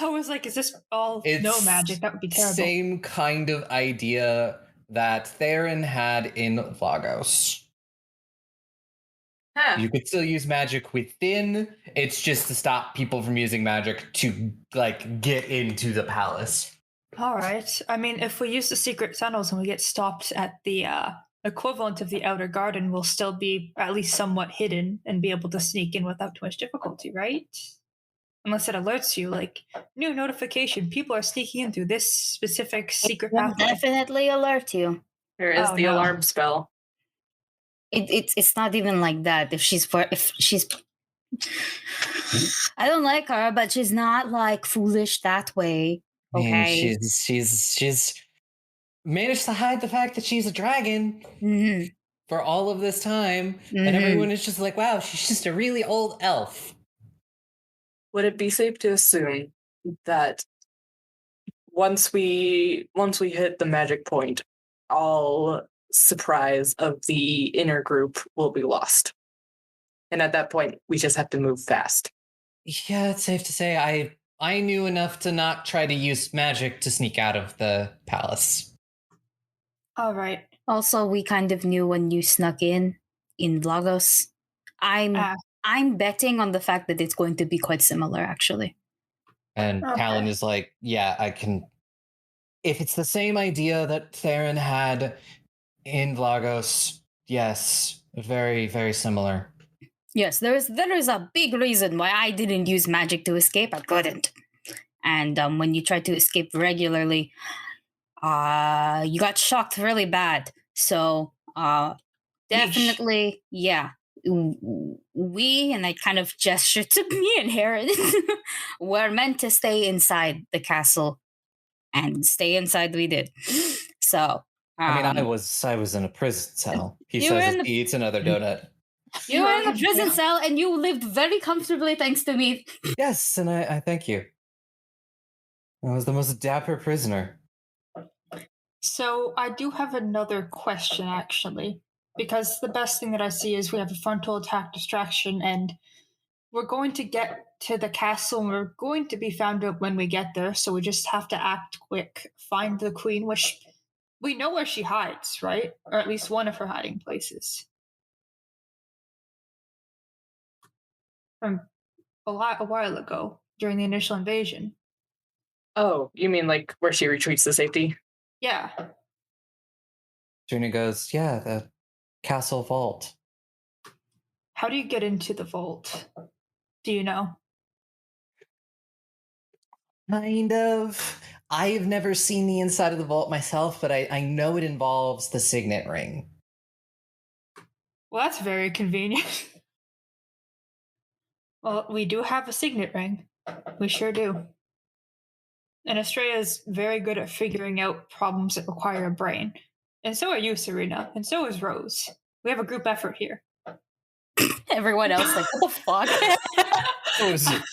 was like, is this all no magic? That would be terrible. Same kind of idea that Theron had in Vlagos. Huh. You could still use magic within. It's just to stop people from using magic to like get into the palace. All right. I mean, if we use the secret tunnels and we get stopped at the equivalent of the outer garden, we'll still be at least somewhat hidden and be able to sneak in without too much difficulty, right? Unless it alerts you, like, new notification, people are sneaking in through this specific secret pathway. Definitely alert you. There is the alarm spell. It's not even like that. If she's I don't like her, but she's not like foolish that way. Okay. And she's managed to hide the fact that she's a dragon for all of this time, and everyone is just like, wow, she's just a really old elf. Would it be safe to assume that once we hit the magic point, all surprise of the inner group will be lost? And at that point, we just have to move fast. Yeah, it's safe to say I knew enough to not try to use magic to sneak out of the palace. All right. Also, we kind of knew when you snuck in Vlagos. I'm betting on the fact that it's going to be quite similar, actually. And Talon is like, yeah, I can. If it's the same idea that Theron had in Vlagos, yes, very, very similar. Yes, there is a big reason why I didn't use magic to escape. I couldn't. And when you try to escape regularly, you got shocked really bad. So definitely, yeah. we, and I kind of gestured to me and Heron, were meant to stay inside the castle, and stay inside we did. So, I mean, I was in a prison cell. He You were says in as he eats another donut. you were in a prison cell, and you lived very comfortably thanks to me. Yes, and I thank you. I was the most dapper prisoner. So I do have another question, actually, because the best thing that I see is we have a frontal attack distraction, and we're going to get to the castle, and we're going to be found out when we get there. So we just have to act quick, find the queen, which we know where she hides, right? Or at least one of her hiding places. From a while ago, during the initial invasion. Oh, you mean like where she retreats to safety? Yeah. Junior goes, yeah, the castle vault. How do you get into the vault? Do you know? Kind of. I've never seen the inside of the vault myself, but I know it involves the signet ring. Well, that's very convenient. Well, we do have a signet ring. We sure do. And Astraea is very good at figuring out problems that require a brain. And so are you, Serena. And so is Rose. We have a group effort here. Everyone else, like, what the fuck?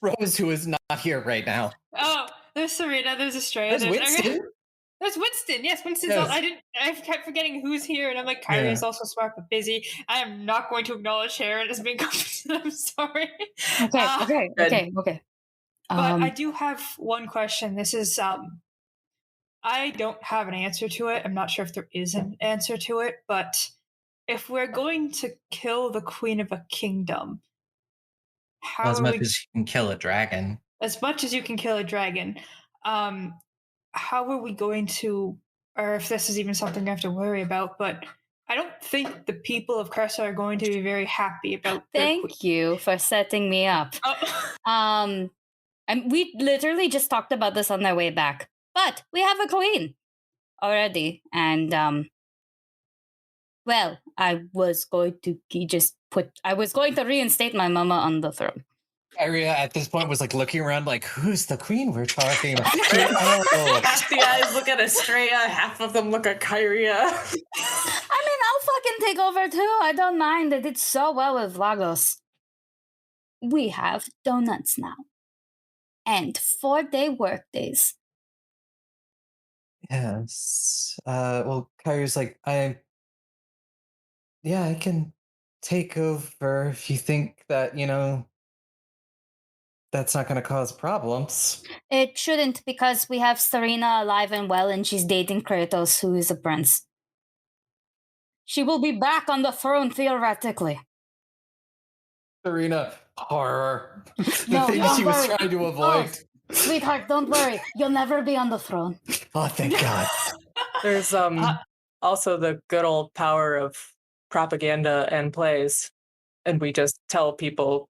Rose, who is not here right now. Oh, there's Serena, there's Astraea. There's Winston. There's Winston. Yes, Winston's. Yes. I kept forgetting who's here, and I'm like, Kyrie's also smart but busy. I am not going to acknowledge Sharon as being competent. I'm sorry. Okay. But I do have one question. This is I don't have an answer to it. I'm not sure if there is an answer to it, but if we're going to kill the queen of a kingdom, As much as you can kill a dragon. As much as you can kill a dragon, how are we going to, or if this is even something I have to worry about, but I don't think the people of Cressa are going to be very happy about Thank you for setting me up. Oh. And we literally just talked about this on their way back. But we have a queen already. And well, I was going to reinstate my mama on the throne. Kyria at this point was like looking around like, who's the queen we're talking about? Half the eyes look at Astraea, half of them look at Kyria. I mean, I'll fucking take over too. I don't mind. I did so well with Vlagos. We have donuts now. And 4-day work days. Yes. Well, Kyria's like, I can take over if you think that, that's not going to cause problems. It shouldn't, because we have Serena alive and well, and she's dating Kratos, who is a prince. She will be back on the throne, theoretically. Serena, horror. The thing she was trying to avoid. Oh, sweetheart, don't worry. You'll never be on the throne. Oh, thank God. There's also the good old power of propaganda and plays. And we just tell people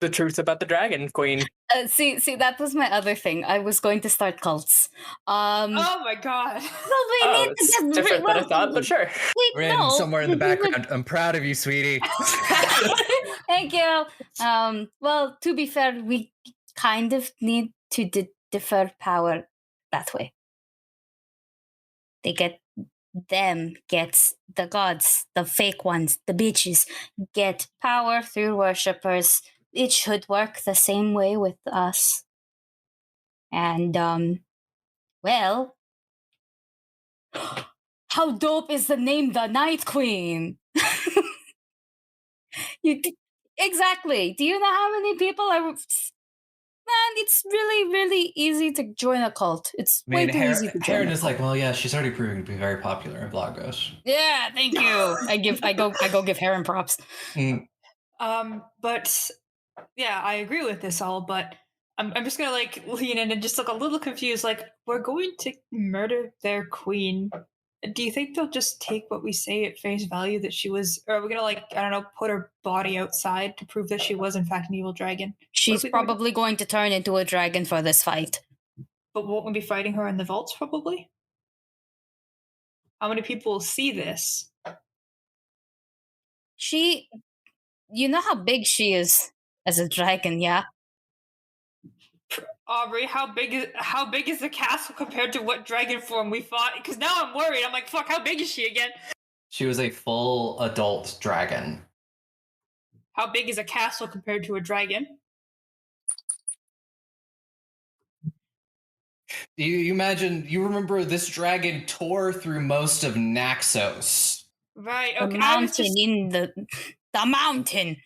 the truth about the Dragon Queen. See, that was my other thing. I was going to start cults. Oh my God. Well, we need to get different than I thought, but sure. We're in somewhere in the background. I'm proud of you, sweetie. Thank you. Well, to be fair, we kind of need to defer power that way. Gets the gods, the fake ones, the bitches, get power through worshippers. It should work the same way with us. And, well, how dope is the name the Night Queen? Exactly. Do you know how many people are... Man, it's really, really easy to join a cult. It's way too easy to join. Heron is like, well, yeah, she's already proving to be very popular in Vlagos. Yeah, thank you. I go give Heron props. But yeah, I agree with this all, but I'm just gonna like lean in and just look a little confused. Like, we're going to murder their queen. Do you think they'll just take what we say at face value that she was, or are we gonna, like, I don't know, put her body outside to prove that she was in fact an evil dragon? She's probably going to turn into a dragon for this fight. But won't we be fighting her in the vaults probably? How many people will see this? you know how big she is as a dragon, yeah? Aubrey, how big is the castle compared to what dragon form we fought? Because now I'm worried. I'm like, fuck, how big is she again? She was a full adult dragon. How big is a castle compared to a dragon? You imagine, you remember this dragon tore through most of Naxos. Right. The Okay. mountain in the mountain.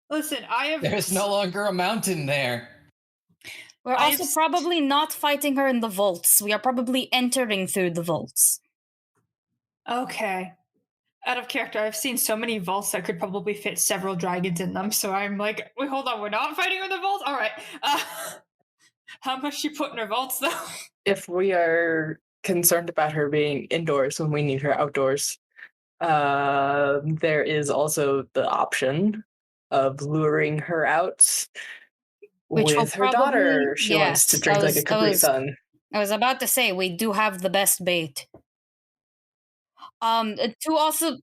Listen. I have. There's no longer a mountain there. We're I've also probably not fighting her in the vaults. We are probably entering through the vaults. Okay. Out of character, I've seen so many vaults that could probably fit several dragons in them. So I'm like, wait, hold on, we're not fighting in the vaults. All right. How much she put in her vaults though? If we are concerned about her being indoors when we need her outdoors, there is also the option of luring her out Which will with her daughter. She wants to yes, drink like a Capri Sun. I was about to say we do have the best bait. To also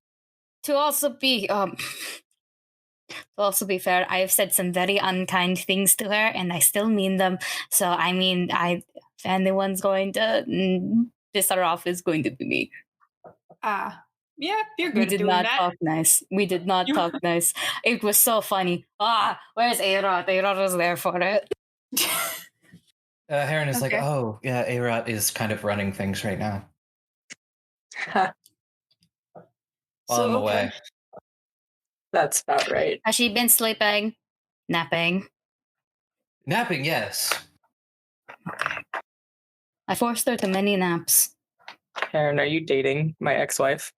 be fair, I have said some very unkind things to her, and I still mean them. So I mean, if anyone's going to piss her off, is going to be me. Yeah, you're We good at did doing not that. talk nice. We did not talk nice. It was so funny. Where's Aerot? Aerot was there for it. Heron is like, Okay. oh, yeah, Aerot is kind of running things right now. While I'm away. That's about right. Has she been sleeping? Napping? Napping, yes. I forced her to many naps. Karen, are you dating my ex-wife?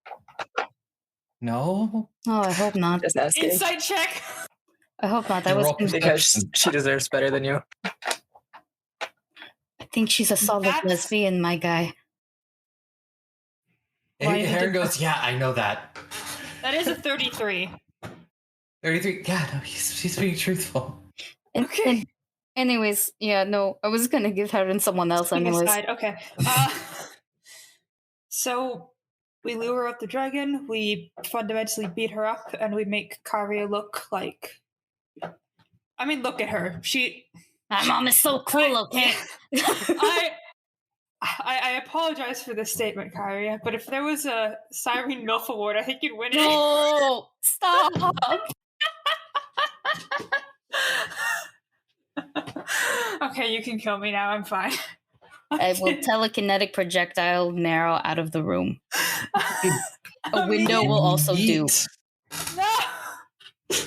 No? Oh, I hope not. Just asking. Insight check. I hope not. You roll Because she deserves better than you. I think she's a solid That's- lesbian, my guy. Heron goes, yeah, I know that. That is a 33. 33. Yeah, no, he's being truthful. Okay. Anyways, yeah, no, I was gonna give her and someone else Putting anyways. aside, okay. So we lure out the dragon, we fundamentally beat her up, and we make Karia look like. I mean, look at her. My mom is so cool, okay? I apologize for this statement, Karia, but if there was a Siren MILF award, I think you'd win it. No! Stop! Okay, you can kill me now. I'm fine. I will telekinetic projectile Nero out of the room. A window will also do. No!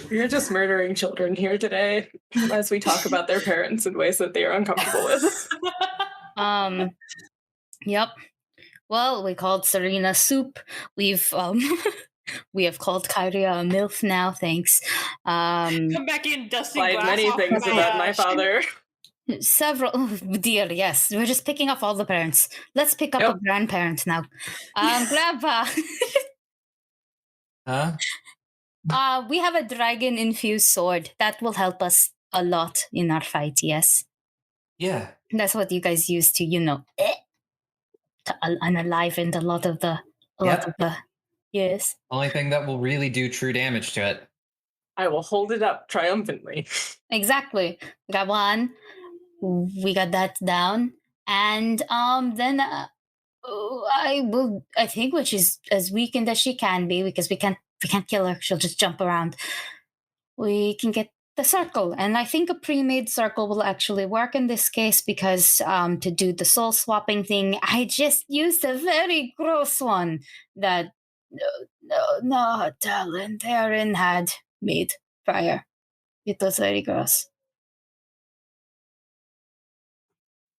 You're just murdering children here today as we talk about their parents in ways that they are uncomfortable with. Yep. Well, we called Serena soup. We've we have called Kyria a MILF now, thanks. Come back in, dusting Like glass many off things about my father. Several, oh dear, yes. We're just picking up all the parents. Let's pick up a grandparent now. Grandpa. Huh? We have a dragon-infused sword. That will help us a lot in our fight, yes? Yeah. That's what you guys use to, to unaliven a lot of the, yes. Only thing that will really do true damage to it. I will hold it up triumphantly. Exactly. We got one. We got that down. And then I think when she's as weakened as she can be, because we can't kill her, she'll just jump around. We can get the circle, and I think a pre-made circle will actually work in this case because to do the soul swapping thing, I just used a very gross one that no Talon Theron had made prior. It was very gross.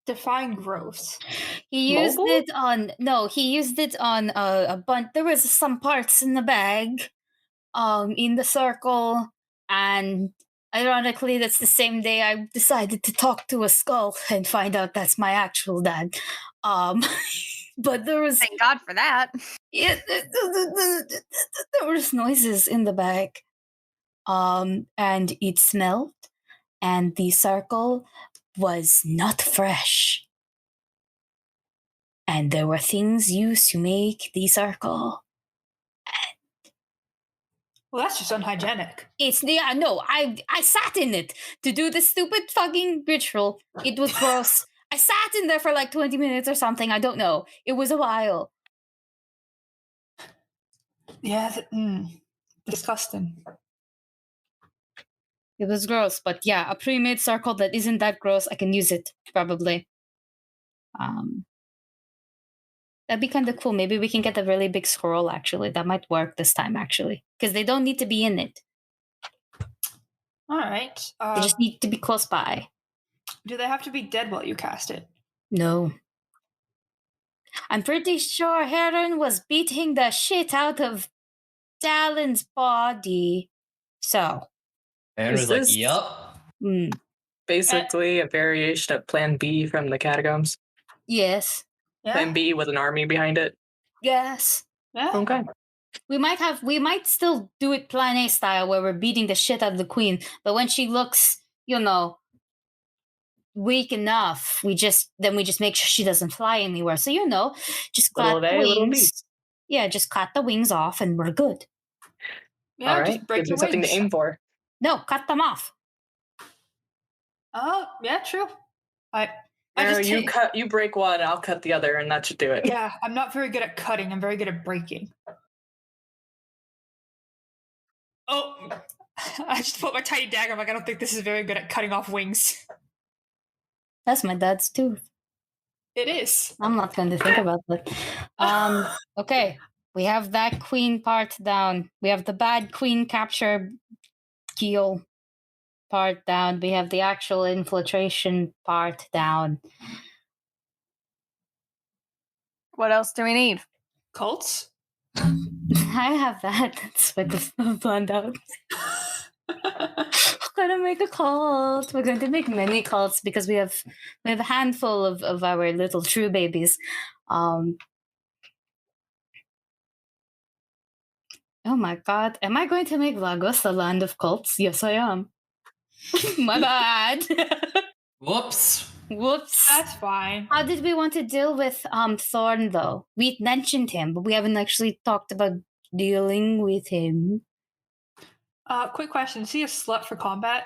Define gross. He used Mobile? it on a bunch. There was some parts in the bag, in the circle, and ironically, that's the same day I decided to talk to a skull and find out that's my actual dad. But there was Thank God for that. there was noises in the bag, and it smelled, and the circle was not fresh. And there were things used to make the circle. Well, that's just unhygienic. I sat in it to do the stupid fucking ritual. It was gross. I sat in there for like 20 minutes or something. I don't know. It was a while. Yeah, disgusting. It was gross, but yeah, a pre-made circle that isn't that gross, I can use it probably. That'd be kind of cool. Maybe we can get a really big scroll. Actually, that might work this time. Actually, because they don't need to be in it. All right. They just need to be close by. Do they have to be dead while you cast it? No. I'm pretty sure Heron was beating the shit out of Talon's body. So. Aaron Is was like, this- yup. Basically, a variation of Plan B from the Catacombs. Yes. Yeah. Plan B with an army behind it. Yes. Yeah. Okay. We might still do it Plan A style where we're beating the shit out of the queen, but when she looks, weak enough, we just make sure she doesn't fly anywhere. So just Little clap the A, little B. wings. Yeah, just cut the wings off and we're good. Yeah, All just right. break Gives your me something wings. to aim for. No, cut them off. Oh, yeah, true. I No, just you break one, I'll cut the other, and that should do it. Yeah, I'm not very good at cutting. I'm very good at breaking. Oh, I just put my tiny dagger. I'm like, I don't think this is very good at cutting off wings. That's my dad's tooth. It is. I'm not going to think about that. Okay, we have that queen part down. We have the bad queen capture keel part down. We have the actual infiltration part down. What else do we need? Cults? I have that. That's what the planned out. We're gonna make a cult. We're going to make many cults because we have a handful of our little true babies. Oh my god. Am I going to make Lagos the land of cults? Yes, I am. My bad. Whoops. Whoops. That's fine. How did we want to deal with Thorn though? We mentioned him, but we haven't actually talked about dealing with him. Quick question. Is he a slut for combat?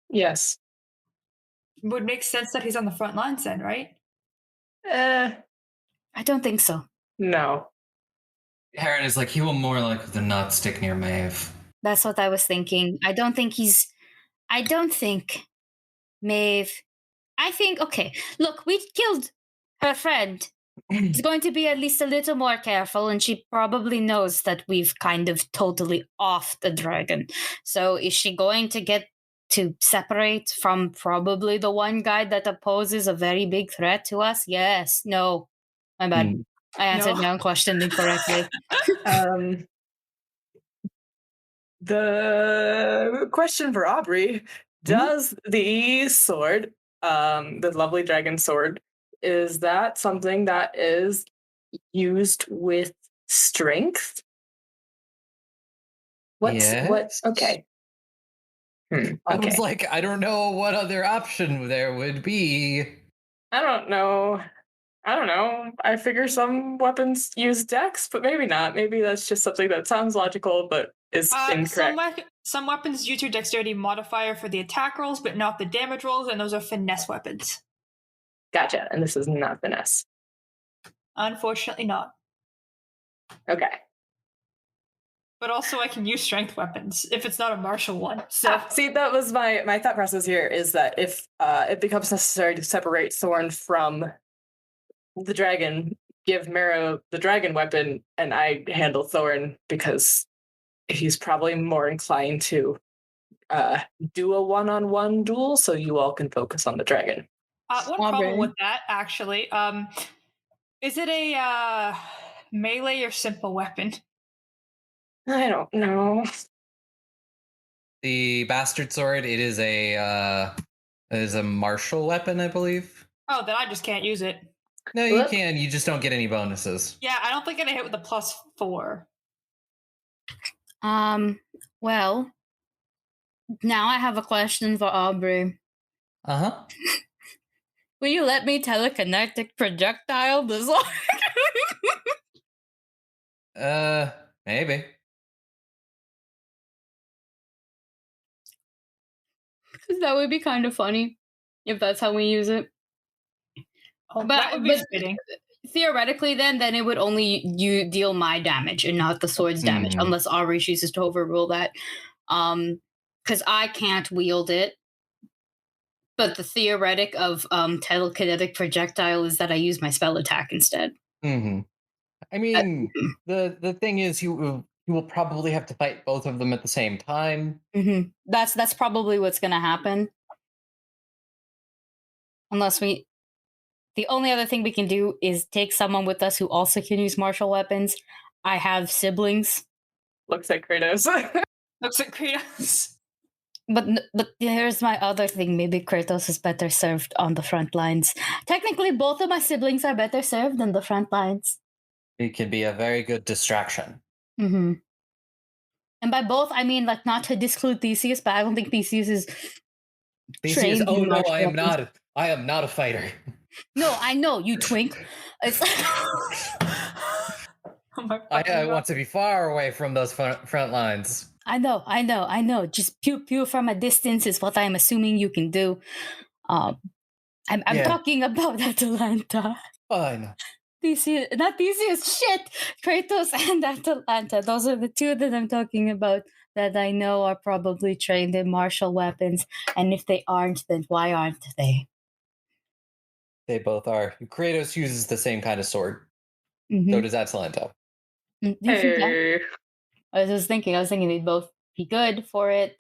Yes. Would make sense that he's on the front lines then, right? I don't think so. No. Heron is like, he will more likely than not stick near Maeve. That's what I was thinking. I don't think Maeve. I think, okay, look, we killed her friend. She's going to be at least a little more careful, and she probably knows that we've kind of totally offed the dragon. So is she going to get to separate from probably the one guy that opposes a very big threat to us? Yes. No. My bad. I answered my own question incorrectly. The question for Aubrey, does the sword, the lovely dragon sword, is that something that is used with strength? Yes. Okay. I was Okay. like, I don't know what other option there would be. I don't know. I figure some weapons use dex, but maybe not. Maybe that's just something that sounds logical, but is incorrect. Some weapons use your dexterity modifier for the attack rolls, but not the damage rolls, and those are finesse weapons. Gotcha. And this is not finesse. Unfortunately not. Okay. But also I can use strength weapons if it's not a martial one. So See, that was my thought process here, is that if it becomes necessary to separate Thorn from the dragon, give Marrow the dragon weapon, and I handle Thorn because he's probably more inclined to do a one-on-one duel, so you all can focus on the dragon. one problem with that, actually, is it a melee or simple weapon? I don't know. The bastard sword, it is a martial weapon, I believe. Oh, then I just can't use it. No, you can. You just don't get any bonuses. Yeah, I don't think I hit with a +4. Well, now I have a question for Aubrey. Uh-huh. Will you let me telekinetic projectile the sword? Maybe. That would be kind of funny if that's how we use it. Oh, that would be but fitting. theoretically, then it would only you deal my damage and not the sword's damage, Mhm. unless Ari chooses to overrule that. Because I can't wield it. But the theoretic of telekinetic projectile is that I use my spell attack instead. Hmm. I mean, the thing is, you will probably have to fight both of them at the same time. Mm-hmm. That's probably what's going to happen. Unless we, the only other thing we can do is take someone with us who also can use martial weapons. I have siblings, Looks like Kratos. Looks like Kratos. but here's my other thing. Maybe Kratos is better served on the front lines. Technically, both of my siblings are better served on the front lines. It can be a very good distraction. Mm-hmm. And by both, I mean like not to disclude Theseus, but I don't think Theseus is Theseus, trained oh in no, martial I am weapons. not. I am not a fighter. No, I know you twink. It's Oh my I fucking God. want to be far away from those front lines. I know. Just pew pew from a distance is what I'm assuming you can do. I'm Yeah. talking about Atalanta. Oh, I know. Theseus, not Theseus. Shit, Kratos and Atalanta. Those are the two that I'm talking about that I know are probably trained in martial weapons. And if they aren't, then why aren't they? They both are. Kratos uses the same kind of sword. Mm-hmm. So does Atalanta. Hey. I was thinking they'd both be good for it.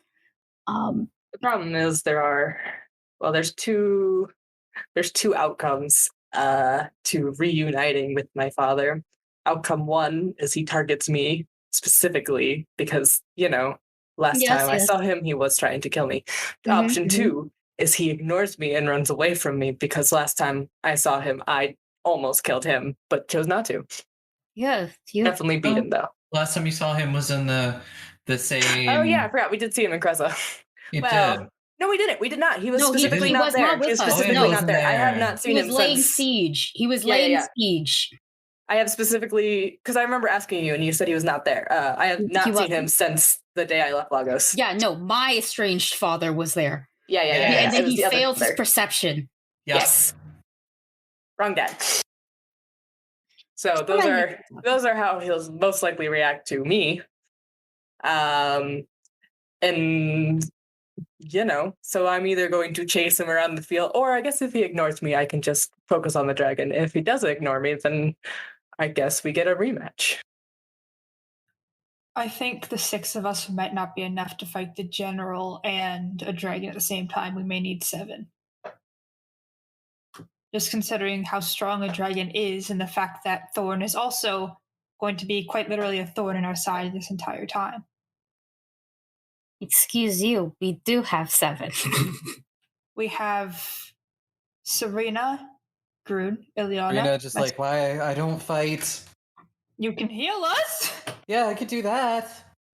The problem is there's two outcomes to reuniting with my father. Outcome one is he targets me specifically because, last time I saw him, he was trying to kill me. Option two is he ignores me and runs away from me because last time I saw him, I almost killed him, but chose not to. Yeah, Definitely beat him, though. Last time you saw him was in the same... Oh, yeah, I forgot. We did see him in Cressa. You well, did. No, we didn't. We did not. He was No, specifically he not was there. not with He was us. specifically No. not there. I have there. not seen He him was laying since. siege. He was Yeah, laying yeah. siege. I have specifically, because I remember asking you and you said he was not there. I have not He seen wasn't. him since the day I left Lagos. Yeah, no, my estranged father was there. Yeah. And then It was he the other failed his brother. perception. Yep. Yes. Wrong dad. So those are how he'll most likely react to me. And so I'm either going to chase him around the field, or I guess if he ignores me, I can just focus on the dragon. If he doesn't ignore me, then I guess we get a rematch. I think the 6 of us might not be enough to fight the general and a dragon at the same time. We may need 7. Just considering how strong a dragon is and the fact that Thorn is also going to be quite literally a thorn in our side this entire time. Excuse you, we do have 7. We have Serena, Grun, Ileana. Serena just like, why I don't fight. You can heal us? Yeah, I could do that.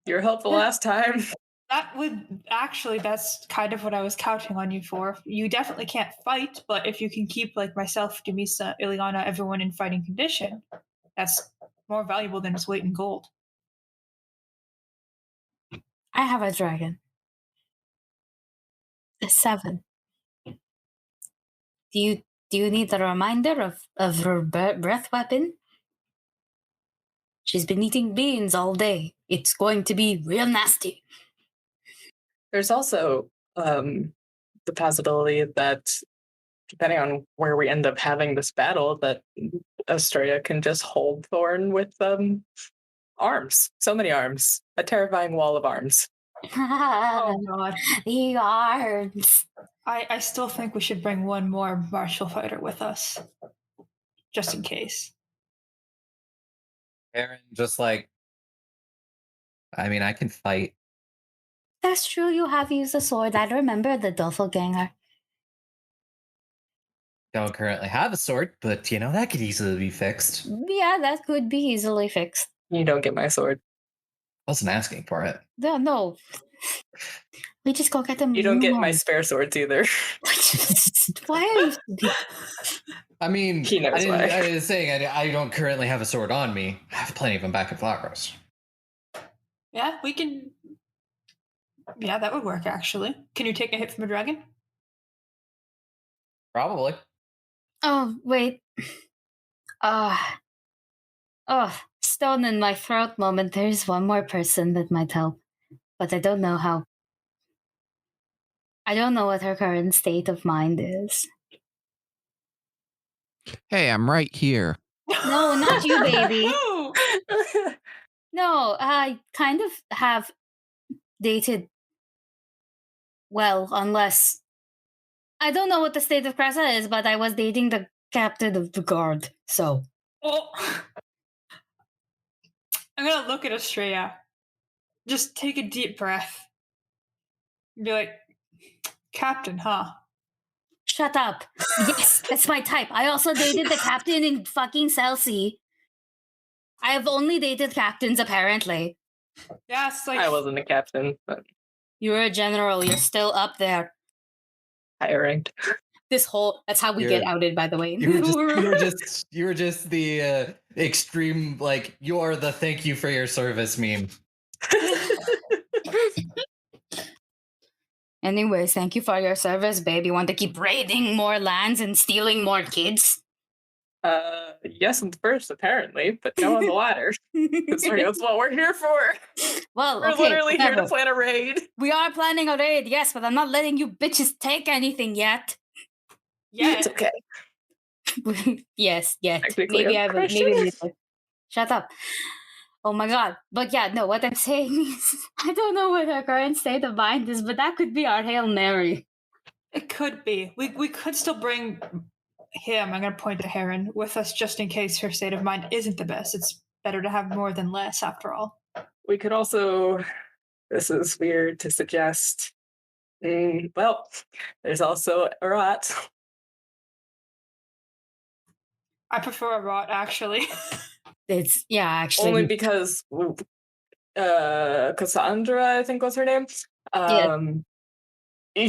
You were helpful last time. That's kind of what I was counting on you for. You definitely can't fight, but if you can keep like myself, Dumisa, Ileana, everyone in fighting condition, that's more valuable than its weight in gold. I have a dragon. A 7. Do you need a reminder of her breath weapon? She's been eating beans all day. It's going to be real nasty. There's also the possibility that, depending on where we end up having this battle, that Astraea can just hold Thorn with arms. So many arms. A terrifying wall of arms. Oh god. The arms. I still think we should bring one more martial fighter with us. Just in case. Aaron just like, I mean, I can fight. That's true, you have used a sword. I remember the doppelganger. Don't currently have a sword, but that could easily be fixed. Yeah, that could be easily fixed. You don't get my sword. Wasn't asking for it. No. We just go get them. You don't get my spare swords either. Why are you... I mean, He knows why. I was saying I don't currently have a sword on me. I have plenty of them back at Flowers. Yeah, we can Yeah, that would work, actually. Can you take a hit from a dragon? Probably. Oh, wait. Stone in my throat moment. There's one more person that might help, but I don't know how. I don't know what her current state of mind is. Hey, I'm right here. No, not you, baby. Ooh. No, I kind of have dated. Well, unless I don't know what the state of Cressa is, but I was dating the captain of the guard. So Oh. I'm gonna look at Astraea. Just take a deep breath. Be like, Captain, huh? shut up. Yes, that's my type. I also dated the captain in fucking Celsi. I have only dated captains, apparently. Yeah, it's like I wasn't a captain, but You're a general. You're still up there. higher ranked. That's how we You're- get outed, by the way. You were just the extreme, like, you are the thank you for your service meme. Anyways, thank you for your service, babe. You want to keep raiding more lands and stealing more kids? Yes, on the first, apparently, but no on the latter. That's what we're here for. Well, We're okay, literally here to whatever. plan a raid. We are planning a raid, yes, but I'm not letting you bitches take anything yet. yeah. It's okay. Yes, yet. Technically, Maybe I'm I will. Maybe Christian. later. Shut up. Oh my god. But yeah, no, what I'm saying is, I don't know what her current state of mind is, but that could be our Hail Mary. It could be. We could still bring him, I'm gonna point to Heron, with us just in case her state of mind isn't the best. It's better to have more than less, after all. We could also, this is weird to suggest, well, there's also a rot. I prefer a rot, actually. It's, yeah, actually. Only because Cassandra, I think was her name,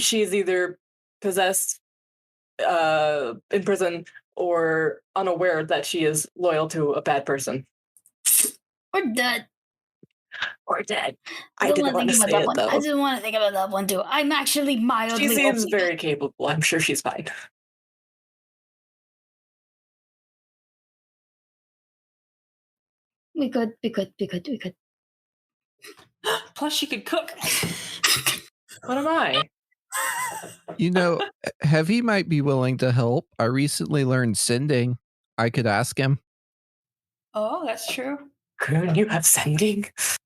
she's either possessed in prison or unaware that she is loyal to a bad person. Or dead. Or dead. I I don't didn't want want to to think say about that it, one. though. I didn't want to think about that one too. I'm actually mildly. She seems okay. very capable. I'm sure she's fine. We could. Plus, she could cook. What am I? You know, Heavy might be willing to help. I recently learned sending. I could ask him. Oh, that's true. Groon, you have sending?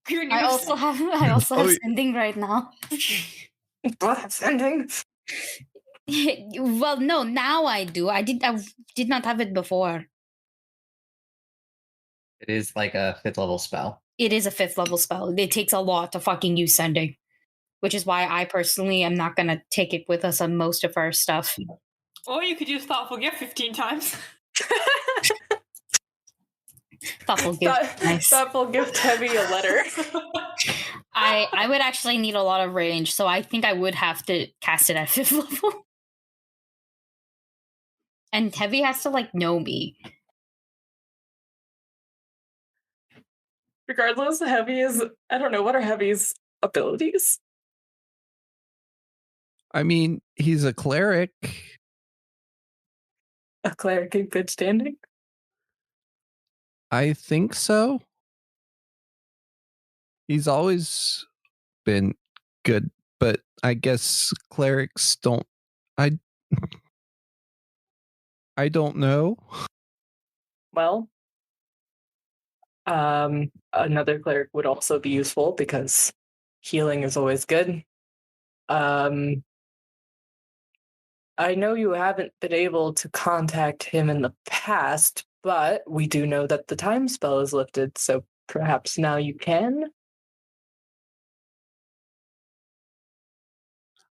I also have sending right now. What have sending? Well, no, now I do. I did not have it before. It is like a 5th level spell. It is a 5th level spell. It takes a lot to fucking use sending, which is why I personally am not gonna take it with us on most of our stuff. Or you could use Thoughtful Gift 15 times. Thoughtful gift. Nice. Thoughtful gift Heavy a letter. I would actually need a lot of range, so I think I would have to cast it at 5th level. And Heavy has to like know me. Regardless, Heavy is, I don't know, what are Heavy's abilities? I mean, he's a cleric. A cleric in good standing? I think so. He's always been good, but I guess clerics don't. I don't know. Well, another cleric would also be useful because healing is always good. I know you haven't been able to contact him in the past, but we do know that the time spell is lifted, so perhaps now you can?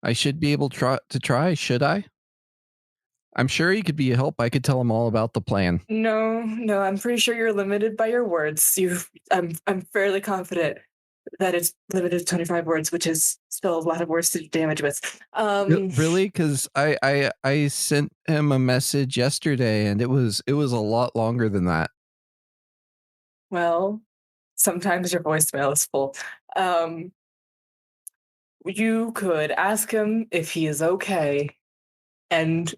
I should be able to try, should I? I'm sure he could be a help. I could tell him all about the plan. No, I'm pretty sure you're limited by your words. I'm fairly confident that it's limited to 25 words, which is still a lot of words to do damage with. Really? Because I sent him a message yesterday, and it was a lot longer than that. Well, sometimes your voicemail is full. you could ask him if he is okay, and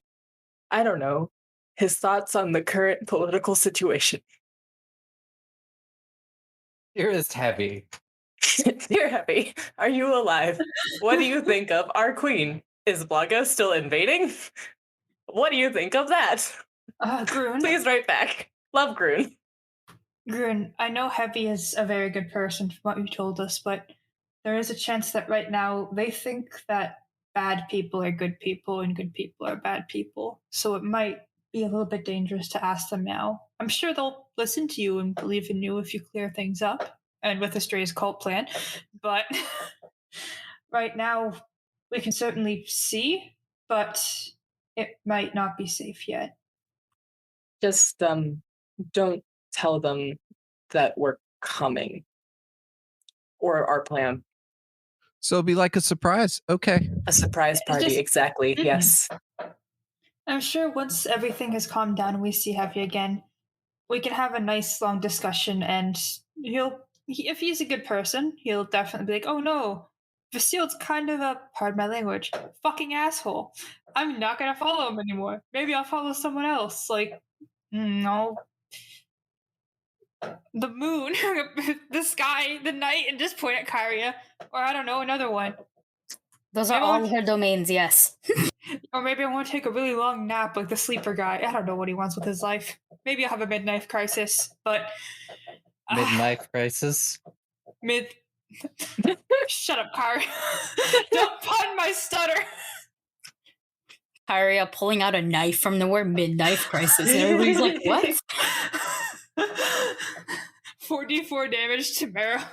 I don't know, his thoughts on the current political situation. Dearest Heavy. Dear Heavy, are you alive? What do you think of our queen? Is Blaga still invading? What do you think of that? Grun. Please write back. Love, Grun. Grun, I know Heavy is a very good person from what you told us, but there is a chance that right now they think that bad people are good people and good people are bad people. So it might be a little bit dangerous to ask them now. I'm sure they'll listen to you and believe in you if you clear things up and with Astraea's cult plan. But right now, we can certainly see, but it might not be safe yet. Just don't tell them that we're coming or our plan. So it'll be like a surprise. Okay. A surprise party, exactly. Yes. I'm sure once everything has calmed down and we see Heavy again, we can have a nice long discussion, and if he's a good person, he'll definitely be like, oh no, Vasil's kind of a, pardon my language, fucking asshole. I'm not gonna follow him anymore. Maybe I'll follow someone else. Like, no. The moon, the sky, the night, and just point at Kyria. Or I don't know, another one. Those are all her domains, yes. Or maybe I want to take a really long nap like the sleeper guy. I don't know what he wants with his life. Maybe I'll have a midnight crisis, but... Midnight crisis? Shut up, Kyria. Don't pun my stutter. Kyria pulling out a knife from nowhere, midnight crisis. And everybody's like, what? 4d4 damage to Mara.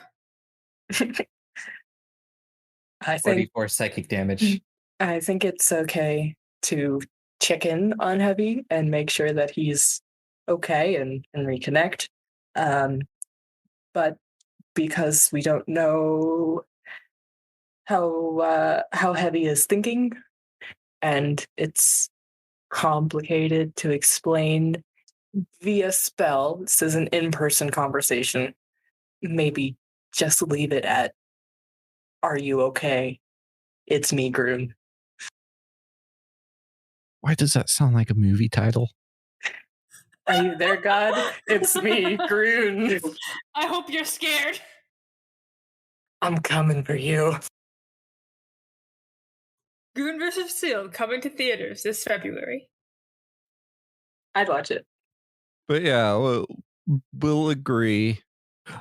I think 44 psychic damage. I think it's okay to check in on Heavy and make sure that he's okay and reconnect. But because we don't know how Heavy is thinking, and it's complicated to explain via spell, this is an in-person conversation, maybe just leave it at, are you okay? It's me, Grun. Why does that sound like a movie title? Are you there, God? It's me, Grun. I hope you're scared. I'm coming for you. Goon vs. Seal coming to theaters this February. I'd watch it. But yeah, we'll agree.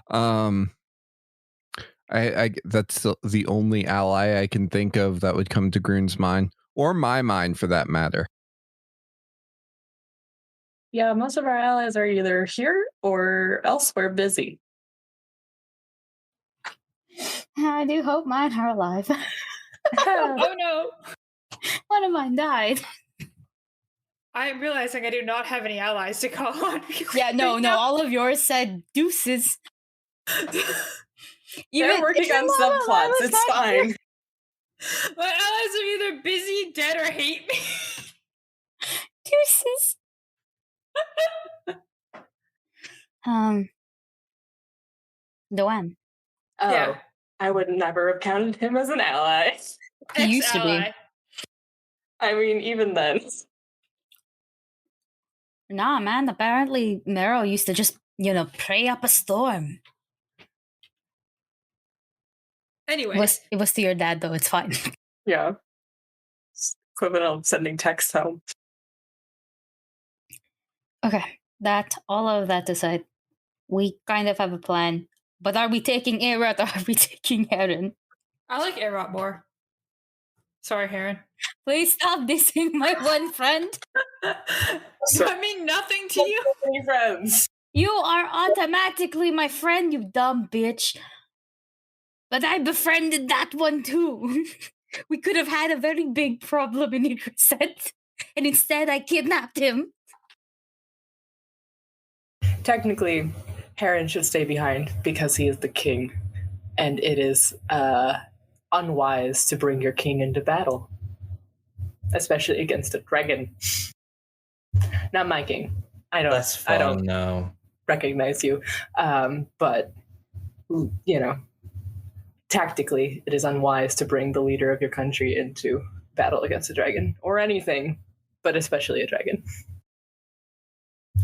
I that's the only ally I can think of that would come to Grun's mind, or my mind for that matter. Yeah, most of our allies are either here or elsewhere busy. I do hope mine are alive. Oh no! One of mine died. I am realizing I do not have any allies to call on. Yeah, no, all of yours said deuces. They're working on subplots, it's fine. My allies are either busy, dead, or hate me. Deuces. Doan. Oh, Yeah. I would never have counted him as an ally. He used to be. I mean, even then. Nah, man, apparently Mero used to just, pray up a storm. Anyway. It was to your dad, though. It's fine. Yeah. It's equivalent of sending text home. Okay. All of that aside, we kind of have a plan. But are we taking Aerot or are we taking Heron? I like Aerot more. Sorry, Heron. Please stop dissing my one friend. I mean nothing to you. Many friends. You are automatically my friend, you dumb bitch. But I befriended that one too. We could have had a very big problem in Idriset. And instead I kidnapped him. Technically, Heron should stay behind because he is the king. And it is unwise to bring your king into battle. Especially against a dragon. Not my king. I don't recognize you. But, tactically, it is unwise to bring the leader of your country into battle against a dragon or anything, but especially a dragon.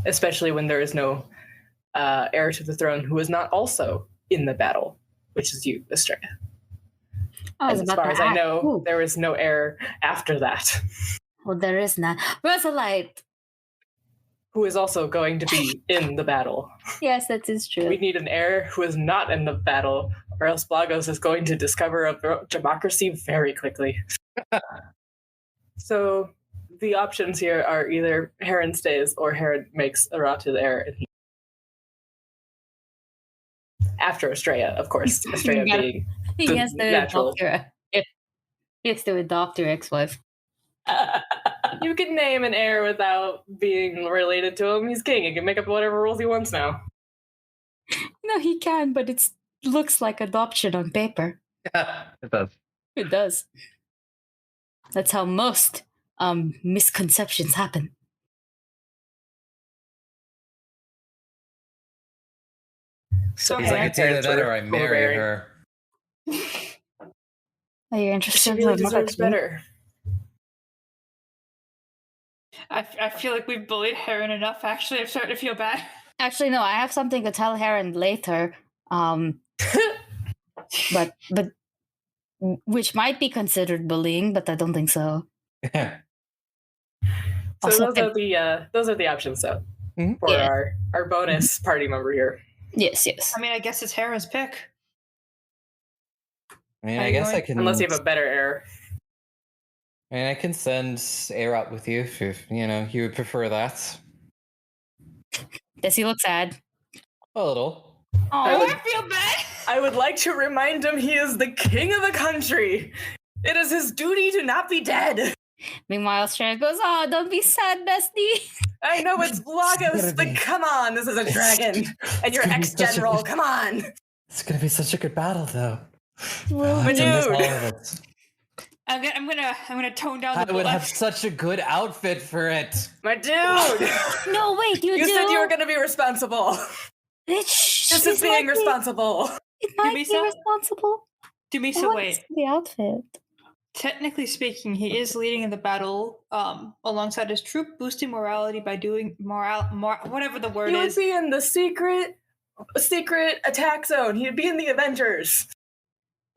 Especially when there is no heir to the throne who is not also in the battle, which is you, Astraea. As far as I know, there is no heir after that. Well, there is none. Rosalite! Who is also going to be in the battle. Yes, that is true. We need an heir who is not in the battle, or else Blagos is going to discover a democracy very quickly. So the options here are either Heron stays or Heron makes Aratu the heir. And after Astraea, of course. Astraea being he has to natural. adopt her. He has to adopt your ex-wife. You can name an heir without being related to him. He's king. He can make up whatever rules he wants now. No, he can, but it looks like adoption on paper. Yeah, it does. It does. That's how most misconceptions happen. So He's like, it's either that or I marry her. Are you interested? She really deserves better. I feel like we've bullied Heron enough. Actually, I'm starting to feel bad. Actually, no. I have something to tell Heron later. But which might be considered bullying, but I don't think so. So those are the options, though, for our bonus party member here. Yes. I mean, I guess it's Heron's pick. I mean, I guess I can. Unless you have a better heir. I mean, I can send Air out with you if you would prefer that. Does he look sad? A little. I feel bad. I would like to remind him he is the king of the country. It is his duty to not be dead. Meanwhile, Astraea goes, "Oh, don't be sad, bestie." I know it's Blagos, but come on, this is a dragon. And your ex-general, come on. It's going to be such a good battle, though. But dude. I'm gonna tone down the I would have such a good outfit for it. My dude! No, wait, you said you were gonna be responsible. This is being responsible. It might be responsible. Dumisa, wait. The outfit. Technically speaking, he is leading in the battle alongside his troop, boosting morality by doing whatever the word is. He would be in the secret attack zone. He'd be in the Avengers.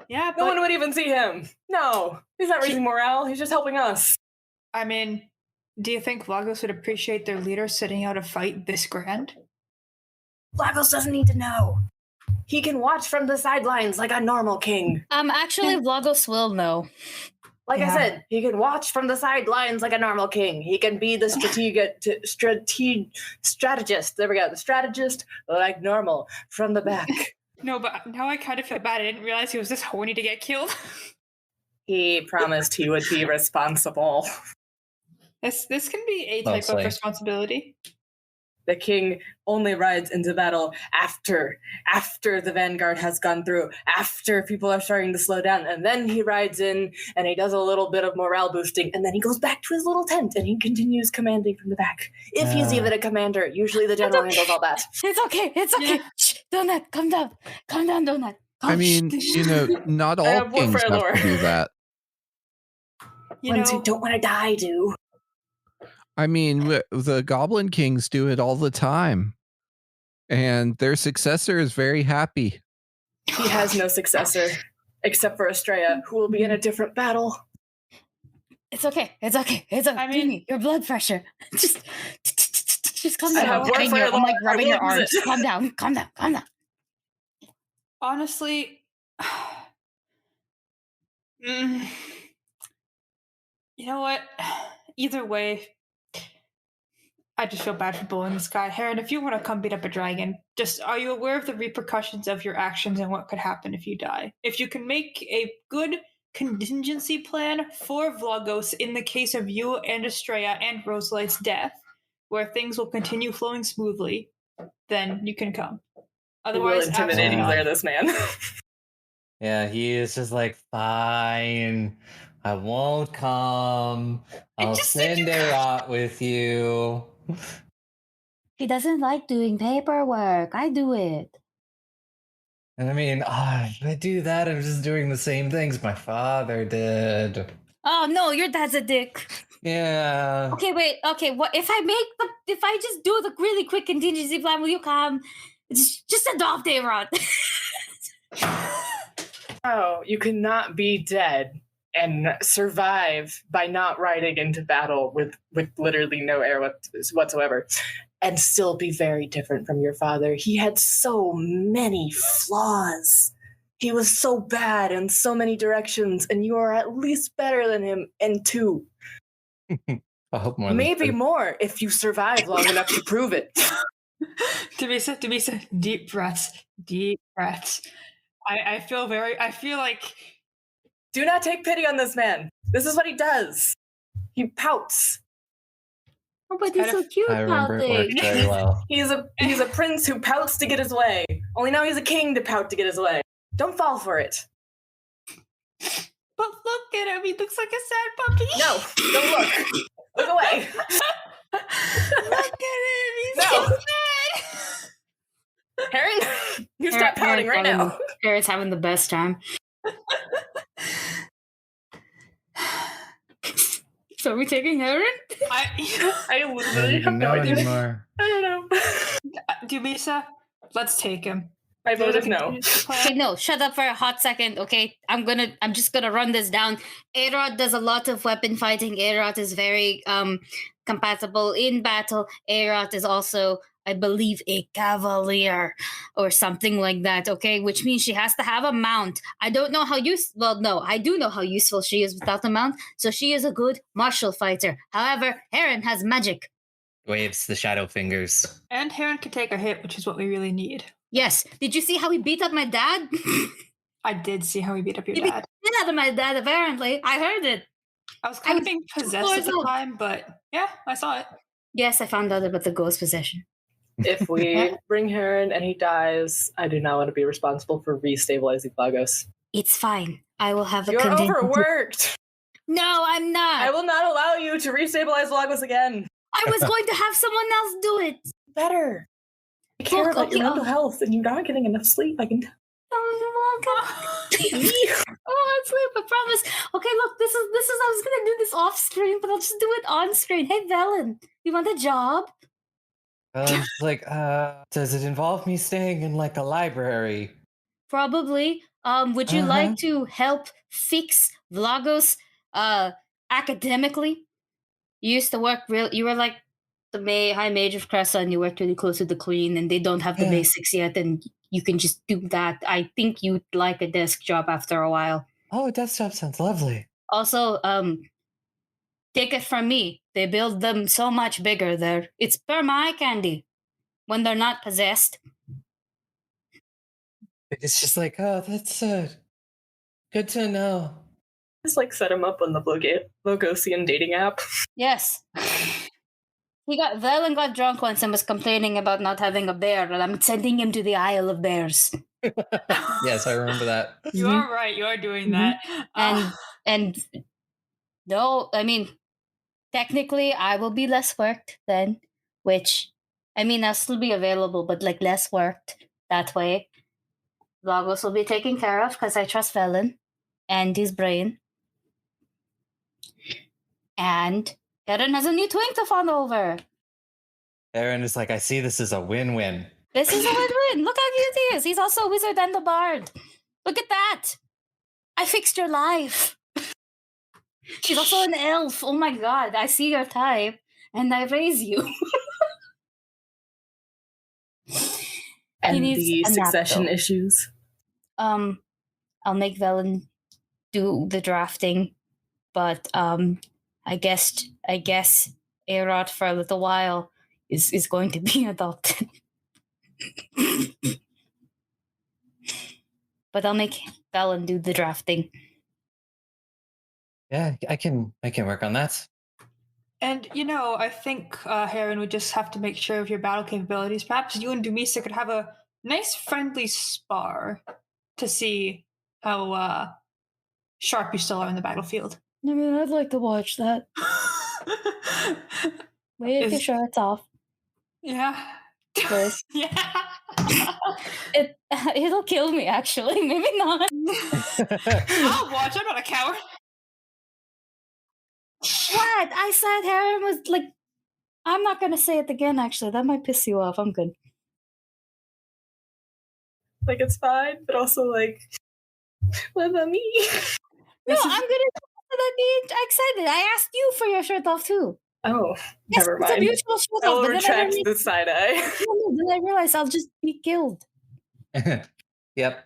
Yeah, no one would even see him. No, he's not raising morale. He's just helping us. I mean, do you think Blagos would appreciate their leader sitting out a fight this grand? Blagos doesn't need to know. He can watch from the sidelines like a normal king. Actually, Blagos will know. Like I said, he can watch from the sidelines like a normal king. He can be the strategist. There we go. The strategist, like normal, from the back. No, but now I kind of feel bad. I didn't realize he was this horny to get killed. He promised he would be responsible. This can be a type of responsibility. The king only rides into battle after the vanguard has gone through, after people are starting to slow down, and then he rides in and he does a little bit of morale boosting, and then he goes back to his little tent and he continues commanding from the back. If he's even a commander, usually the general handles all that. It's okay. Yeah. Shh, Donut, calm down, Donut. I mean, not all kings have to do that. Ones who don't want to die do. I mean, the Goblin Kings do it all the time. And their successor is very happy. He has no successor, except for Astraea, who will be in a different battle. It's okay. I mean, your blood pressure. Just calm down. I'm like rubbing your arms. Calm down. Honestly, you know what? Either way, I just feel bad for bullying this guy. Heron, if you want to come beat up a dragon, are you aware of the repercussions of your actions and what could happen if you die? If you can make a good contingency plan for Vlogos in the case of you and Astraea and Rosalite's death, where things will continue flowing smoothly, then you can come. Otherwise, intimidating this man. Yeah, he is just like, fine, I won't come. I'll send a rot with you. He doesn't like doing paperwork. I do it. And I mean, if I do that, I'm just doing the same things my father did. Oh no, your dad's a dick. Yeah. Okay, wait. Okay, what if I just do the really quick contingency plan? Will you come? Just adopt A-Rod. Oh, you cannot be dead and survive by not riding into battle with literally no air whatsoever, and still be very different from your father. He had so many flaws. He was so bad in so many directions, and you are at least better than him in 2. I hope more. Maybe more if you survive long enough to prove it. Demisa, deep breaths. I feel like Do not take pity on this man. This is what he does. He pouts. Oh, but he's so cute. I remember it worked very well. He's a prince who pouts to get his way. Only now he's a king to pout to get his way. Don't fall for it. But look at him, he looks like a sad puppy. No, don't look. Look away. Look at him, he's No. so sad. Heron, you stop pouting right now. Heron's having the best time. So are we taking Heron? I literally I have don't no know idea. anymore. I don't know. Dumisa, let's take him. My vote is no. Okay, no, shut up for a hot second, okay? I'm just gonna run this down. A-Rod does a lot of weapon fighting. A-Rod is very compatible in battle. A-Rod is also, I believe, a cavalier or something like that, okay? Which means she has to have a mount. I don't know how I do know how useful she is without a mount, so she is a good martial fighter. However, Heron has magic. Waves the shadow fingers. And Heron can take a hit, which is what we really need. Yes. Did you see how he beat up my dad? I did see how he beat up your He beat dad. the shit out of my dad, apparently. I heard it. I was kind of being possessed at the old. time, but yeah, I saw it. Yes, I found out about the ghost possession. If we bring Heron and he dies, I do not want to be responsible for restabilizing Lagos. It's fine. I will have a You're contingency. overworked. No, I'm not. I will not allow you to restabilize Lagos again. I was going to have someone else do it. Better. Take care about your mental health, and you're not getting enough sleep. I can tell. Oh, you're welcome. Oh, I'll sleep. I promise. Okay, look, this is. I was gonna do this off screen, but I'll just do it on screen. Hey, Velen, you want a job? It's like, does it involve me staying in like a library? Probably. Would you like to help fix Vlagos academically? You used to work you were like the high mage of Cressa, and you worked really close to the queen, and they don't have the basics yet, and you can just do that. I think you'd like a desk job after a while. Oh, a desktop sounds lovely. Also, take it from me. They build them so much bigger there. It's per my candy when they're not possessed. It's just like, oh, that's good to know. Just like set him up on the Logosian dating app. Yes. Velen got drunk once and was complaining about not having a bear, and I'm sending him to the Isle of Bears. Yes, I remember that. You are right. You are doing that. And no, I mean, technically, I will be less worked then, which, I mean, I'll still be available, but like less worked that way. Lagos will be taken care of because I trust Velen and his brain. And Heron has a new twink to fawn over. Aaron is like, I see this as a win-win. This is a win-win. Look how cute he is. He's also a wizard and a bard. Look at that. I fixed your life. She's also an elf. Oh my god. I see your type. And I raise you. And the succession issues. I'll make Velen do the drafting. But I guess A-Rod for a little while is going to be adopted. But I'll make Velen do the drafting. Yeah, I can work on that. And, I think Heron would just have to make sure of your battle capabilities. Perhaps you and Dumisa could have a nice friendly spar to see how sharp you still are in the battlefield. I mean, I'd like to watch that. Wait, your shirts off. Yeah. This. Yeah. It'll kill me, actually. Maybe not. I'll watch. I'm not a coward. What? I said Harem was like. I'm not gonna say it again, actually. That might piss you off. I'm good. Like, it's fine, but also, like, what about me? No, I'm gonna be excited. I asked you for your shirt off, too. Oh, Yes, never it's a mind. mutual shirt I off, will but then I retract realized, the side eye. then I realized I'll just be killed. Yep.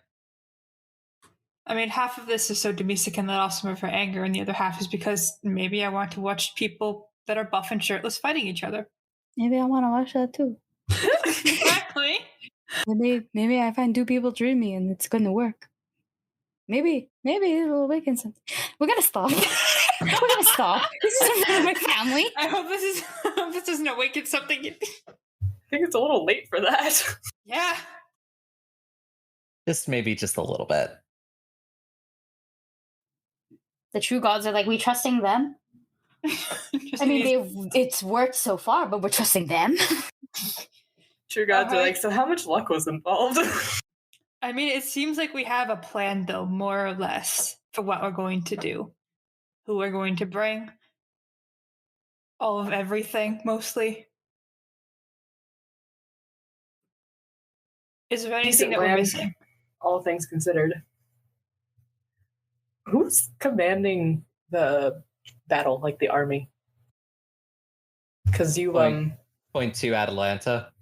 I mean, half of this is so Demisa can let off some of her anger, and the other half is because maybe I want to watch people that are buff and shirtless fighting each other. Maybe I want to watch that, too. Exactly. Maybe I find two people dreamy and it's gonna work. Maybe it'll awaken something. We're gonna stop. We're gonna stop. This is in front of my family. I hope this doesn't awaken something. I think it's a little late for that. Yeah. Just maybe just a little bit. The true gods are like, we trusting them? I mean, it's worked so far, but we're trusting them. True gods are Alright. like, so how much luck was involved? I mean, it seems like we have a plan, though, more or less, for what we're going to do. Who we're going to bring. All of everything, mostly. Is there anything Decent that we're plan. missing? All things considered. Who's commanding the battle, like the army? Because you, Point to Atalanta.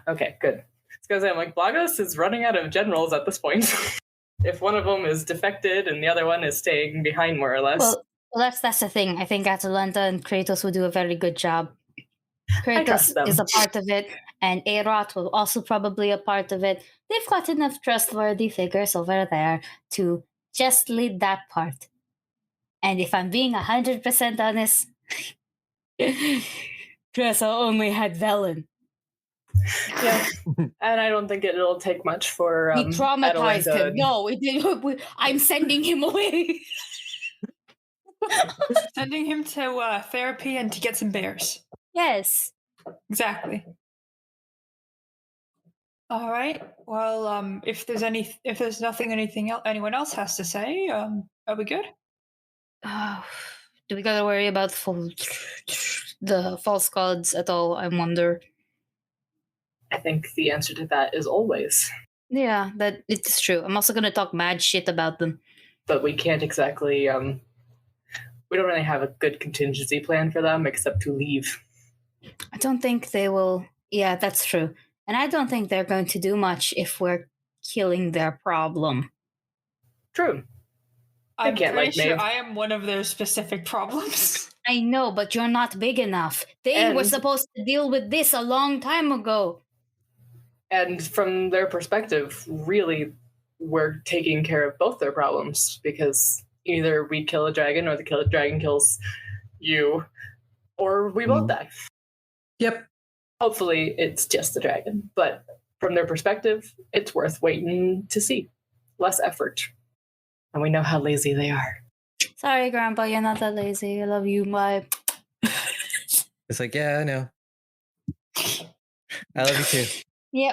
okay, good. Because I'm like, Blagos is running out of generals at this point. If one of them is defected and the other one is staying behind, more or less. Well, that's the thing. I think Atalanta and Kratos will do a very good job. I trust Kratos them. is a part of it, and Aerot will also probably a part of it. They've got enough trustworthy figures over there to just lead that part. And if I'm being 100% honest, Cressa only had Velen. Yeah. And I don't think it'll take much for We traumatized Atalanta. him. No, I'm sending him away. Sending him to therapy and to get some bears. Yes. Exactly. All right. Well, if there's anyone else has to say, are we good? Do we gotta worry about the false gods at all? I wonder. I think the answer to that is always. Yeah, that it's true. I'm also gonna talk mad shit about them. But we can't exactly. We don't really have a good contingency plan for them except to leave. I don't think they will. Yeah, that's true. And I don't think they're going to do much if we're killing their problem. True. I'm can't pretty like sure Maeve. I am one of their specific problems. I know, but you're not big enough. They were And- supposed to deal with this a long time ago. And from their perspective, really, we're taking care of both their problems because either we kill a dragon or the dragon kills you, or we both die. Yep. Hopefully, it's just the dragon. But from their perspective, it's worth waiting to see. Less effort. And we know how lazy they are. Sorry, Grandpa, you're not that lazy. I love you. Bye. It's like, yeah, I know. I love you too. Yeah.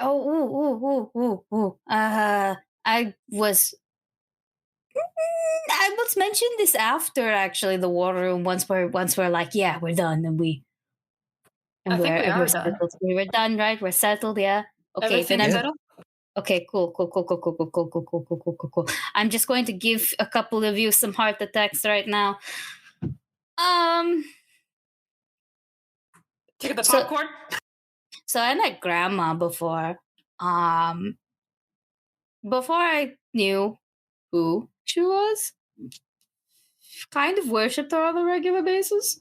I was mentioned this after actually the war room. Once we're like, yeah, we're done, and I think we we're are done. settled. We were done, right? We're settled. Yeah. Okay. Everything Then is I'm settled? okay. Cool. I'm just going to give a couple of you some heart attacks right now. Take the So- popcorn. So I met Grandma before. Before I knew who she was, kind of worshipped her on a regular basis.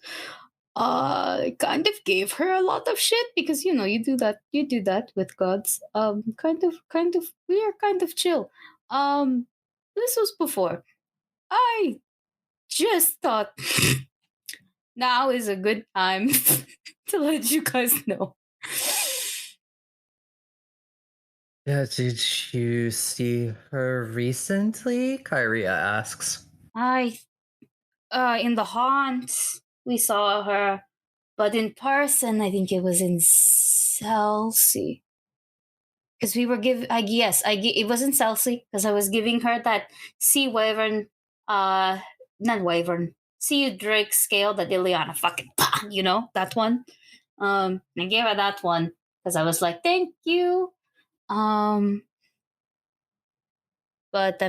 Kind of gave her a lot of shit because you do that with gods. Kind of we are kind of chill. This was before. I just thought now is a good time to let you guys know. Yeah, did you see her recently? Kyria asks. In the haunts, we saw her, but in person, I think it was in Chelsea. Because we were it wasn't Celsi, because I was giving her that sea wyvern, not wyvern, sea drake scale that Ileana fucking, that one. I gave her that one because I was like, thank you. But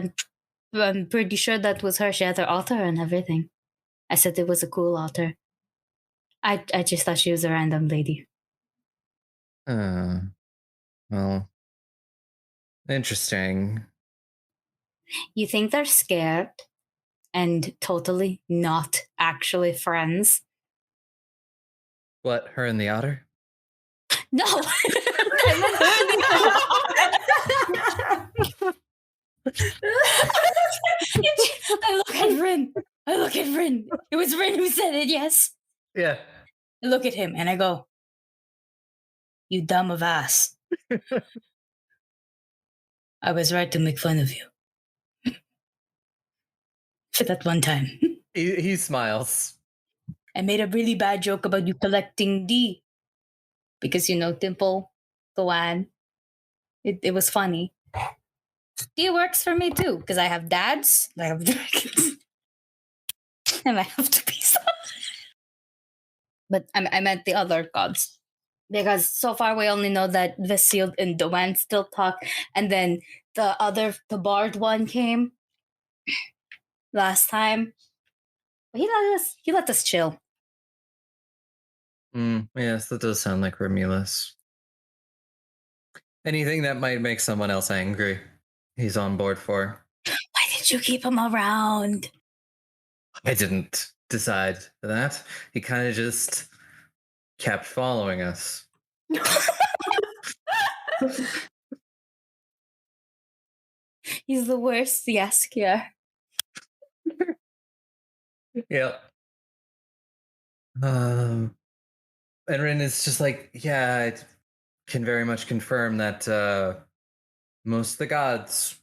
I'm pretty sure that was her. She had her altar and everything. I said it was a cool altar. I just thought she was a random lady. Well, interesting. You think they're scared and totally not actually friends? What, her and the otter? No! I look at Rin. It was Rin who said it, yes. Yeah. I look at him and I go, you dumb of ass. I was right to make fun of you. For that one time. He smiles. I made a really bad joke about you collecting D. Because, Dimple, the one. It was funny. D works for me too, because I have dads, I have dragons, and I have to be some. But I meant the other gods. Because so far we only know that Veseeld and Doan still talk, and then the bard one came last time. He let us chill. Yes, that does sound like Romulus. Anything that might make someone else angry, he's on board for. Why did you keep him around? I didn't decide that. He kind of just kept following us. He's the worst, yes, yeah. Yep. And Rin is just like, yeah, I can very much confirm that most of the gods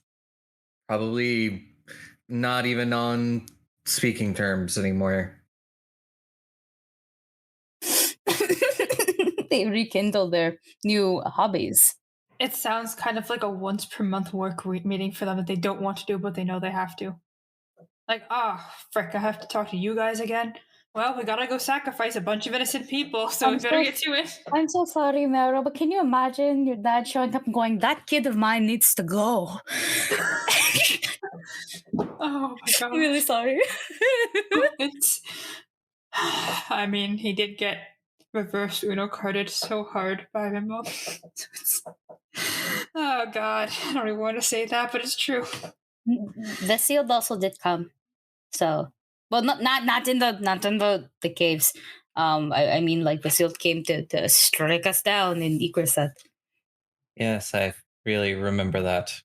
probably not even on speaking terms anymore. They rekindle their new hobbies. It sounds kind of like a once per month work meeting for them that they don't want to do, but they know they have to. Like, frick, I have to talk to you guys again. Well, we gotta go sacrifice a bunch of innocent people, so we better get to it. I'm so sorry, Mero, but can you imagine your dad showing up and going, that kid of mine needs to go? Oh my god. I'm really sorry. I mean, he did get reverse Uno carded so hard by Himbo. Oh god, I don't even want to say that, but it's true. The sealed also did come. So, well, not in the caves. I mean, like the sealed came to strike us down in Ikerset. Yes, I really remember that.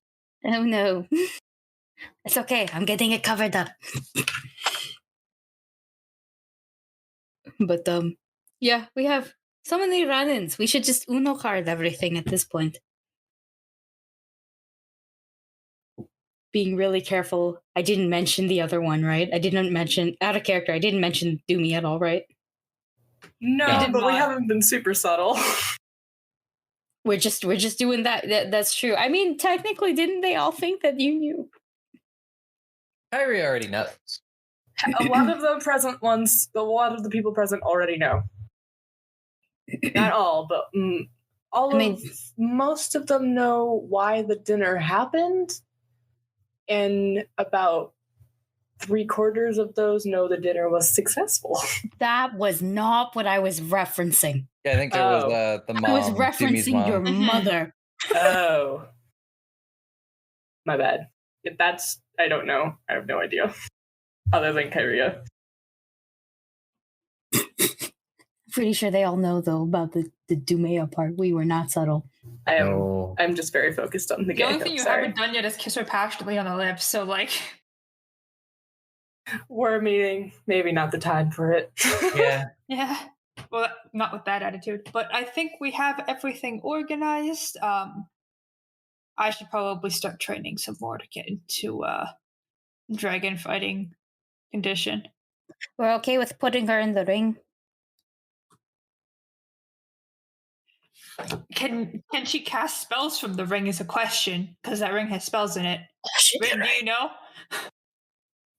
Oh no, it's okay. I'm getting it covered up. But yeah, we have so many run-ins. We should just Uno card everything at this point. Being really careful. I didn't mention the other one, right? I didn't mention out of character. I didn't mention Dumi at all, right? No, but we haven't been super subtle. We're just doing that. That's true. I mean, technically, didn't they all think that you knew? Kyrie already knows. A lot of the people present already know. Not all, but most of them know why the dinner happened, and about 3/4 of those know the dinner was successful. That was not what I was referencing. Yeah, I think there was the mom. I was referencing your mother. Oh. My bad. If that's, I don't know. I have no idea. Other than Kyria. Pretty sure they all know, though, about the Dumea part. We were not subtle. I'm just very focused on the game. The only thing you haven't done yet is kiss her passionately on the lips, so like... We're meeting. Maybe not the time for it. Yeah. Yeah. Well, not with that attitude. But I think we have everything organized. I should probably start training some more to get into dragon fighting condition. We're okay with putting her in the ring. Can she cast spells from the ring is a question, because that ring has spells in it. Ring, do you know?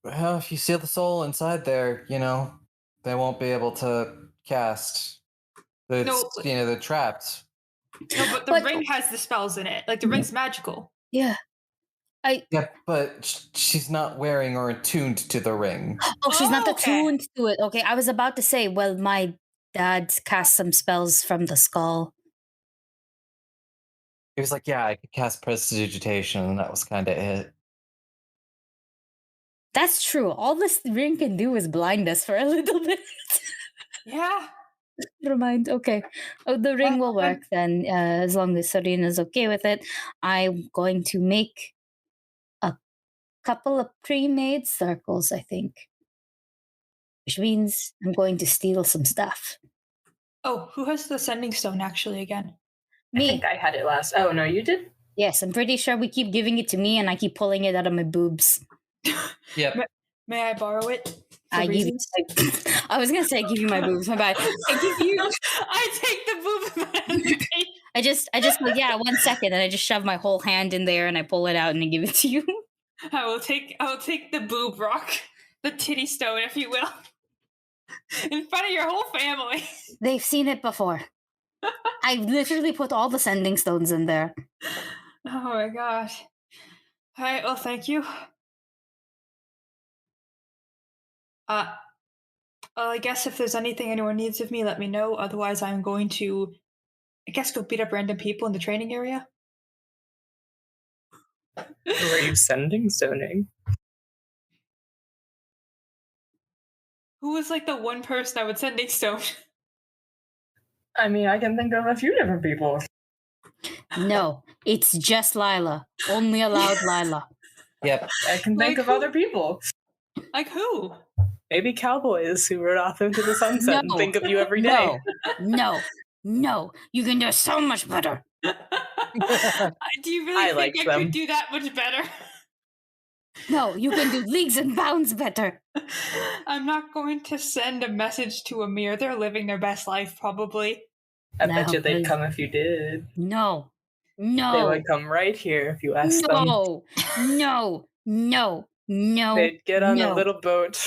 Well, if you seal the soul inside there, they won't be able to cast. It's, they're trapped. No, but the ring has the spells in it. Like, the ring's magical. Yeah. Yeah, but she's not wearing or attuned to the ring. Oh, she's not okay. attuned to it. Okay, I was about to say, well, my dad cast some spells from the skull. He was like, yeah, I could cast prestidigitation, and that was kind of it. That's true. All this ring can do is blind us for a little bit. Yeah. Never mind. Okay. Oh, the ring will work then, as long as Serena's okay with it. I'm going to make a couple of pre-made circles, I think. Which means I'm going to steal some stuff. Oh, who has the sending stone actually again? Me. I think I had it last. Oh, no, you did? Yes, I'm pretty sure we keep giving it to me and I keep pulling it out of my boobs. Yep. May I borrow it? I give you. I was gonna say give you my boobs. My bad. I give you. I take the boobs. I just like, yeah, 1 second, and I just shove my whole hand in there and I pull it out and I give it to you. I will take the boob rock, the titty stone, if you will, in front of your whole family. They've seen it before. I literally put all the sending stones in there. Oh my gosh. All right. Well, thank you. Well, I guess if there's anything anyone needs of me, let me know. Otherwise, I'm going to, I guess, go beat up random people in the training area. Who are you sending stoning? Who was like the one person I would sending stone? I mean, I can think of a few different people. No, it's just Lila. Only allowed Lila. Yep. I can think of other people. Like who? Maybe cowboys who rode off into the sunset and think of you every day. No. You can do so much better. Do you really think I could do that much better? No, you can do leagues and bounds better. I'm not going to send a message to Amir. They're living their best life, probably. I bet you they'd come if you did. No. They would come right here if you asked them. No. They'd get on a little boat.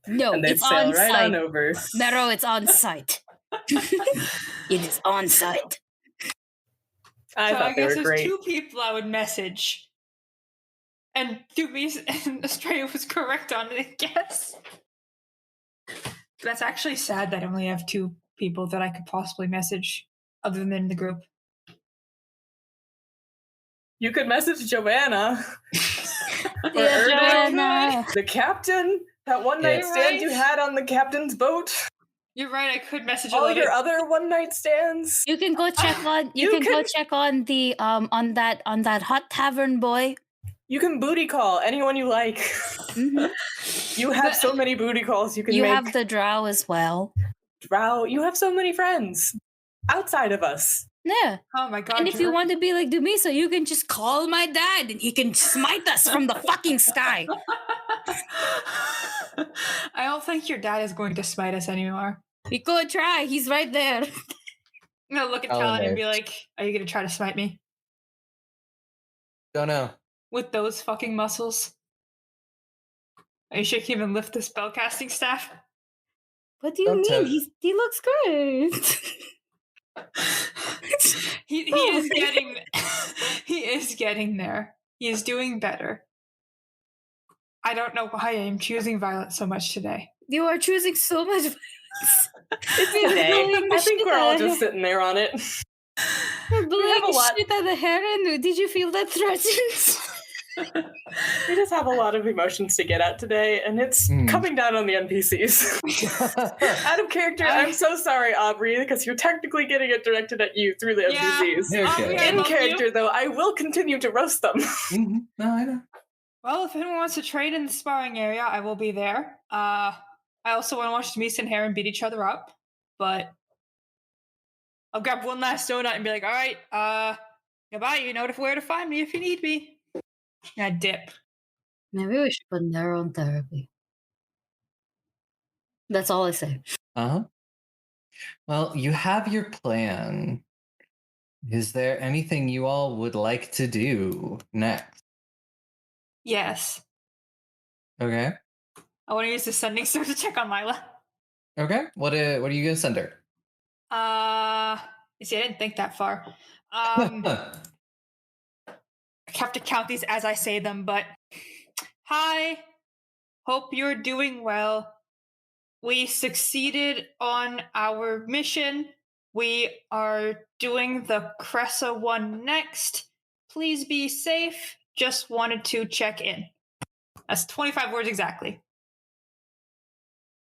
No, and they'd sail right on over. Mero, it's on site. It is on site. I thought they were great. There's 2 people I would message. And Dumi and Astraea was correct on it, I guess. That's actually sad that I only have 2 people that I could possibly message other than in the group. You could message Joanna. Joanna. The captain. That one night stand you had on the captain's boat. You're right. I could message all your other one night stands. You can go check on. Go check on the on that hot tavern boy. You can booty call anyone you like. Mm-hmm. You have so many booty calls you can make. You have the drow as well. Drow, you have so many friends outside of us. Yeah. Oh my god. And if you want to be like Dumisa, you can just call my dad and he can smite us from the fucking sky. I don't think your dad is going to smite us anymore. We could try. He's right there. I'm gonna look at Talon and be like, are you gonna try to smite me? Don't know. With those fucking muscles? Are you sure you can even lift the spellcasting staff? What do you mean? He looks great. he is getting he is getting there. He is doing better. I don't know why I am choosing violence so much today. You are choosing so much violence. I think we're all just sitting there on it. You're blowing shit out of the Heron. Did you feel that threatened? We just have a lot of emotions to get at today, and it's coming down on the NPCs. Out of character, I'm so sorry, Aubrey, because you're technically getting it directed at you through the NPCs. In character, though, I will continue to roast them. Mm-hmm. No, I know. Well, if anyone wants to trade in the sparring area, I will be there. I also want to watch Demise and Heron beat each other up, but I'll grab one last donut and be like, all right, goodbye, you know where to find me if you need me. Yeah, dip. Maybe we should put their own therapy. That's all I say. Well, you have your plan. Is there anything you all would like to do next? Yes. Okay. I want to use the sending stone to check on Lila. Okay. What are you gonna send her? You see, I didn't think that far. I have to count these as I say them, but hi. Hope you're doing well. We succeeded on our mission. We are doing the Cressa one next. Please be safe. Just wanted to check in. That's 25 words exactly.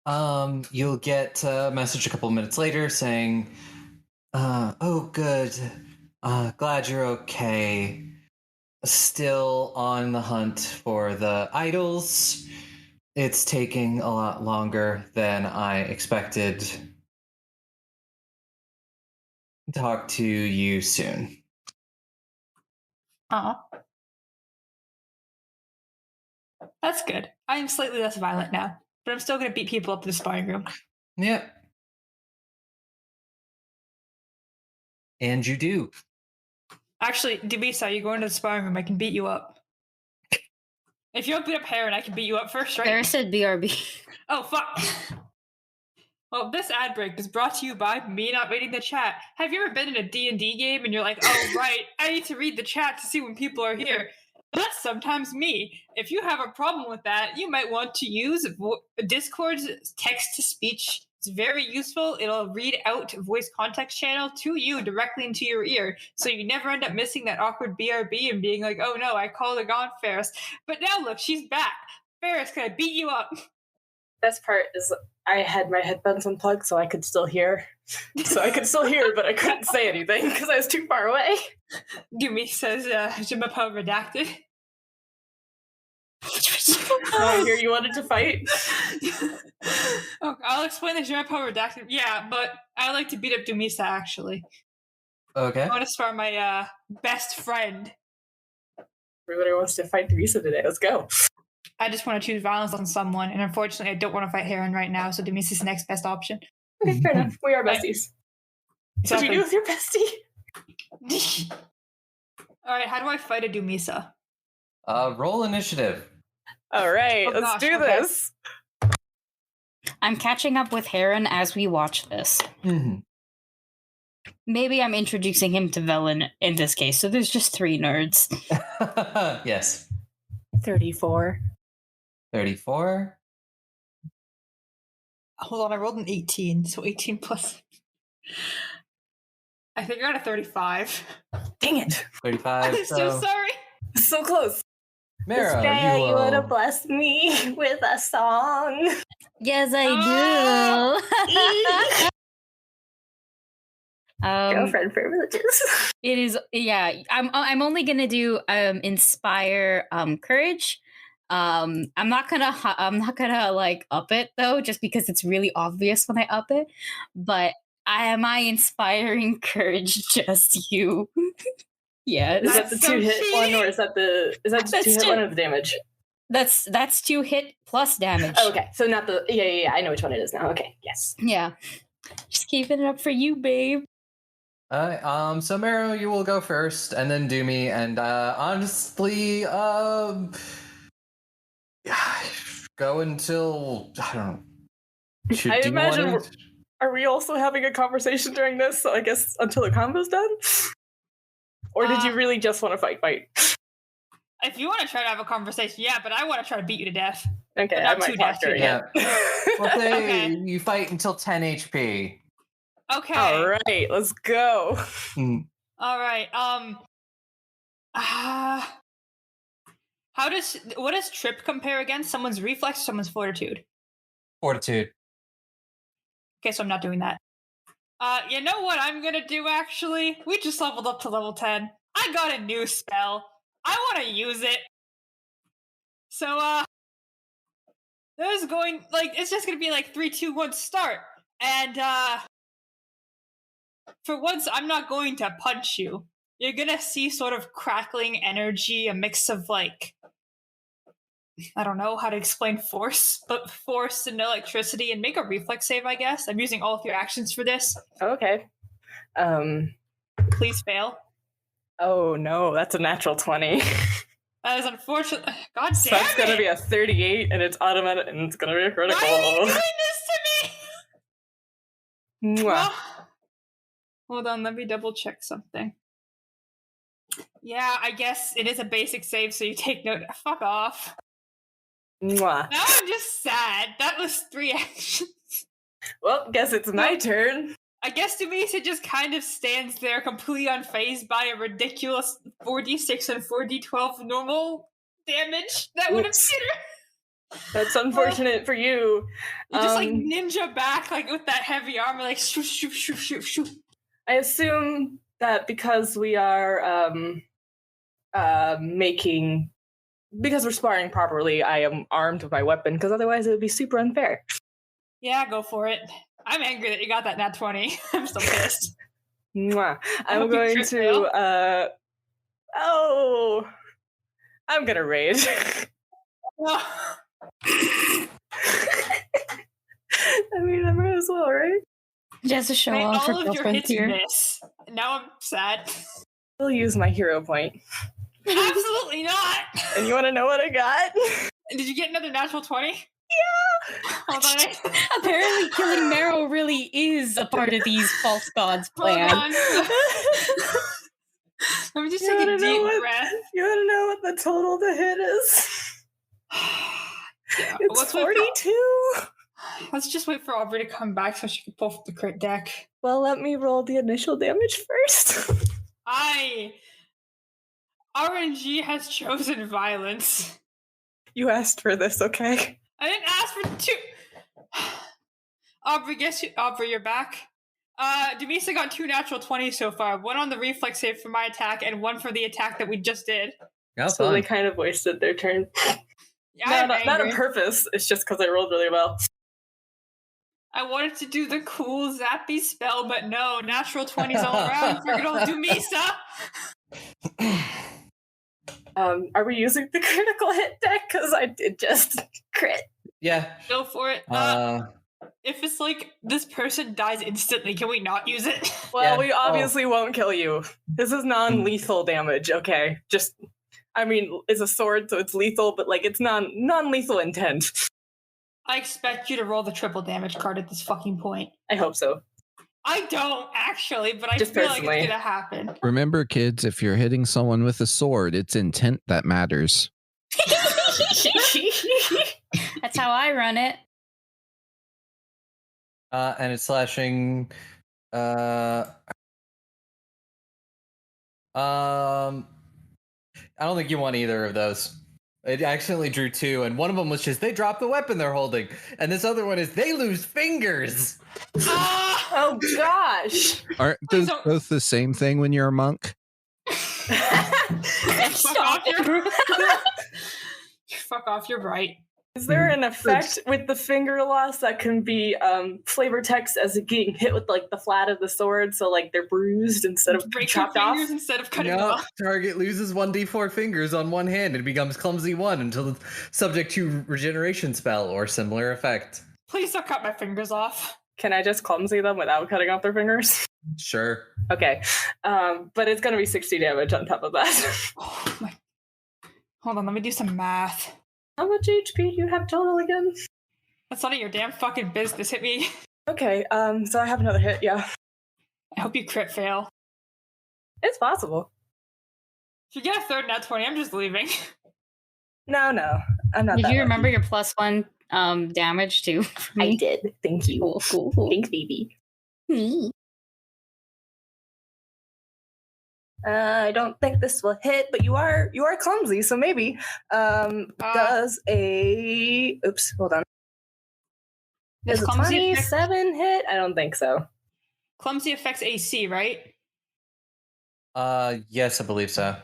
You'll get a message a couple minutes later saying, oh, good. Glad you're okay. Still on the hunt for the idols. It's taking a lot longer than I expected. Talk to you soon. That's good. I am slightly less violent now, but I'm still going to beat people up in the sparring room. Yep. And you do. Actually, Dubisa, you go into the sparring room. I can beat you up. If you don't beat up Heron, I can beat you up first, right? Sarah said BRB. Oh, fuck. Well, this ad break is brought to you by me not reading the chat. Have you ever been in a D&D game and you're like, oh, right, I need to read the chat to see when people are here? That's sometimes me. If you have a problem with that, you might want to use Discord's text-to-speech. It's very useful. It'll read out voice context channel to you directly into your ear, so you never end up missing that awkward BRB and being like, oh no, I called a gone Ferris. But now look, she's back. Ferris, can I beat you up? Best part is I had my headphones unplugged so I could still hear. So I could still hear, but I couldn't say anything because I was too far away. Dumi says, Jimapa redacted. I hear you wanted to fight. Oh, I'll explain the Jimapa redacted. Yeah, but I like to beat up Dumisa, actually. Okay. I want to spar my best friend. Everybody wants to fight Dumisa today. Let's go. I just want to choose violence on someone, and unfortunately, I don't want to fight Heron right now, so Dumisa's is the next best option. Okay, fair enough. We are besties. What do you do with your bestie? Alright, how do I fight a Dumisa? Roll initiative. All right, let's do this. I'm catching up with Heron as we watch this. Mm-hmm. Maybe I'm introducing him to Velen in this case, so there's just 3 nerds. Yes. 34. 34. Hold on, I rolled an 18, so 18 plus. I think I got a 35. Dang it. 35. I'm so sorry. So close. Mara, you want to bless me with a song? Yes, I do. Girlfriend privileges. It is, yeah. I'm only gonna do inspire courage. I'm not gonna like up it though, just because it's really obvious when I up it. But am I inspiring courage just you? Yes. Is that the so 2-hit one, or is that the 2-hit one of the damage? That's 2 hit plus damage. Oh, okay, so not the yeah. I know which one it is now. Okay, yes. Yeah. Just keeping it up for you, babe. So Maro, you will go first, and then Dumi, and honestly, go until I don't know. I imagine. Are we also having a conversation during this? So I guess until the combo's done. Or did you really just want to fight? If you want to try to have a conversation, yeah, but I want to try to beat you to death. Okay, not I might too talk during Yeah. We'll say Okay. you fight until 10 HP. Okay. All right, let's go. All right. What does trip compare against? Someone's reflex or someone's fortitude? Fortitude. Okay, so I'm not doing that. You know what I'm gonna do, actually? We just leveled up to level 10. I got a new spell. I want to use it. So, there's going, like, it's just gonna be like 3, 2, 1, start. And, for once, I'm not going to punch you. You're gonna see sort of crackling energy, a mix of, like, I don't know how to explain force, but force and electricity, and make a reflex save, I guess. I'm using all of your actions for this. Okay. Please fail. Oh no, that's a natural 20. That is unfortunate. God damn So that's it! gonna be a 38, and it's automatic, and it's gonna be a critical. Why are you doing this to me? Mwah. Well, hold on, let me double check something. Yeah, I guess it is a basic save, so you take note. Fuck off. Mwah. Now I'm just sad. That was 3 actions. Well, guess it's my turn. I guess Dumisa just kind of stands there completely unfazed by a ridiculous 4d6 and 4d12 normal damage that would have Oops. hit her. That's unfortunate for you. You just like ninja back like with that heavy armor, like shoo shoo shoo shoo shoo. I assume that because we are because we're sparring properly, I am armed with my weapon, because otherwise it would be super unfair. Yeah, go for it. I'm angry that you got that nat 20. I'm still pissed. Mwah. I'm hope you going crit to I'm gonna rage. Oh, I mean, I might as well, right? Just to show man, off her all of your girlfriend hits here. miss. Now I'm sad. I'll use my hero point. Absolutely not. And you want to know what I got? Did you get another natural 20? Yeah. Hold on. Apparently, killing Marrow really is a part of these false gods' Hold plan. on. Let me just You take wanna a know deep what- breath. You want to know what the total to hit is? Yeah, It's 42. Let's just wait for Aubrey to come back so she can pull the crit deck. Well, let me roll the initial damage first. RNG has chosen violence. You asked for this, okay? I didn't ask for two. Aubrey, you're back. Dumisa got 2 natural 20s so far. 1 on the reflex save for my attack, and 1 for the attack that we just did. Yeah, So fun. they kind of wasted their turn. Yeah, Not on purpose. It's just because I rolled really well. I wanted to do the cool zappy spell, but no, natural 20s all around for good old Dumisa. Are we using the critical hit deck? Because I did just crit. Yeah. Go for it. If it's like this person dies instantly, can we not use it? Well, Yeah. we obviously won't kill you. This is non-lethal damage, okay? Just, I mean, it's a sword, so it's lethal, but like it's non-lethal intent. I expect you to roll the triple damage card at this fucking point. I hope so. I don't actually, but I Just feel like personally. it's gonna happen. Remember, kids, if you're hitting someone with a sword, it's intent that matters. That's how I run it. And it's slashing. I don't think you want either of those. It accidentally drew 2, and one of them was just they drop the weapon they're holding, and this other one is they lose fingers. Oh gosh! Aren't those both the same thing when you're a monk? Fuck off, fuck off, you're right. Is there an effect with the finger loss that can be flavor text as it getting hit with like the flat of the sword, so like they're bruised instead of Break your chopped off? fingers instead of cutting them No, off. target loses 1d4 fingers on one hand and becomes clumsy 1 until it's subject to regeneration spell or similar effect. Please don't cut my fingers off. Can I just clumsy them without cutting off their fingers? Sure. Okay, but it's gonna be 60 damage on top of that. Oh my. Hold on, let me do some math. How much HP do you have total again? That's none of your damn fucking business. Hit me. Okay, so I have another hit, yeah. I hope you crit fail. It's possible. If you get a third nat 20, I'm just leaving. No, I'm not Did that you remember lucky. your +1 damage too? for I me? did. Thank you. Cool. Thanks, baby. Hmm. I don't think this will hit, but you are clumsy, so maybe. Does a hold on. Does Does a clumsy affect, 27 hit? I don't think so. clumsy affects AC, right? Yes, I believe so.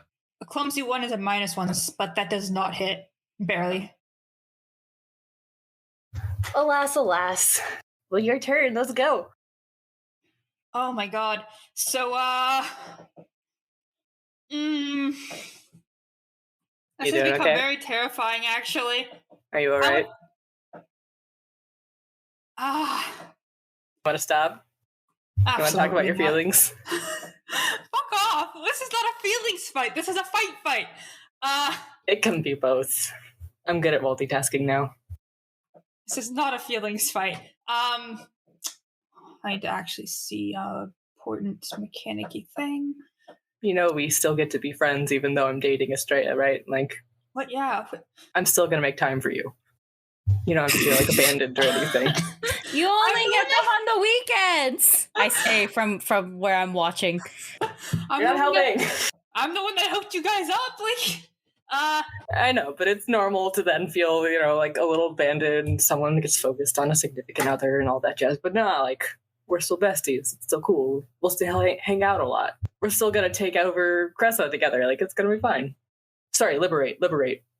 A clumsy 1 is a -1, but that does not hit. Barely. Alas. Well, your turn. Let's go. Oh my god. So, this has doing become okay? very terrifying, actually. Are you alright? Ah. Want to stop? You want to talk about your absolutely not. feelings? off. This is not a feelings fight. This is a fight. It can be both. I'm good at multitasking now. This is not a feelings fight. I need to actually see a important mechanic-y thing. You know, we still get to be friends even though I'm dating Astraea, right? Like, What? Yeah. I'm still gonna make time for you. You don't have to feel like abandoned or anything. You only get them on the weekends. I say from where I'm watching. I'm You're not helping. I'm the one that hooked you guys up. Like, I know, but it's normal to then feel, you know, like a little abandoned. Someone gets focused on a significant other and all that jazz. But no, like, we're still besties. It's still cool. We'll still hang out a lot. We're still gonna take over Cressa together. Like, it's gonna be fine. Sorry, liberate.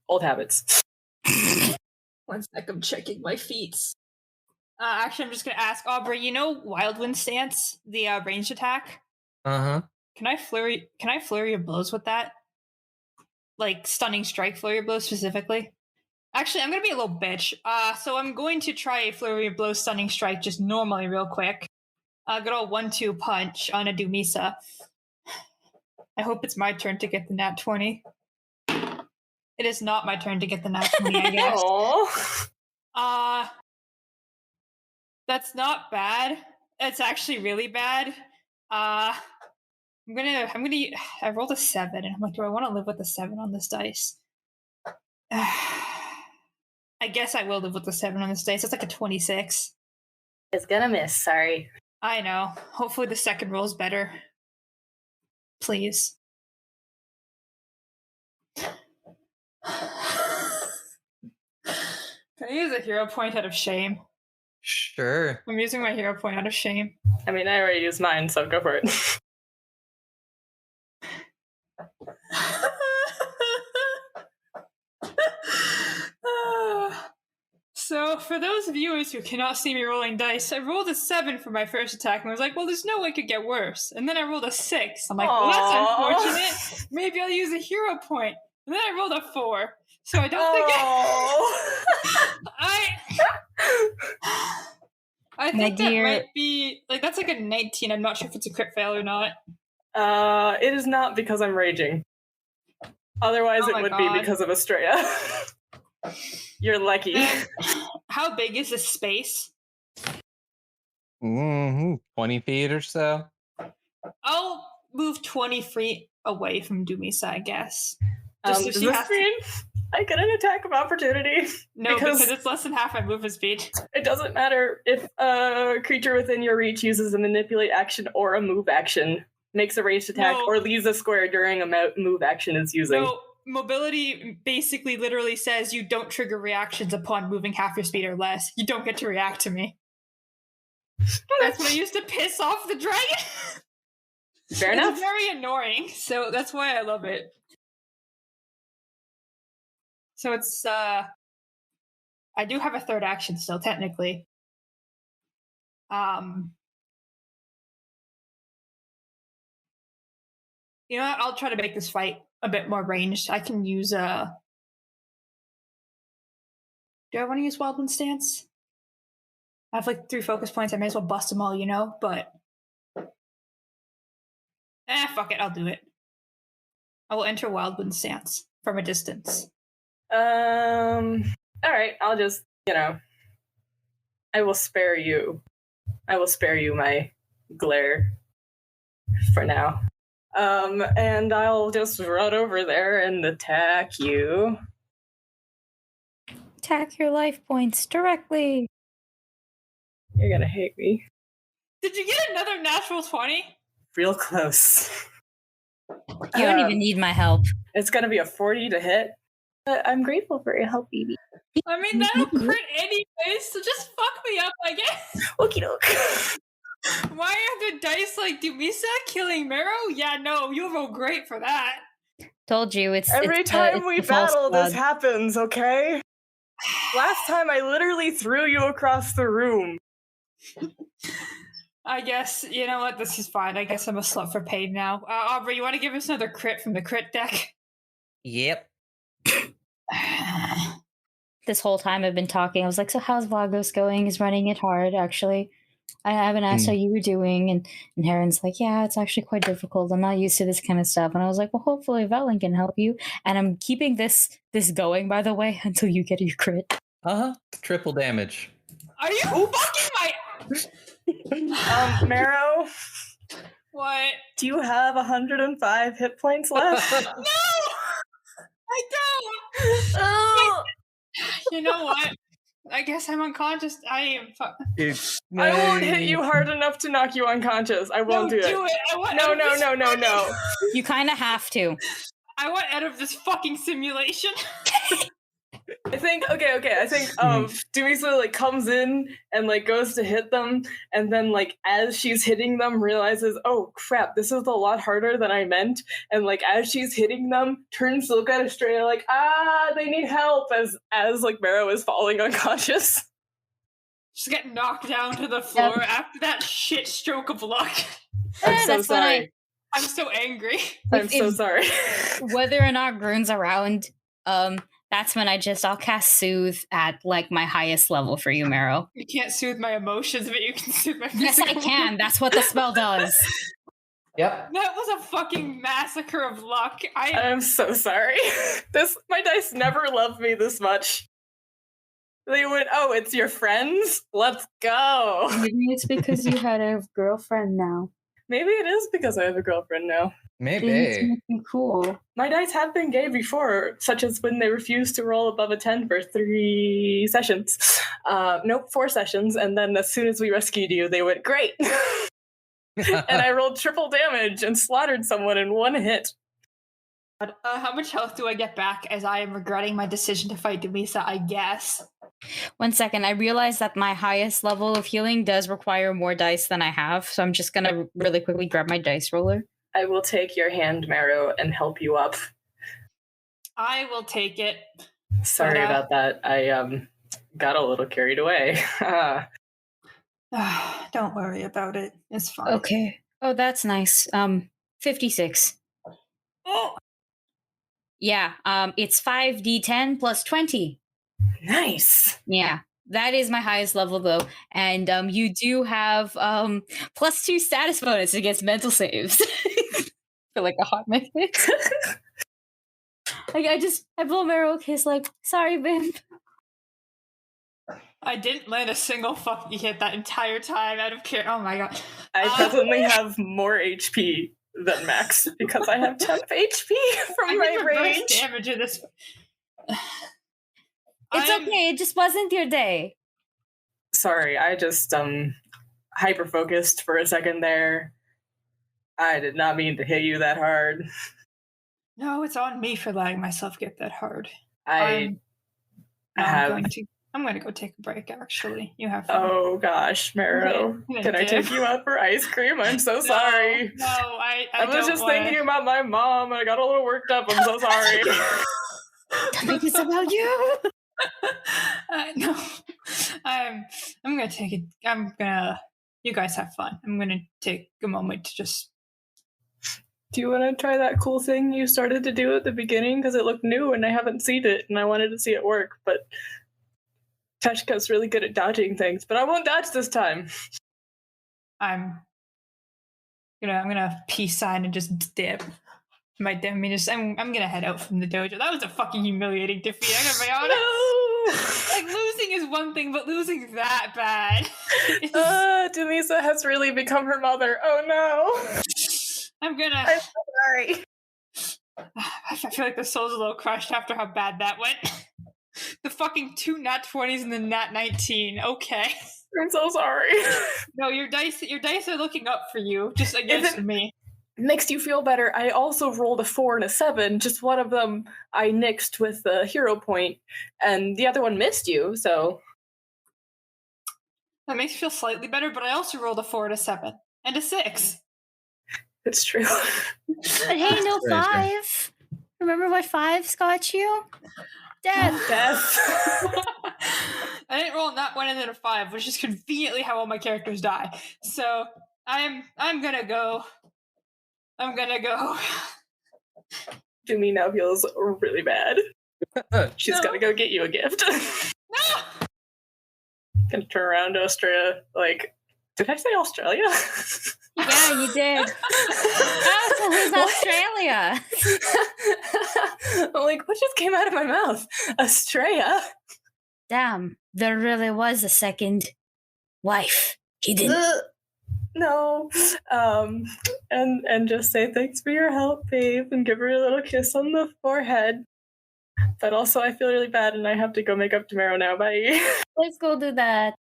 Old habits. 1 sec, I'm checking my feet. Actually, I'm just gonna ask Aubrey. You know, Wild Wind Stance, the ranged attack. Can I flurry of blows with that? Like stunning strike flurry of blows specifically. Actually, I'm gonna be a little bitch. So I'm going to try a flurry of blows stunning strike just normally real quick. Good old 1-2 punch on a Dumisa. I hope it's my turn to get the nat 20. It is not my turn to get the nat 20, I guess. Aww. That's not bad. It's actually really bad. I rolled a 7 and I'm like, do I want to live with a 7 on this dice? I guess I will live with the 7 on this dice. It's like a 26. It's gonna miss, sorry. I know. Hopefully the second roll is better. Please. Can I use a hero point out of shame? Sure. I'm using my hero point out of shame. I mean, I already used mine, so go for it. So, for those viewers who cannot see me rolling dice, I rolled a 7 for my first attack, and I was like, well, there's no way it could get worse. And then I rolled a 6. I'm like, well, that's unfortunate. Maybe I'll use a hero point. And then I rolled a 4. So I don't think I think that might be, like, that's like a 19. I'm not sure if it's a crit fail or not. It is not because I'm raging. Otherwise, it would be because of Astraea. You're lucky. How big is this space? 20 feet or so. I'll move 20 feet away from Dumisa, I guess. Does this mean I get an attack of opportunity? No, because it's less than half my movement speed. It doesn't matter if a creature within your reach uses a manipulate action or a move action, makes a ranged attack, or leaves a square during a move action is using. No, mobility basically literally says you don't trigger reactions upon moving half your speed or less. You don't get to react to me. That's what I used to piss off the dragon. Fair enough. It's very annoying, so that's why I love it. So it's, I do have a third action still, technically. You know what? I'll try to make this fight a bit more ranged. I can use, do I want to use Wild Wind Stance? I have like 3 focus points. I may as well bust them all, you know, but... fuck it. I'll do it. I will enter Wild Wind Stance from a distance. Alright, I'll just, I will spare you. I will spare you my glare for now. And I'll just run over there and attack you. Attack your life points directly. You're gonna hate me. Did you get another natural 20? Real close. You don't even need my help. It's gonna be a 40 to hit. I'm grateful for your help, baby. I mean, that'll crit anyways, so just fuck me up, I guess. Okie doke. Why are the dice like Dumisa killing Marrow? Yeah, no, you roll great for that. Told you, Every time we battle, this happens, okay? Last time I literally threw you across the room. I guess, you know what, this is fine. I guess I'm a slut for pain now. Aubrey, you want to give us another crit from the crit deck? Yep. This whole time I've been talking, I was like, so how's Vagos going? He's running it hard, actually. I haven't asked how you were doing. And Heron's like, yeah, it's actually quite difficult. I'm not used to this kind of stuff. And I was like, well, hopefully Velen can help you. And I'm keeping this going, by the way, until you get your crit. Triple damage. Are you fucking my... Marrow, What? do you have 105 hit points left? No! I don't! Oh, You know what? I guess I'm unconscious. I am... I won't hit you hard enough to knock you unconscious. I won't do it. I want No, out of no, this no, no, fucking- no. You kind of have to. I want out of this fucking simulation. I think I think Dumisa like comes in and like goes to hit them, and then like as she's hitting them realizes, oh crap, this is a lot harder than I meant, and like as she's hitting them turns to look at Astraea like, they need help, as like Marrow is falling unconscious. Just get knocked down to the floor after that shit stroke of luck. I'm so that's when sorry. I'm so angry. I'm so sorry. Whether or not Groon's around, that's when I'll cast Soothe at like my highest level for you, Marrow. You can't soothe my emotions, but you can soothe my Yes, I physical. can. That's what the spell does. Yep. That was a fucking massacre of luck. I'm so sorry. My dice never loved me this much. They went, oh, it's your friends? Let's go. Maybe it's because you had a girlfriend now. Maybe it is because I have a girlfriend now. Maybe. Cool. My dice have been gay before, such as when they refused to roll above a 10 for 3 sessions. Nope, 4 sessions, and then as soon as we rescued you, they went, great! And I rolled triple damage and slaughtered someone in 1 hit. How much health do I get back as I am regretting my decision to fight Dumisa, I guess? 1 second. I realized that my highest level of healing does require more dice than I have, so I'm just gonna really quickly grab my dice roller. I will take your hand, Marrow, and help you up. I will take it. Sorry about that. I got a little carried away. Don't worry about it. It's fine. Okay. Oh, that's nice. 56. Oh, Yeah, it's 5d10 plus 20. Nice. Yeah, that is my highest level though. And you do have +2 status bonus against mental saves. For like a hot minute. Like I blow Marrow a kiss like, sorry, babe. I didn't land a single fucking hit that entire time out of care. Oh my god. I presently have more HP than Max because I have 10 HP from I my did reverse rage. damage in this. It's okay, it just wasn't your day. Sorry, I just hyper focused for a second there. I did not mean to hit you that hard. No, it's on me for letting myself get that hard. I'm going to go take a break. Actually, you have fun. Oh gosh, Marrow, Yeah, can I take you out for ice cream? I'm so sorry. No, I was just thinking about my mom. I got a little worked up. I'm so sorry. Don't think it's about you. No, I'm gonna take it. You guys have fun. I'm gonna take a moment to just. Do you want to try that cool thing you started to do at the beginning? Because it looked new and I haven't seen it, and I wanted to see it work. But Teshka's really good at dodging things, but I won't dodge this time. I'm gonna peace sign and just dip. I'm gonna head out from the dojo. That was a fucking humiliating defeat. I'm gonna be honest. No! Like losing is one thing, but losing that bad. Dumisa has really become her mother. Oh no! I'm so sorry. I feel like the soul's a little crushed after how bad that went. The fucking 2 nat 20s and the nat 19. Okay. I'm so sorry. No, your dice are looking up for you, just against me. Makes you feel better. I also rolled a 4 and a 7. Just one of them I nixed with the hero point, and the other one missed you, so. That makes me feel slightly better, but I also rolled a 4 and a 7. And a 6. It's true. But hey, no 5. Remember what 5's got you? Death. I didn't roll not 1 and then a 5, which is conveniently how all my characters die. So I'm gonna go. Dumi now feels really bad. She's gotta go get you a gift. No! Gonna turn around to Astraea, like, Did I say Australia? Yeah, you did. Oh, so who's What? Australia? I'm like, what just came out of my mouth? Astraea? Damn, there really was a second wife. He didn't. No. And just say thanks for your help, babe, and give her a little kiss on the forehead. But also, I feel really bad, and I have to go make up tomorrow now. Bye. Let's go do that.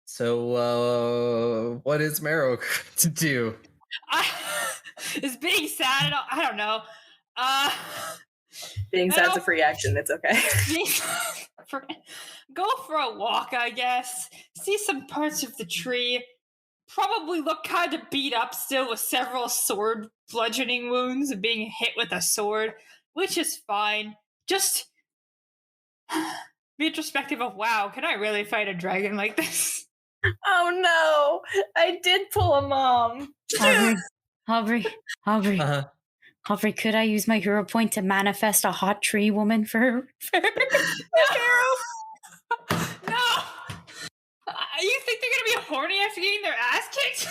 So, what is Marrow to do? It's being sad. I don't know. Being sad's a free action. It's okay. Go for a walk, I guess. See some parts of the tree. Probably look kind of beat up still with several sword bludgeoning wounds and being hit with a sword, which is fine. Just be introspective of, wow, can I really fight a dragon like this? Oh no! I did pull a mom. Aubrey, Uh-huh. Aubrey, could I use my hero point to manifest a hot tree woman for her? No! You think they're gonna be horny after getting their ass kicked?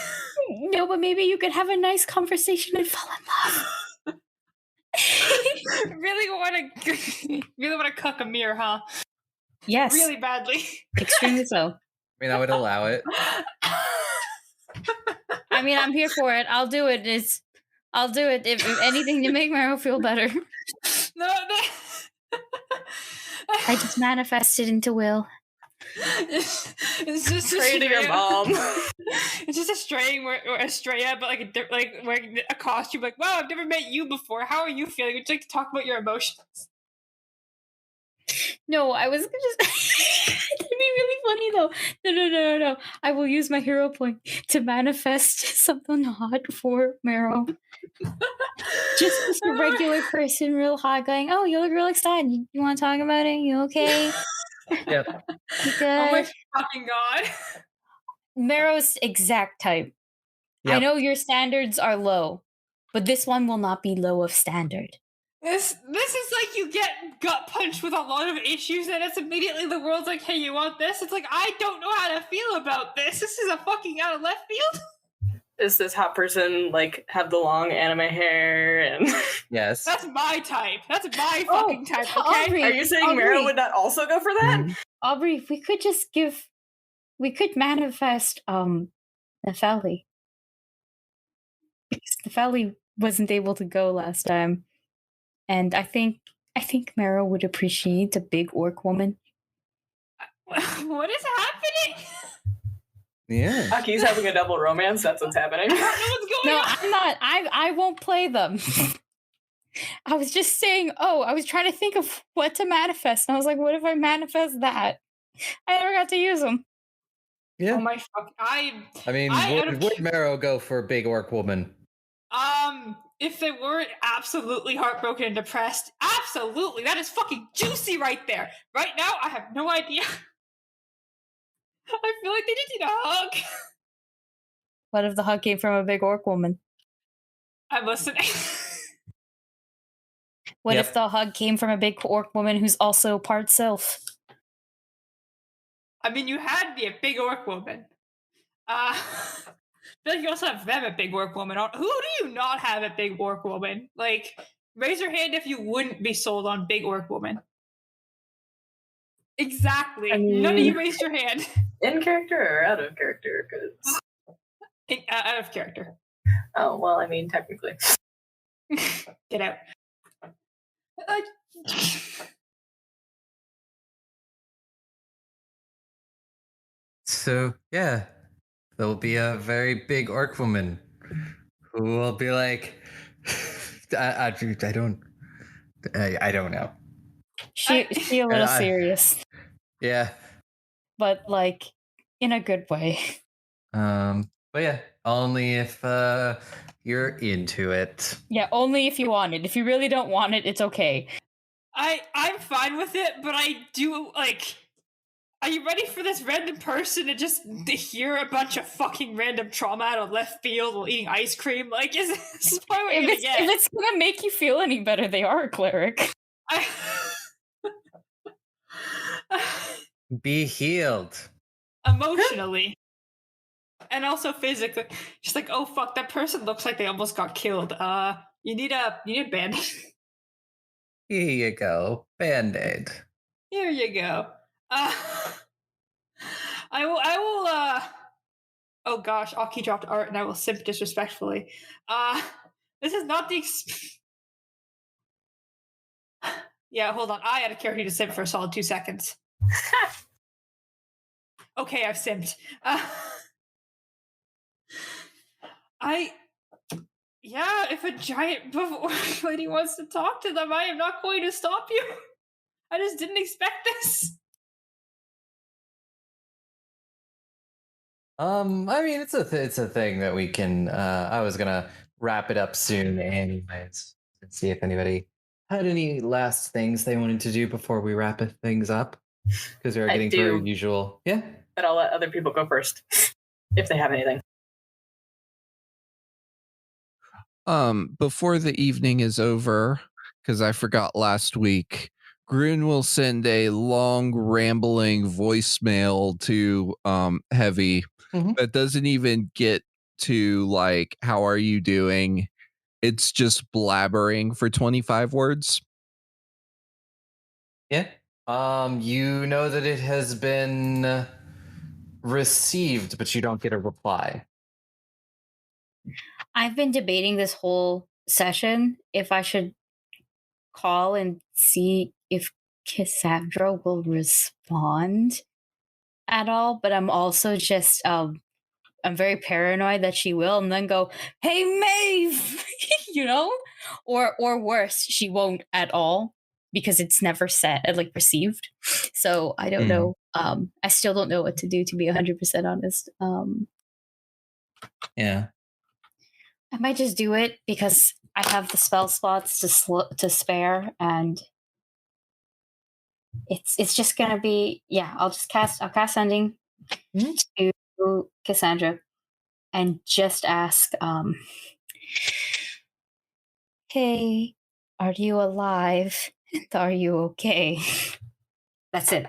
No, but maybe you could have a nice conversation and fall in love. Really want to cuck a mirror, huh? Yes. Really badly. Extremely so. I mean, I would allow it. I mean, I'm here for it. I'll do it. I'll do it if anything to make Marrow feel better. No. I just manifested into Will. It's just Pray to your mom. It's just a straying or Astraea, but like wearing a costume. Like, wow, I've never met you before. How are you feeling? Would you like to talk about your emotions? No, I was just. That'd be really funny though. No. I will use my hero point to manifest something hot for Marrow. Just a regular person, real hot, going, "Oh, you look real excited. You want to talk about it? You okay? Yep. You good?" Oh my fucking god! Marrow's exact type. I Yep. know your standards are low, but this one will not be low of standard. This is like you get gut punched with a lot of issues, and it's immediately the world's like, "Hey, you want this?" It's like, I don't know how to feel about this. This is a fucking out of left field. Is this hot person like have the long anime hair and? Yes. That's my type. That's my fucking type. Okay. Aubrey, Are you saying Aubrey. Marrow would not also go for that? Aubrey, we could manifest Nepheli. Because Nepheli wasn't able to go last time. And I think Marrow would appreciate a big orc woman. What is happening? Yeah. Aki's having a double romance. That's what's happening. I don't know what's going No, on. I'm not. I won't play them. I was just saying, I was trying to think of what to manifest. And I was like, what if I manifest that? I never got to use them. Yeah. Oh my fuck! I mean, I- would Marrow go for a big orc woman? If they weren't absolutely heartbroken and depressed, absolutely, that is fucking juicy right there. Right now, I have no idea. I feel like they just need a hug. What if the hug came from a big orc woman? I'm listening. What Yep. if the hug came from a big orc woman who's also part sylph? I mean, you had me a big orc woman. I feel like you also have them a big orc woman. Who do you not have a big orc woman? Like, raise your hand if you wouldn't be sold on big orc woman. Exactly. I mean- None of you raised your hand. In character or out of character? 'Cause- Out of character. oh well, I mean technically. Get out. So yeah, there'll be a very big orc woman who will be like, I don't know. She a little I- serious, Yeah. but like in a good way. But yeah, only if you're into it. Yeah, only if you want it. If you really don't want it, it's okay. I'm fine with it, but I do like. Are you ready for this random person to just hear a bunch of fucking random trauma out of left field while eating ice cream? Like, this is probably what you're gonna If get. it's gonna make you feel any better, they are a cleric. Be healed. Emotionally. And also physically. She's like, oh fuck, that person looks like they almost got killed. You need a band. Here you go. Band-Aid. Here you go. I will oh gosh, Aki dropped art and I will simp disrespectfully. This is not the yeah, hold on. I had a character to simp for a solid 2 seconds. Okay, I've simped. If a giant lady wants to talk to them, I am not going to stop you. I just didn't expect this. I mean, it's a thing that we can. I was gonna wrap it up soon, anyways. Let's see if anybody had any last things they wanted to do before we wrap things up, because we are I getting to our do. usual. Yeah. But I'll let other people go first if they have anything. Before the evening is over, because I forgot last week, Grun will send a long rambling voicemail to Heavy that doesn't even get to like, how are you doing? It's just blabbering for 25 words. Yeah. You know that it has been received, but you don't get a reply. I've been debating this whole session if I should call and see if Cassandra will respond at all, but I'm also just I'm very paranoid that she will and then go, "Hey Maeve," you know? Or worse, she won't at all because it's never said like received. So I don't know. I still don't know what to do, to be 100% honest. Yeah. I might just do it because I have the spell slots to spare, and it's just gonna be I'll cast sending to Cassandra and just ask, "Hey, are you alive? And are you okay?" That's it.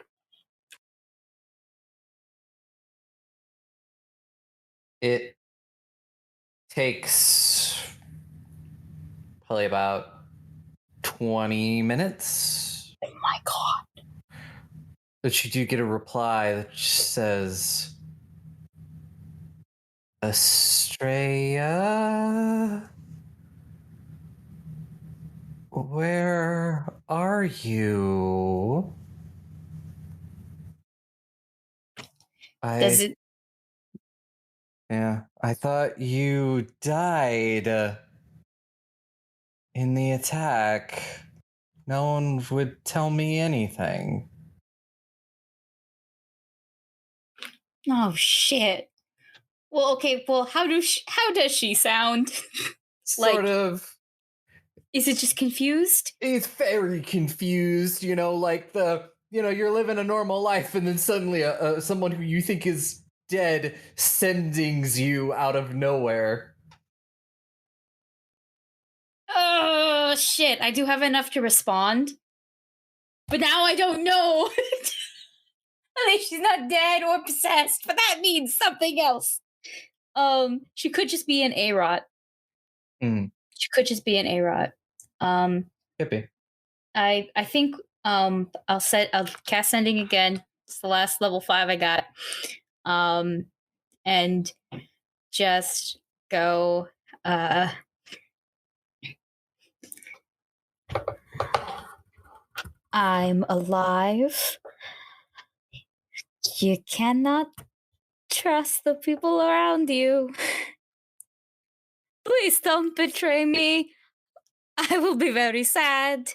It takes probably about 20 minutes. Oh my god. But you do get a reply that says, Astraea, where are you? Does it? Yeah, I thought you died in the attack. No one would tell me anything. Oh shit. Well, okay. Well, how does she sound? Sort of. Is it just confused? It's very confused, like you're living a normal life and then suddenly someone who you think is dead sendings you out of nowhere. Oh shit. I do have enough to respond. But now I don't know. At least she's not dead or possessed, but that means something else. She could just be an A-Rot. She could just be an A-Rot. Could be. I think I'll cast sending again. It's the last level 5 I got. And just go I'm alive. You cannot trust the people around you. Please don't betray me. I will be very sad.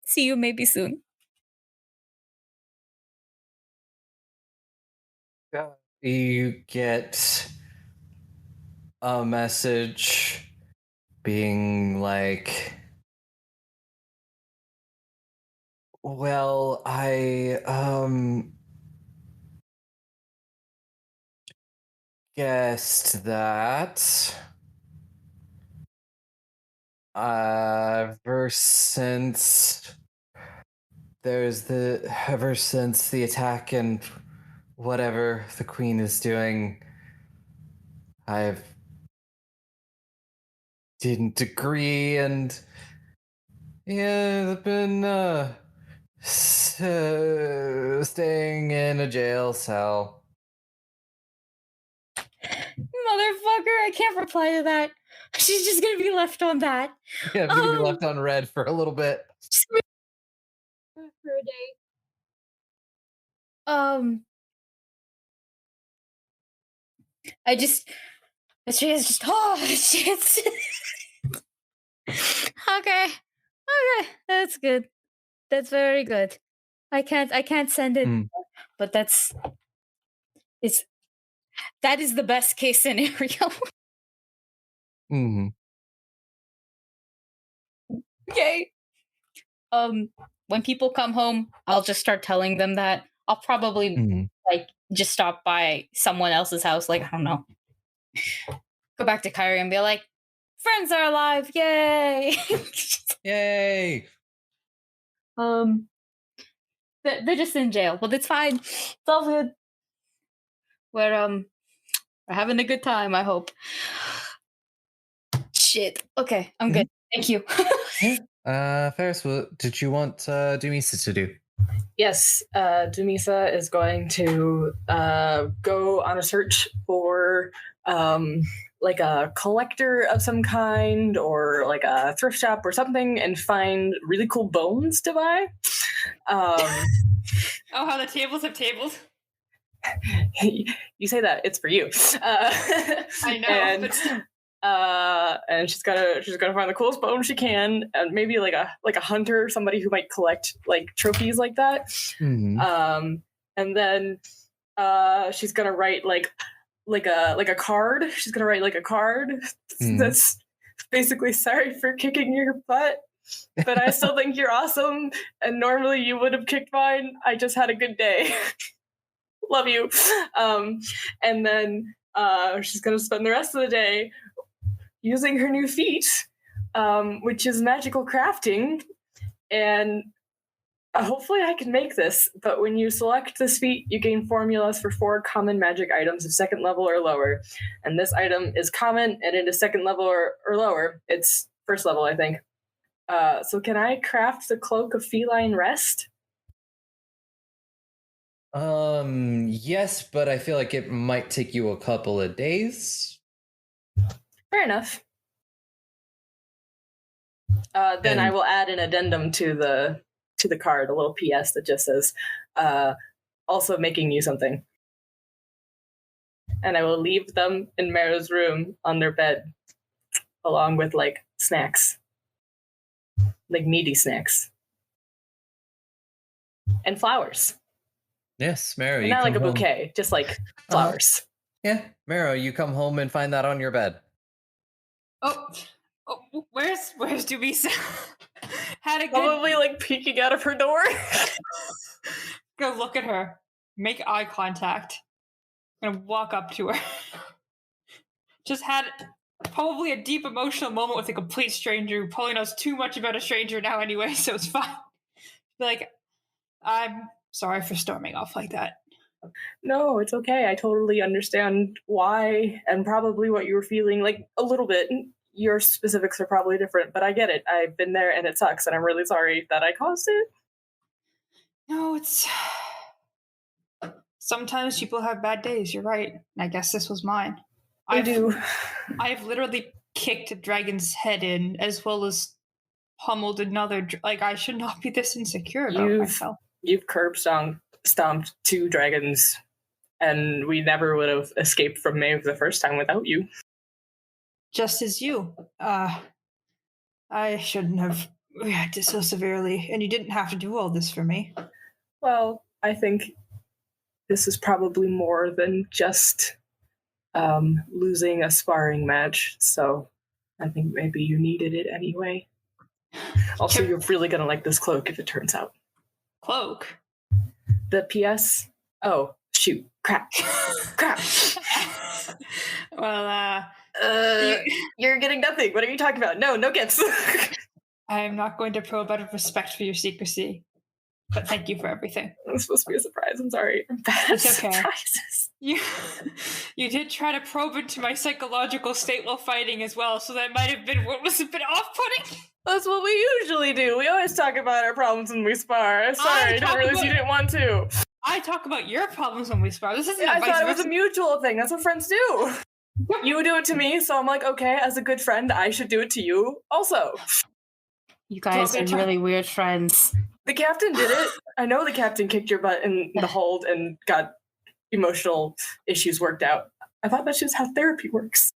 See you maybe soon. You get a message being like, well, I guessed that ever since ever since the attack and whatever the queen is doing, I've didn't agree, and yeah, I've been staying in a jail cell. Motherfucker, I can't reply to that. She's just gonna be left on that. Yeah, I'm gonna be left on red for a little bit. Just for a day. She's just shit. Okay, that's good. That's very good. I can't send it, but that is the best case scenario. Mm-hmm. Okay. When people come home, I'll just start telling them that. I'll probably like just stop by someone else's house, like I don't know. Go back to Kyrie and be like, friends are alive, yay! Yay! They're just in jail, but it's fine. It's all good. We're having a good time, I hope. Shit. Okay, I'm good. Thank you. Ferris, what did you want Dumisa to do? Yes, Dumisa is going to go on a search for like a collector of some kind or like a thrift shop or something and find really cool bones to buy. Oh, how the tables have tables. You say that, it's for you. I know. And she's gonna find the coolest bone she can, and maybe like a hunter, somebody who might collect like trophies like that. And then she's gonna write like a card. She's gonna write like a card that's basically sorry for kicking your butt, but I still think you're awesome, and normally you would have kicked mine. I just had a good day. Love you. And then she's gonna spend the rest of the day using her new feat, which is magical crafting, and hopefully I can make this, but when you select this feat, you gain formulas for 4 common magic items of 2nd level or lower, and this item is common, and it is 2nd level or lower. It's 1st level, I think. So can I craft the Cloak of Feline Rest? Yes, but I feel like it might take you a couple of days. Fair enough. Then I will add an addendum to the card, a little PS that just says, also making you something. And I will leave them in Mero's room on their bed, along with like snacks, like meaty snacks, and flowers. Yes, Mero. And not like a bouquet, just like flowers. Yeah, Mero, you come home and find that on your bed. Oh, where's Dumisa? Had a good... Probably like peeking out of her door. Go look at her. Make eye contact. I'm gonna walk up to her. Just had probably a deep emotional moment with a complete stranger who probably knows too much about a stranger now anyway, so it's fine. Like, I'm sorry for storming off like that. No, it's okay. I totally understand why and probably what you were feeling, like a little bit. Your specifics are probably different, but I get it. I've been there and it sucks, and I'm really sorry that I caused it. No, it's... Sometimes people have bad days, you're right. I guess this was mine. I do. I've literally kicked a dragon's head in, as well as pummeled another... Like, I should not be this insecure about myself. You've curb stomped 2 dragons, and we never would have escaped from Maeve the first time without you. Just as you. I shouldn't have reacted so severely, and you didn't have to do all this for me. Well, I think this is probably more than just losing a sparring match, so I think maybe you needed it anyway. Also, you're really going to like this cloak if it turns out. Cloak? The PS? Oh, shoot. Crap. Well, you're getting nothing. What are you talking about? No gifts. I am not going to probe out of respect for your secrecy. But thank you for everything. It was supposed to be a surprise. I'm sorry. I'm bad at It's okay. surprises. You did try to probe into my psychological state while fighting as well, so that might have been what was a bit off-putting. That's what we usually do. We always talk about our problems when we spar. Sorry, I didn't realize you didn't want to. I talk about your problems when we spar. This isn't I thought it was a mutual thing. That's what friends do. You do it to me, so I'm like, okay, as a good friend, I should do it to you also. You guys are really weird friends. The captain did it. I know the captain kicked your butt in the hold and got emotional issues worked out. I thought that's just how therapy works.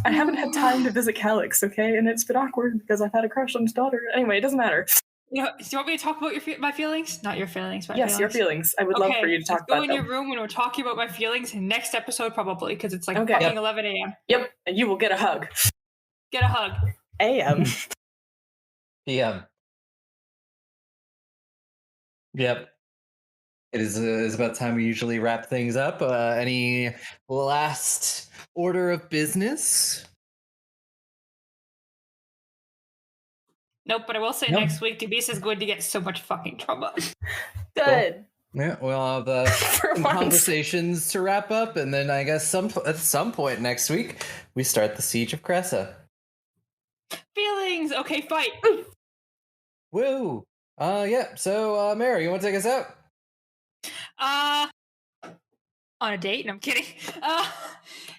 I haven't had time to visit Calix, okay? And it's been awkward because I've had a crush on his daughter. Anyway, it doesn't matter. Do you want me to talk about my feelings? Not your feelings, my yes, feelings. your feelings. I would love for you to talk about them. Go in your room when we're talking about my feelings. Next episode, probably, because it's like Okay. fucking 11 a.m. Yep, and you will get a hug. Get a hug. A.M. PM. Yep. It is about time we usually wrap things up. Any last order of business? Nope, but I will say next week, Dubis is going to get so much fucking trouble. Good. Yeah, we'll have some conversations to wrap up, and then I guess at some point next week, we start the Siege of Cressa. Feelings! Okay, fight! Woo! Yeah, so, Mary, you want to take us out? On a date? No, I'm kidding.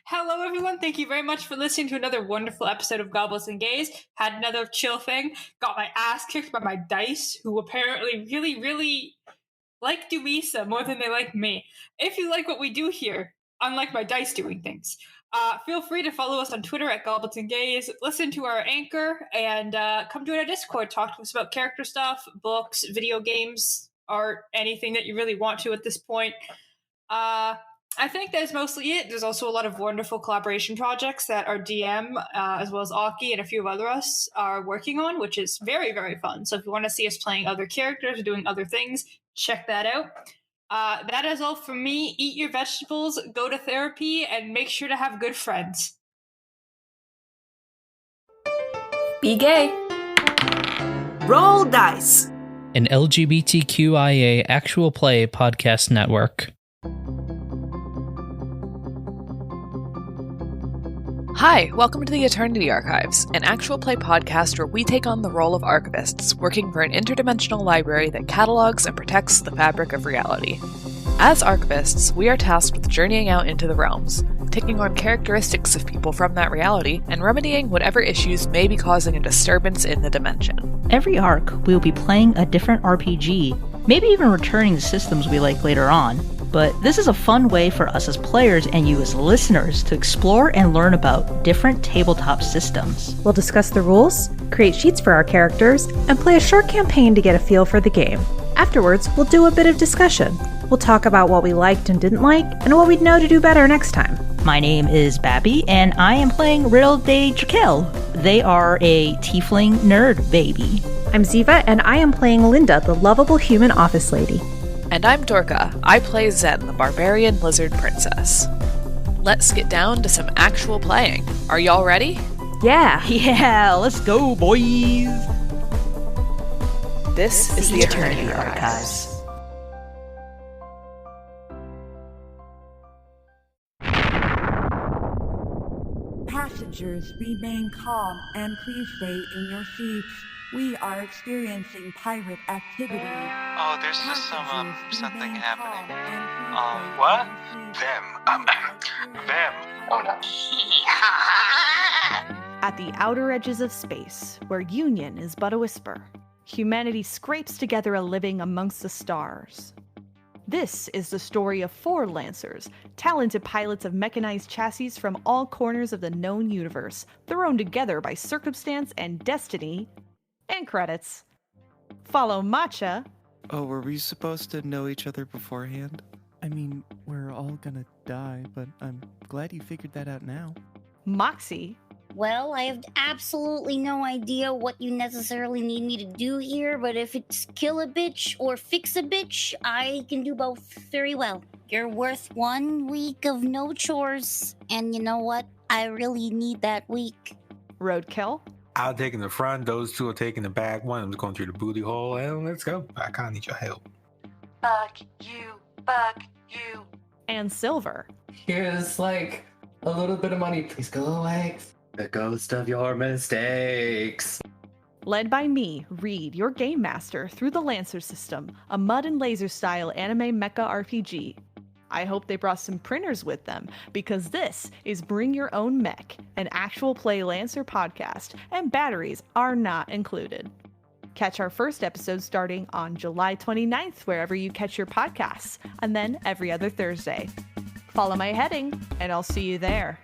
Hello, everyone. Thank you very much for listening to another wonderful episode of Goblins and Gays. Had another chill thing. Got my ass kicked by my dice, who apparently really, really like Dumisa more than they like me. If you like what we do here, unlike my dice doing things, feel free to follow us on Twitter at Goblins and Gays, listen to our anchor, and come join our Discord. Talk to us about character stuff, books, video games, art, anything that you really want to at this point. I think that's mostly it. There's also a lot of wonderful collaboration projects that our DM, as well as Aki and a few of us are working on, which is very, very fun. So if you want to see us playing other characters or doing other things, check that out. That is all from me. Eat your vegetables, go to therapy, and make sure to have good friends. Be gay. Roll dice. An LGBTQIA actual play podcast network. Hi, welcome to the Eternity Archives, an actual play podcast where we take on the role of archivists, working for an interdimensional library that catalogs and protects the fabric of reality. As archivists, we are tasked with journeying out into the realms, taking on characteristics of people from that reality, and remedying whatever issues may be causing a disturbance in the dimension. Every arc, we will be playing a different RPG, maybe even returning to systems we like later on. But this is a fun way for us as players and you as listeners to explore and learn about different tabletop systems. We'll discuss the rules, create sheets for our characters, and play a short campaign to get a feel for the game. Afterwards, we'll do a bit of discussion. We'll talk about what we liked and didn't like, and what we'd know to do better next time. My name is Babby, and I am playing Riddle de Jaquel. They are a tiefling nerd baby. I'm Ziva, and I am playing Linda, the lovable human office lady. And I'm Dorka. I play Zen, the barbarian lizard princess. Let's get down to some actual playing. Are y'all ready? Yeah! Yeah, let's go, boys! This is the Eternity Archives. Passengers, remain calm and please stay in your seats. We are experiencing pirate activity. Oh, there's just something happening. What? Them. Oh no. At the outer edges of space, where union is but a whisper, humanity scrapes together a living amongst the stars. This is the story of 4 Lancers, talented pilots of mechanized chassis from all corners of the known universe, thrown together by circumstance and destiny. And credits. Follow Matcha. Oh, were we supposed to know each other beforehand? I mean, we're all gonna die, but I'm glad you figured that out now. Moxie. Well, I have absolutely no idea what you necessarily need me to do here, but if it's kill a bitch or fix a bitch, I can do both very well. You're worth 1 week of no chores, and you know what? I really need that week. Roadkill. I'll take in the front. Those two will take in the back. One of them's going through the booty hole. And let's go. I kind of need your help. Fuck you. Fuck you. And Silver. Here's like a little bit of money. Please go away. The ghost of your mistakes. Led by me, Reed, your game master, through the Lancer system, a mud and laser style anime mecha RPG. I hope they brought some printers with them, because this is Bring Your Own Mech, an actual play Lancer podcast, and batteries are not included. Catch our first episode starting on July 29th, wherever you catch your podcasts, and then every other Thursday. Follow my heading, and I'll see you there.